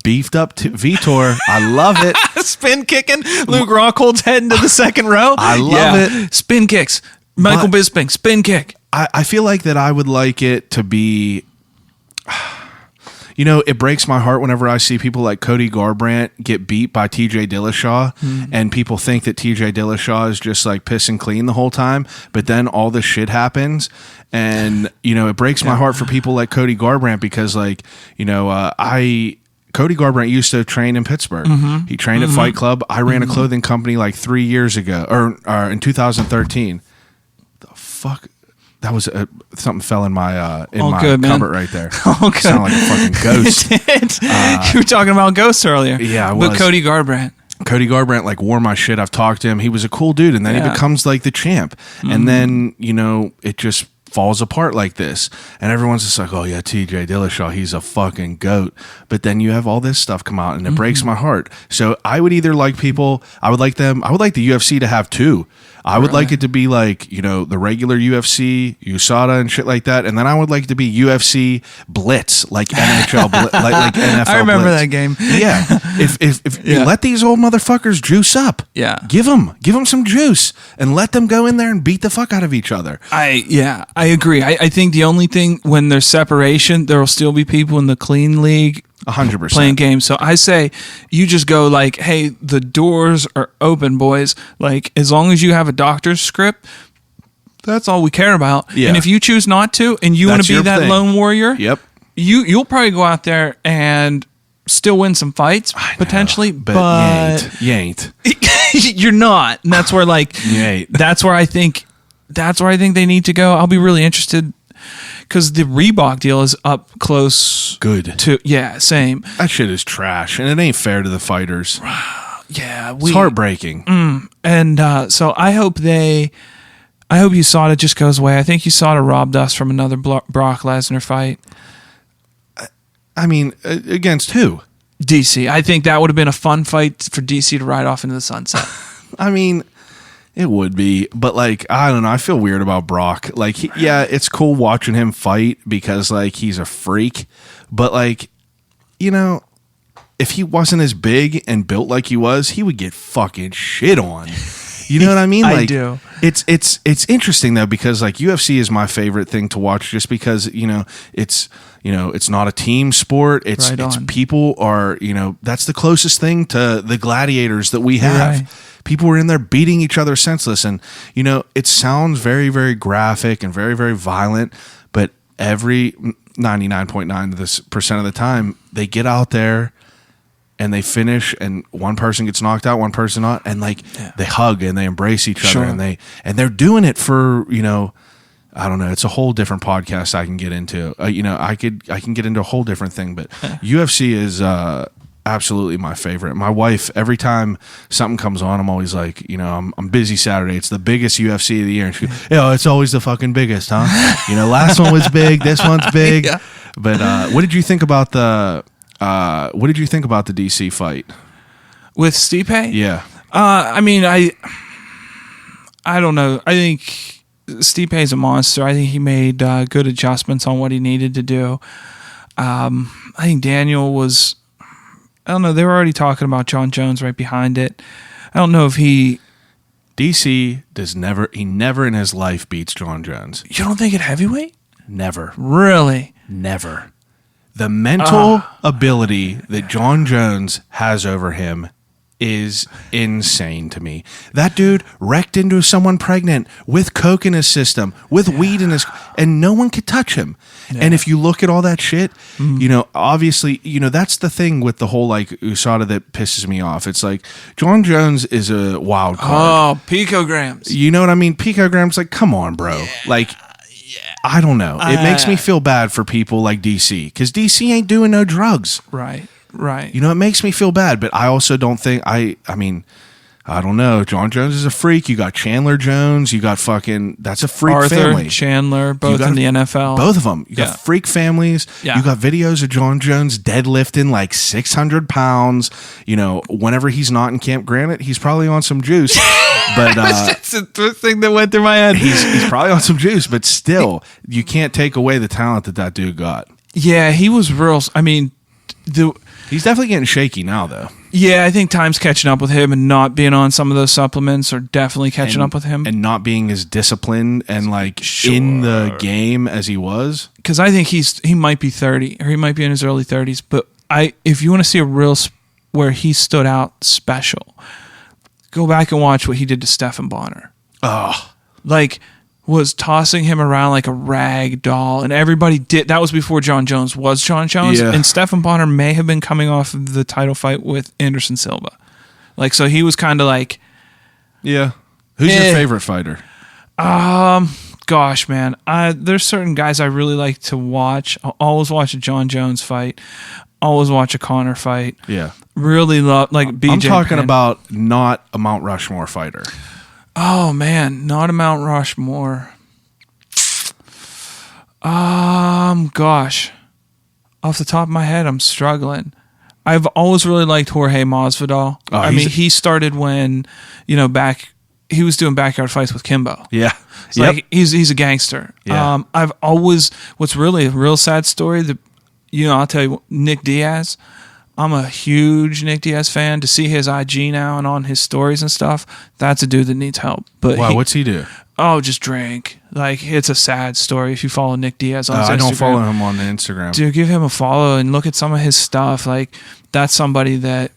beefed up Vitor. I love it. Spin kicking Luke Rockhold's head into the second row. I love it. Spin kicks. Michael Bisping, spin kick. I feel like that I would like it to be... it breaks my heart whenever I see people like Cody Garbrandt get beat by TJ Dillashaw, and people think that TJ Dillashaw is just like pissing clean the whole time, but then all this shit happens, and it breaks my heart for people like Cody Garbrandt because Cody Garbrandt used to train in Pittsburgh. He trained at Fight Club. I ran a clothing company like 3 years ago, or in 2013. The fuck. That was something fell in my cupboard right there. Oh, good. Sounded like a fucking ghost. It did. You were talking about ghosts earlier. Yeah, I was. But Cody Garbrandt like wore my shit. I've talked to him. He was a cool dude, and then he becomes like the champ. And then it just falls apart like this, and everyone's just like, oh yeah, TJ Dillashaw, he's a fucking goat. But then you have all this stuff come out, and it breaks my heart. So I would either like the UFC to have two. I would like it to be like, the regular UFC, USADA and shit like that. And then I would like it to be UFC Blitz, like NHL, like NFL I remember Blitz. that game. Yeah. If you let these old motherfuckers juice up, give them some juice and let them go in there and beat the fuck out of each other. I agree. I think the only thing, when there's separation, there will still be people in the clean league 100% playing games. So I say you just go like, hey, the doors are open, boys. Like, as long as you have a doctor's script, that's all we care about. Yeah. And if you choose not to, and you want to be that lone warrior, you'll probably go out there and still win some fights potentially, but you ain't. You're not. And that's where that's where I think they need to go. I'll be really interested, because the Reebok deal is up close. Good. Same. That shit is trash, and it ain't fair to the fighters. It's heartbreaking. And so I hope USADA just goes away. I think USADA robbed us from another Brock Lesnar fight. I mean, against who? DC. I think that would have been a fun fight for DC to ride off into the sunset. I mean, it would be, but like, I don't know. I feel weird about Brock. Like, it's cool watching him fight because like he's a freak, but like, if he wasn't as big and built like he was, he would get fucking shit on. You know what I mean? Like, I do. It's interesting though, because like UFC is my favorite thing to watch, just because it's not a team sport. It's people are that's the closest thing to the gladiators that we have. Right. People were in there beating each other senseless, and it sounds very, very graphic and very, very violent, but every 99.9% of the time they get out there and they finish, and one person gets knocked out, one person not, and they hug and they embrace each other, and they're doing it for I don't know. It's a whole different podcast I can get into. I can get into a whole different thing, but UFC is absolutely my favorite. My wife, every time something comes on, I'm always like, I'm busy Saturday. It's the biggest UFC of the year. And she goes, it's always the fucking biggest, huh? Last one was big. This one's big. Yeah. But what did you think about the DC fight with Stipe? Yeah. I mean, I don't know. I think Stipe is a monster. I think he made good adjustments on what he needed to do. I think Daniel was, I don't know, they were already talking about John Jones right behind it. I don't know if DC never in his life beats John Jones. You don't think at heavyweight? Never. Really? Never. The mental ability that John Jones has over him is insane to me. That dude wrecked into someone pregnant with coke in his system, with weed in his, and no one could touch him. Yeah. And if you look at all that shit, obviously, that's the thing with the whole like USADA that pisses me off. It's like John Jones is a wild card. Oh, picograms. You know what I mean? Picograms, like, come on, bro. Yeah. Like, I don't know. It makes me feel bad for people like DC, because DC ain't doing no drugs. Right. It makes me feel bad, but I also don't think I mean, I don't know. John Jones is a freak. You got Chandler Jones. You got that's a freak Arthur, family. Chandler, both in the NFL. Both of them. You got freak families. Yeah. You got videos of John Jones deadlifting like 600 pounds. Whenever he's not in Camp Granite, he's probably on some juice. But that's the thing that went through my head. He's probably on some juice, but still, you can't take away the talent that dude got. Yeah, he was real. I mean, he's definitely getting shaky now, though. Yeah, I think time's catching up with him, and not being on some of those supplements are definitely catching up with him. And not being as disciplined and in the game as he was. Because I think he might be 30, or he might be in his early 30s. But if you want to see a real where he stood out special, go back and watch what he did to Stephen Bonner. Oh. Was tossing him around like a rag doll, and everybody did. That was before John Jones was John Jones, and Stephen Bonner may have been coming off of the title fight with Anderson Silva. So he was kind of like, yeah. Who's your favorite fighter? Gosh, man, there's certain guys I really like to watch. I'll always watch a John Jones fight. Always watch a Conor fight. Yeah, really love BJ. I'm talking about not a Mount Rushmore fighter. Oh, man, not a Mount Rushmore. Gosh. Off the top of my head, I'm struggling. I've always really liked Jorge Masvidal. Oh, he started when, he was doing backyard fights with Kimbo. Yeah. He's a gangster. Yeah. I've always, what's really a real sad story, I'll tell you, Nick Diaz. I'm a huge Nick Diaz fan. To see his IG now and on his stories and stuff, that's a dude that needs help. But wow, what's he do? Oh, just drink. It's a sad story if you follow Nick Diaz on his Instagram. I don't follow him on Instagram. Dude, give him a follow and look at some of his stuff. That's somebody that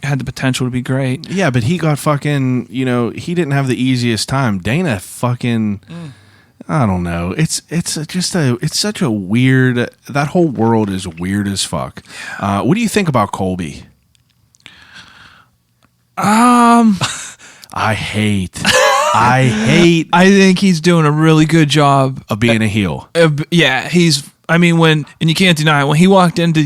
had the potential to be great. Yeah, but he got fucking, he didn't have the easiest time. Dana fucking... I don't know. It's such a weird. That whole world is weird as fuck. What do you think about Colby? I hate. I think he's doing a really good job of being a heel. Yeah, he's. I mean, and you can't deny it, when he walked into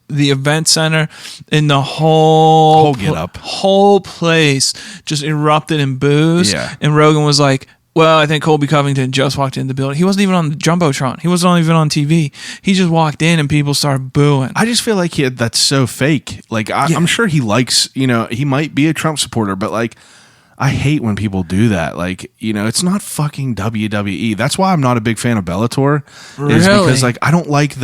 the event center and the whole get up, whole place just erupted in boos. Yeah, and Rogan was like, well, I think Colby Covington just walked in the building. He wasn't even on the Jumbotron. He wasn't even on TV. He just walked in and people started booing. I just feel like that's so fake. I'm sure he likes, he might be a Trump supporter, but I hate when people do that. It's not fucking WWE. That's why I'm not a big fan of Bellator. Really? Is because I don't like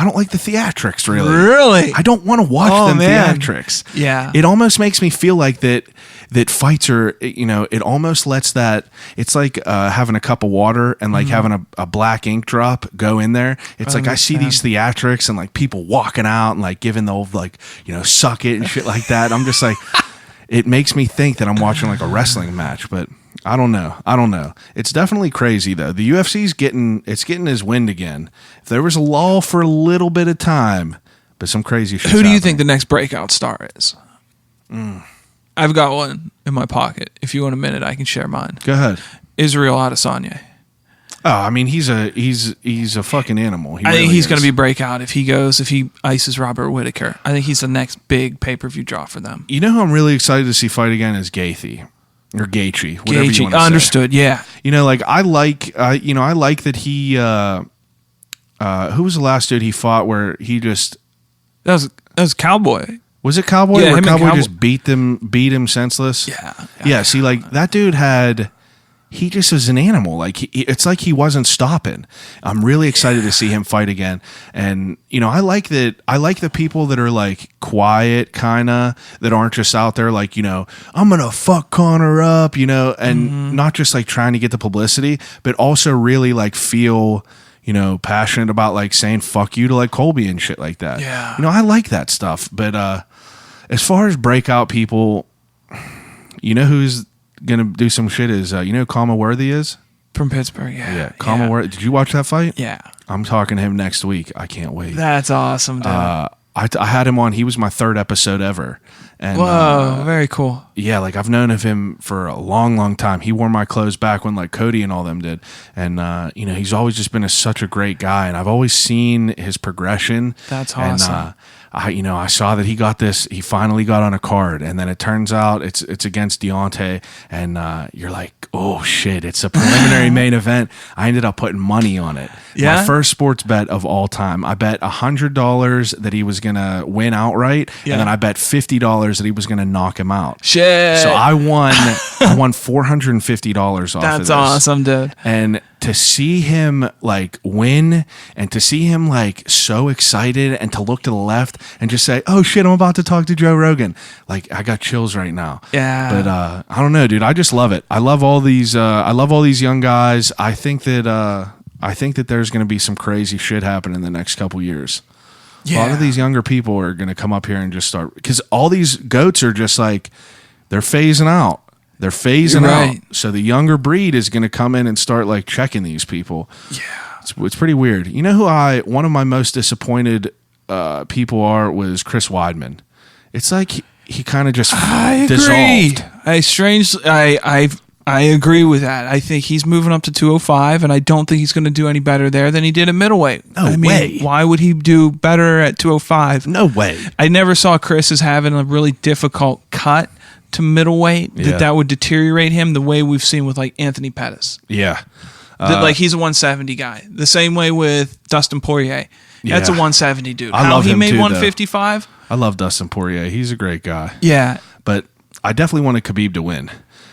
I don't like the theatrics, really. Really? I don't want to watch them theatrics. Yeah. It almost makes me feel like that fights are, it almost lets that, it's like having a cup of water and like having a black ink drop go in there. It's like I see these theatrics and like people walking out and like giving the old like, suck it and shit like that. I'm just like, it makes me think that I'm watching like a wrestling match, but I don't know. It's definitely crazy though. The UFC's getting his wind again. If there was a lull for a little bit of time, but some crazy shit. Who do you think the next breakout star is? I've got one in my pocket. If you want a minute, I can share mine. Go ahead. Israel Adesanya. Oh, I mean, he's a fucking animal. I think he's going to be breakout if he ices Robert Whittaker. I think he's the next big pay-per-view draw for them. You know who I'm really excited to see fight again is Gaethje. Or Gaethje, whatever you want to say. Understood, yeah. Like I like that he who was the last dude he fought where he just that was Cowboy. Was it Cowboy? Yeah, where Cowboy just beat him senseless? Yeah. See, like that dude he just was an animal. Like it's like he wasn't stopping. I'm really excited to see him fight again. And I like that. I like the people that are like quiet, kind of, that aren't just out there like I'm gonna fuck Conor up, and not just like trying to get the publicity, but also really like feel passionate about like saying fuck you to like Colby and shit like that. Yeah. I like that stuff. But as far as breakout people, who's gonna do some shit is who Kama Worthy is from Pittsburgh. Yeah, Kama Worthy. Did you watch that fight? Yeah, I'm talking to him next week. I can't wait. That's awesome, dude. I had him on. He was my third episode ever. And whoa, very cool. Yeah, like I've known of him for a long time. He wore my clothes back when like Cody and all them did, and he's always just been such a great guy, and I've always seen his progression. That's awesome. And, I saw that he finally got on a card, and then it turns out it's against Deontay, and you're like, oh shit, it's a preliminary main event. I ended up putting money on it. Yeah? My first sports bet of all time. I bet $100 that he was gonna win outright, and then I bet $50 that he was gonna knock him out. Shit. So I won $450 off of this. That's awesome, dude. And to see him like win, and to see him like so excited, and to look to the left and just say, oh shit, I'm about to talk to Joe Rogan. Like I got chills right now. Yeah. But I don't know, dude. I just love it. I love all these young guys. I think that there's going to be some crazy shit happen in the next couple years. Yeah. A lot of these younger people are going to come up here and just start, because all these goats are just like, they're phasing out. They're phasing out. So the younger breed is going to come in and start like checking these people. Yeah. It's pretty weird. You know who one of my most disappointed people was Chris Weidman. It's like he kind of just dissolved. I agree with that. I think he's moving up to 205, and I don't think he's going to do any better there than he did at middleweight. No way. Why would he do better at 205? No way. I never saw Chris as having a really difficult cut to middleweight that would deteriorate him the way we've seen with like Anthony Pettis. Yeah. Like he's a 170 guy. The same way with Dustin Poirier. That's a 170 dude. I love he him made too, 155? I love Dustin Poirier. He's a great guy. Yeah. But I definitely wanted Khabib to win.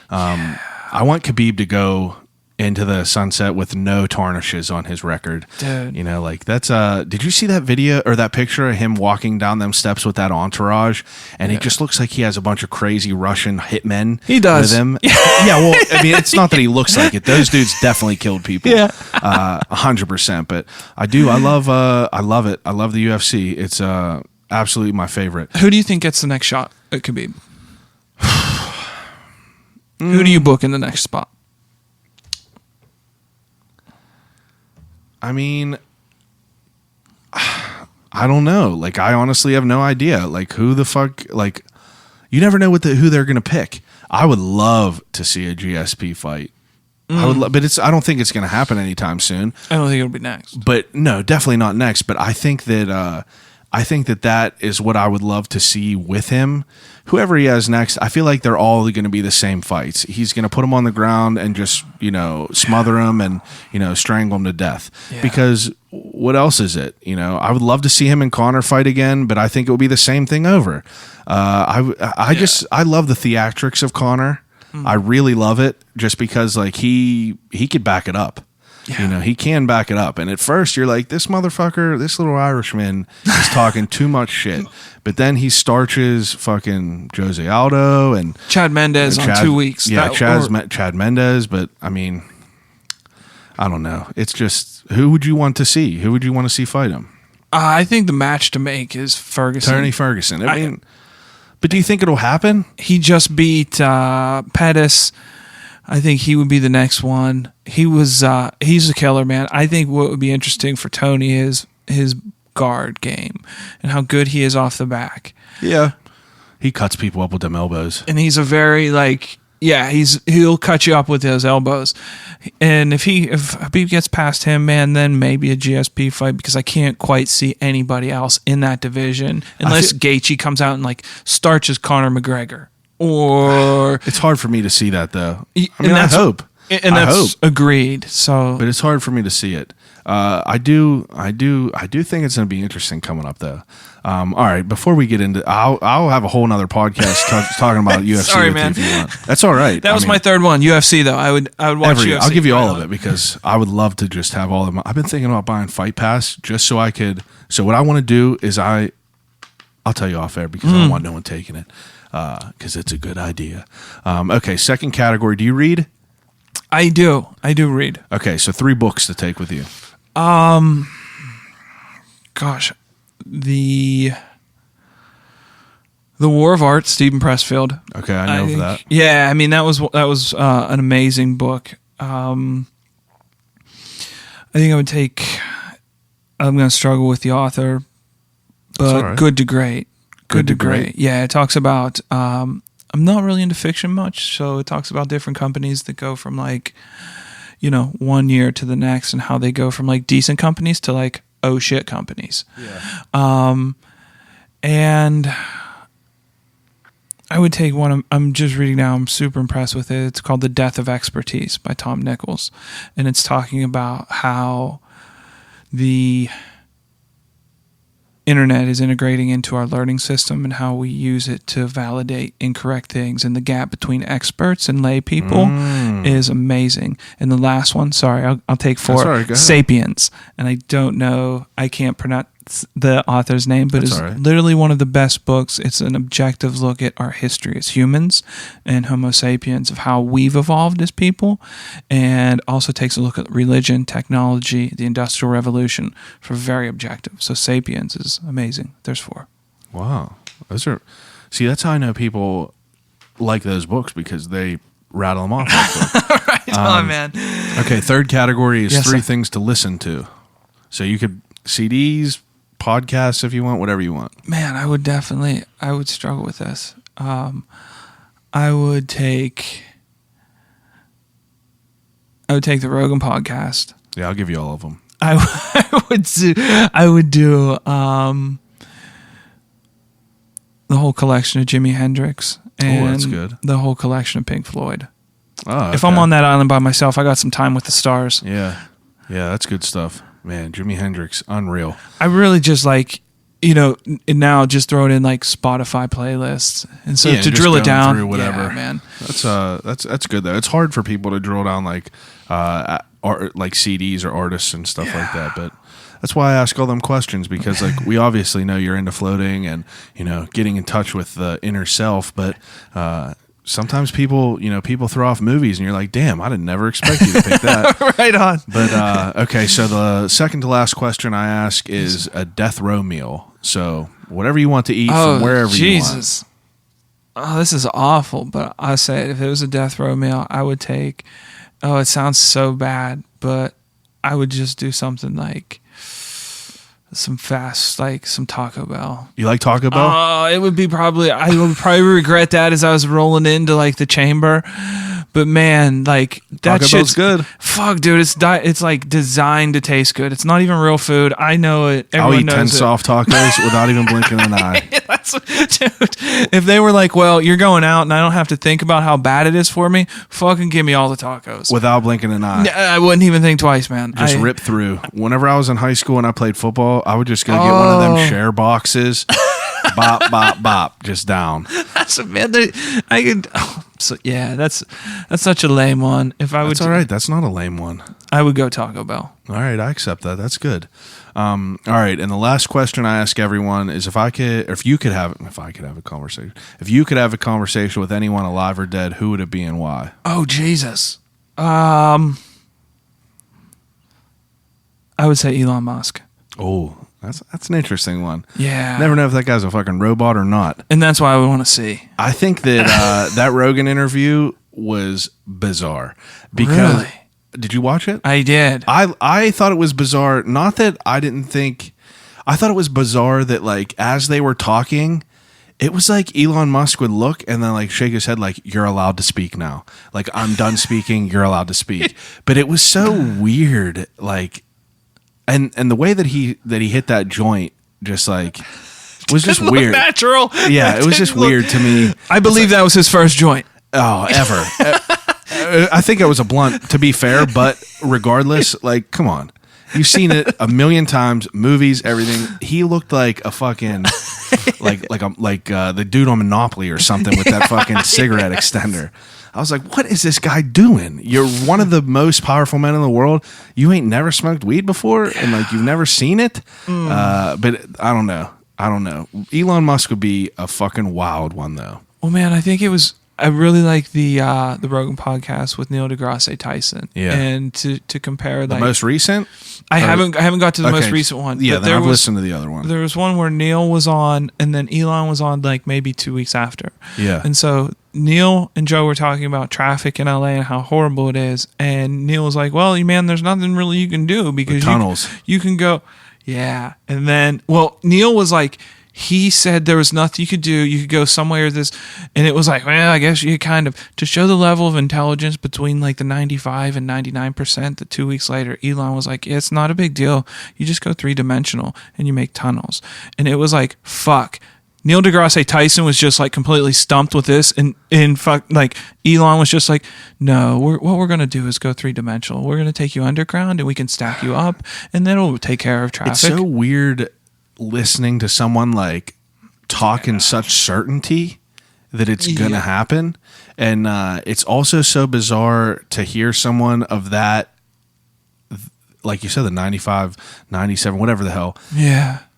I want Khabib to go into the sunset with no tarnishes on his record. Dude. Like that's did you see that video or that picture of him walking down them steps with that entourage? And it just looks like he has a bunch of crazy Russian hitmen He does. with him. Yeah, well, I mean, it's not that he looks like it. Those dudes definitely killed people. Yeah. 100%. But I love it. I love the UFC. It's absolutely my favorite. Who do you think gets the next shot at Khabib? Who do you book in the next spot? I mean, I don't know. Like, I honestly have no idea. Like, who the fuck? Like, you never know who they're gonna pick. I would love to see a GSP fight. I would, but I don't think it's gonna happen anytime soon. I don't think it'll be next. But no, definitely not next. But I think that that is what I would love to see with him. Whoever he has next, I feel like they're all going to be the same fights. He's going to put him on the ground and just, smother him and, strangle him to death. Yeah. Because what else is it? I would love to see him and Conor fight again, but I think it would be the same thing over. I love the theatrics of Conor. I really love it just because like he could back it up. Yeah. He can back it up. And at first you're like, this motherfucker, this little Irishman is talking too much shit. But then he starches fucking Jose Aldo and Chad Mendez on 2 weeks. Yeah, Chad Mendez. But I mean, I don't know. It's just, who would you want to see? Who would you want to see fight him? I think the match to make is Ferguson. Tony Ferguson. I mean, but do you think it'll happen? He just beat Pettis. I think he would be the next one. He's a killer, man. I think what would be interesting for Tony is his guard game and how good he is off the back. Yeah. He cuts people up with them elbows. And he's a very he'll cut you up with those elbows. And if Habib gets past him, man, then maybe a GSP fight, because I can't quite see anybody else in that division unless Gaethje comes out and like starches Conor McGregor. Or it's hard for me to see that though. I hope. Agreed. So, but it's hard for me to see it. I do think it's going to be interesting coming up though. All right, before we get into, I'll have a whole nother podcast talking about UFC. Sorry, man. If you want. That's all right. That was my third one, UFC though. I would watch UFC. I'll give you all of it because I would love to just have all of them. I've been thinking about buying Fight Pass just so I could. So what I want to do is I'll tell you off air because I don't want no one taking it. Because it's a good idea. Okay, second category. Do you read? I do read. Okay, so 3 books to take with you. Gosh, the War of Art, Stephen Pressfield. Okay, I know that. Yeah, I mean that was an amazing book. I think I would take. I'm going to struggle with the author, but right. Good to Great. Good to Great. Yeah, it talks about. I'm not really into fiction much, so it talks about different companies that go from 1 year to the next, and how they go from decent companies to oh shit companies. Yeah. And I would take one. I'm just reading now. I'm super impressed with it. It's called The Death of Expertise by Tom Nichols, and it's talking about how the internet is integrating into our learning system and how we use it to validate incorrect things, and the gap between experts and lay people is amazing. And the last one, sorry, I'll take 4. Right, Sapiens, and I don't know, I can't pronounce the author's name, but it's literally one of the best books. It's an objective look at our history as humans and Homo sapiens, of how we've evolved as people, and also takes a look at religion, technology, the Industrial Revolution, for very objective. So Sapiens is amazing. There's 4. Wow. That's how I know people like those books, because they rattle them off. Right on, man. Okay, third category is 3 sir. things to listen to. So you could CDs, podcasts if you want, whatever you want. Man, I would struggle with this. I would take the Rogan podcast. Yeah, I'll give you all of them. I would do the whole collection of Jimi Hendrix and that's good. The whole collection of Pink Floyd. Oh, okay. If I'm on that island by myself, I got some time with the stars. Yeah, that's good stuff. Man, Jimi Hendrix, unreal. I really just now just throw it in Spotify playlists, and so to drill it down through whatever. Yeah, man. That's good though. It's hard for people to drill down CDs or artists and stuff like that, but that's why I ask all them questions, because we obviously know you're into floating and getting in touch with the inner self, but sometimes people throw off movies and you're like, damn, I didn't never expect you to pick that. Right on. But okay, so the second to last question I ask is a death row meal. So whatever you want to eat from wherever you want. Oh, this is awful, but I say if it was a death row meal, I would take. Oh, it sounds so bad, but I would just do something some fast, some Taco Bell. You like Taco Bell? I would probably regret that as I was rolling into the chamber. But man, that Taco Bell's good. Fuck, dude, it's designed to taste good. It's not even real food. I know it. I'll eat 10 soft tacos without even blinking an eye. Dude, if they were well, you're going out and I don't have to think about how bad it is for me, fucking give me all the tacos. Without blinking an eye. I wouldn't even think twice, man. Just rip through. Whenever I was in high school and I played football, I would just go get one of them share boxes. Bop, bop, bop, just down. That's man. So yeah, that's such a lame one. If I would, That's all right. That's not a lame one. I would go Taco Bell. All right, I accept that. That's good. All right, and the last question I ask everyone is if you could have a conversation with anyone alive or dead, who would it be and why? Oh Jesus. I would say Elon Musk. Oh, that's an interesting one. Yeah. Never know if that guy's a fucking robot or not. And that's why I would want to see. I think that that Rogan interview was bizarre. Because Really? Did you watch it? I did. I thought it was bizarre. Not that I didn't think. I thought it was bizarre that like as they were talking, it was like Elon Musk would look and then like shake his head like you're allowed to speak now. Like I'm done speaking. You're allowed to speak. But it was so weird. Like, and the way that he hit that joint just like was just Didn't weird. look natural. Yeah, it was just weird to me. I believe that was his first joint. Oh, ever. I think it was a blunt, to be fair, but regardless, like, come on. You've seen it a million times, movies, everything. He looked like a fucking, like the dude on Monopoly or something with that fucking cigarette extender. I was like, what is this guy doing? You're one of the most powerful men in the world. You ain't never smoked weed before, and like you've never seen it. But I don't know. Elon Musk would be a fucking wild one, though. Well, man, I really like the Rogan podcast with Neil deGrasse Tyson. Yeah. And to compare The like most recent? I haven't got to the most Okay. recent one. Yeah, but then I've listened to the other one. There was one where Neil was on and then Elon was on like maybe 2 weeks after. Yeah. And so Neil and Joe were talking about traffic in LA and how horrible it is. And Neil was like, well, man, there's nothing really you can do because tunnels. You can go. Yeah. And then, well, Neil was like, he said there was nothing you could do. You could go somewhere this, and it was like, well, I guess you kind of to show the level of intelligence between like the 95 and 99%. That 2 weeks later, Elon was like, yeah, it's not a big deal. You just go 3-dimensional and you make tunnels. And it was like, fuck. Neil deGrasse Tyson was just like completely stumped with this, and fuck, like Elon was just like, no, what we're gonna do is go 3-dimensional. We're gonna take you underground and we can stack you up, and then it'll take care of traffic. It's so weird listening to someone like talk in such certainty that it's gonna happen, and it's also so bizarre to hear someone of that, like you said, the 95, 97, whatever the hell,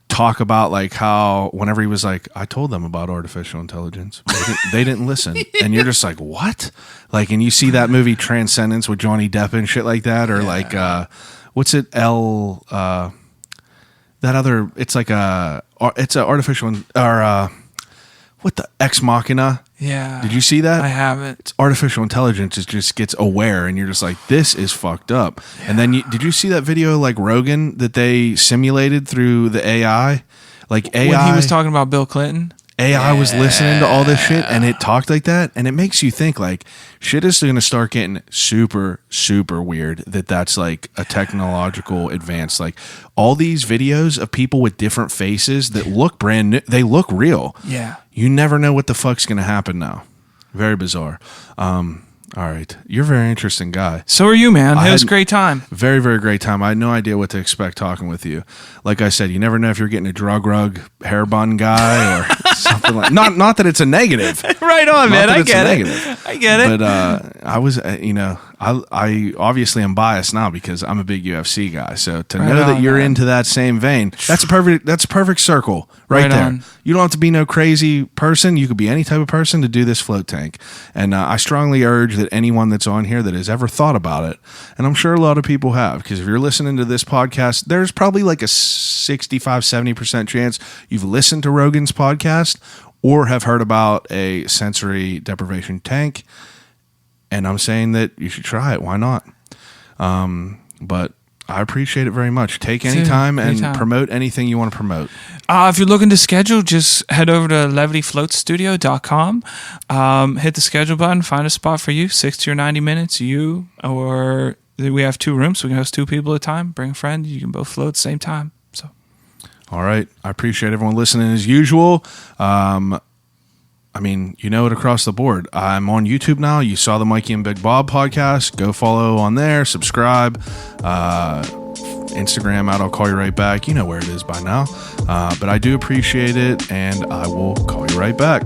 talk about like how whenever he was like, I told them about artificial intelligence, they didn't listen. And you're just like, what? Like, and you see that movie Transcendence with Johnny Depp and shit like that, or like what's it, that other, it's like it's a artificial, or what the Ex Machina. Yeah. Did you see that? I haven't. It's artificial intelligence. It just gets aware, and you're just like, this is fucked up. Yeah. And then did you see that video like Rogan that they simulated through the AI? Like AI, when he was talking about Bill Clinton. AI was listening to all this shit, and it talked like that, and it makes you think like shit is going to start getting super, super weird. That's like a technological advance. Like all these videos of people with different faces that look brand new, they look real. Yeah, you never know what the fuck's going to happen now. Very bizarre. All right. You're a very interesting guy. So are you, man. It was a great time. Very, very great time. I had no idea what to expect talking with you. Like I said, you never know if you're getting a drug rug hair bun guy or something like not that it's a negative. Right on, man. I get it. I get it. But I was, I obviously am biased now because I'm a big UFC guy. So to know that you're into that same vein, that's a perfect circle right there. On. You don't have to be no crazy person. You could be any type of person to do this float tank. And I strongly urge that anyone that's on here that has ever thought about it, and I'm sure a lot of people have, because if you're listening to this podcast, there's probably like a 65-70% chance you've listened to Rogan's podcast or have heard about a sensory deprivation tank. And I'm saying that you should try it. Why not? But I appreciate it very much. Take any time and promote anything you want to promote. If you're looking to schedule, just head over to levityfloatstudio.com. Hit the schedule button, find a spot for you, 60 or 90 minutes. We have 2 rooms, so we can host 2 people at a time. Bring a friend. You can both float at the same time. So, all right. I appreciate everyone listening as usual. I mean, you know it across the board. I'm on YouTube now. You saw the Mikey and Big Bob podcast. Go follow on there. Subscribe. Instagram @ I'll call you right back. You know where it is by now. But I do appreciate it, and I will call you right back.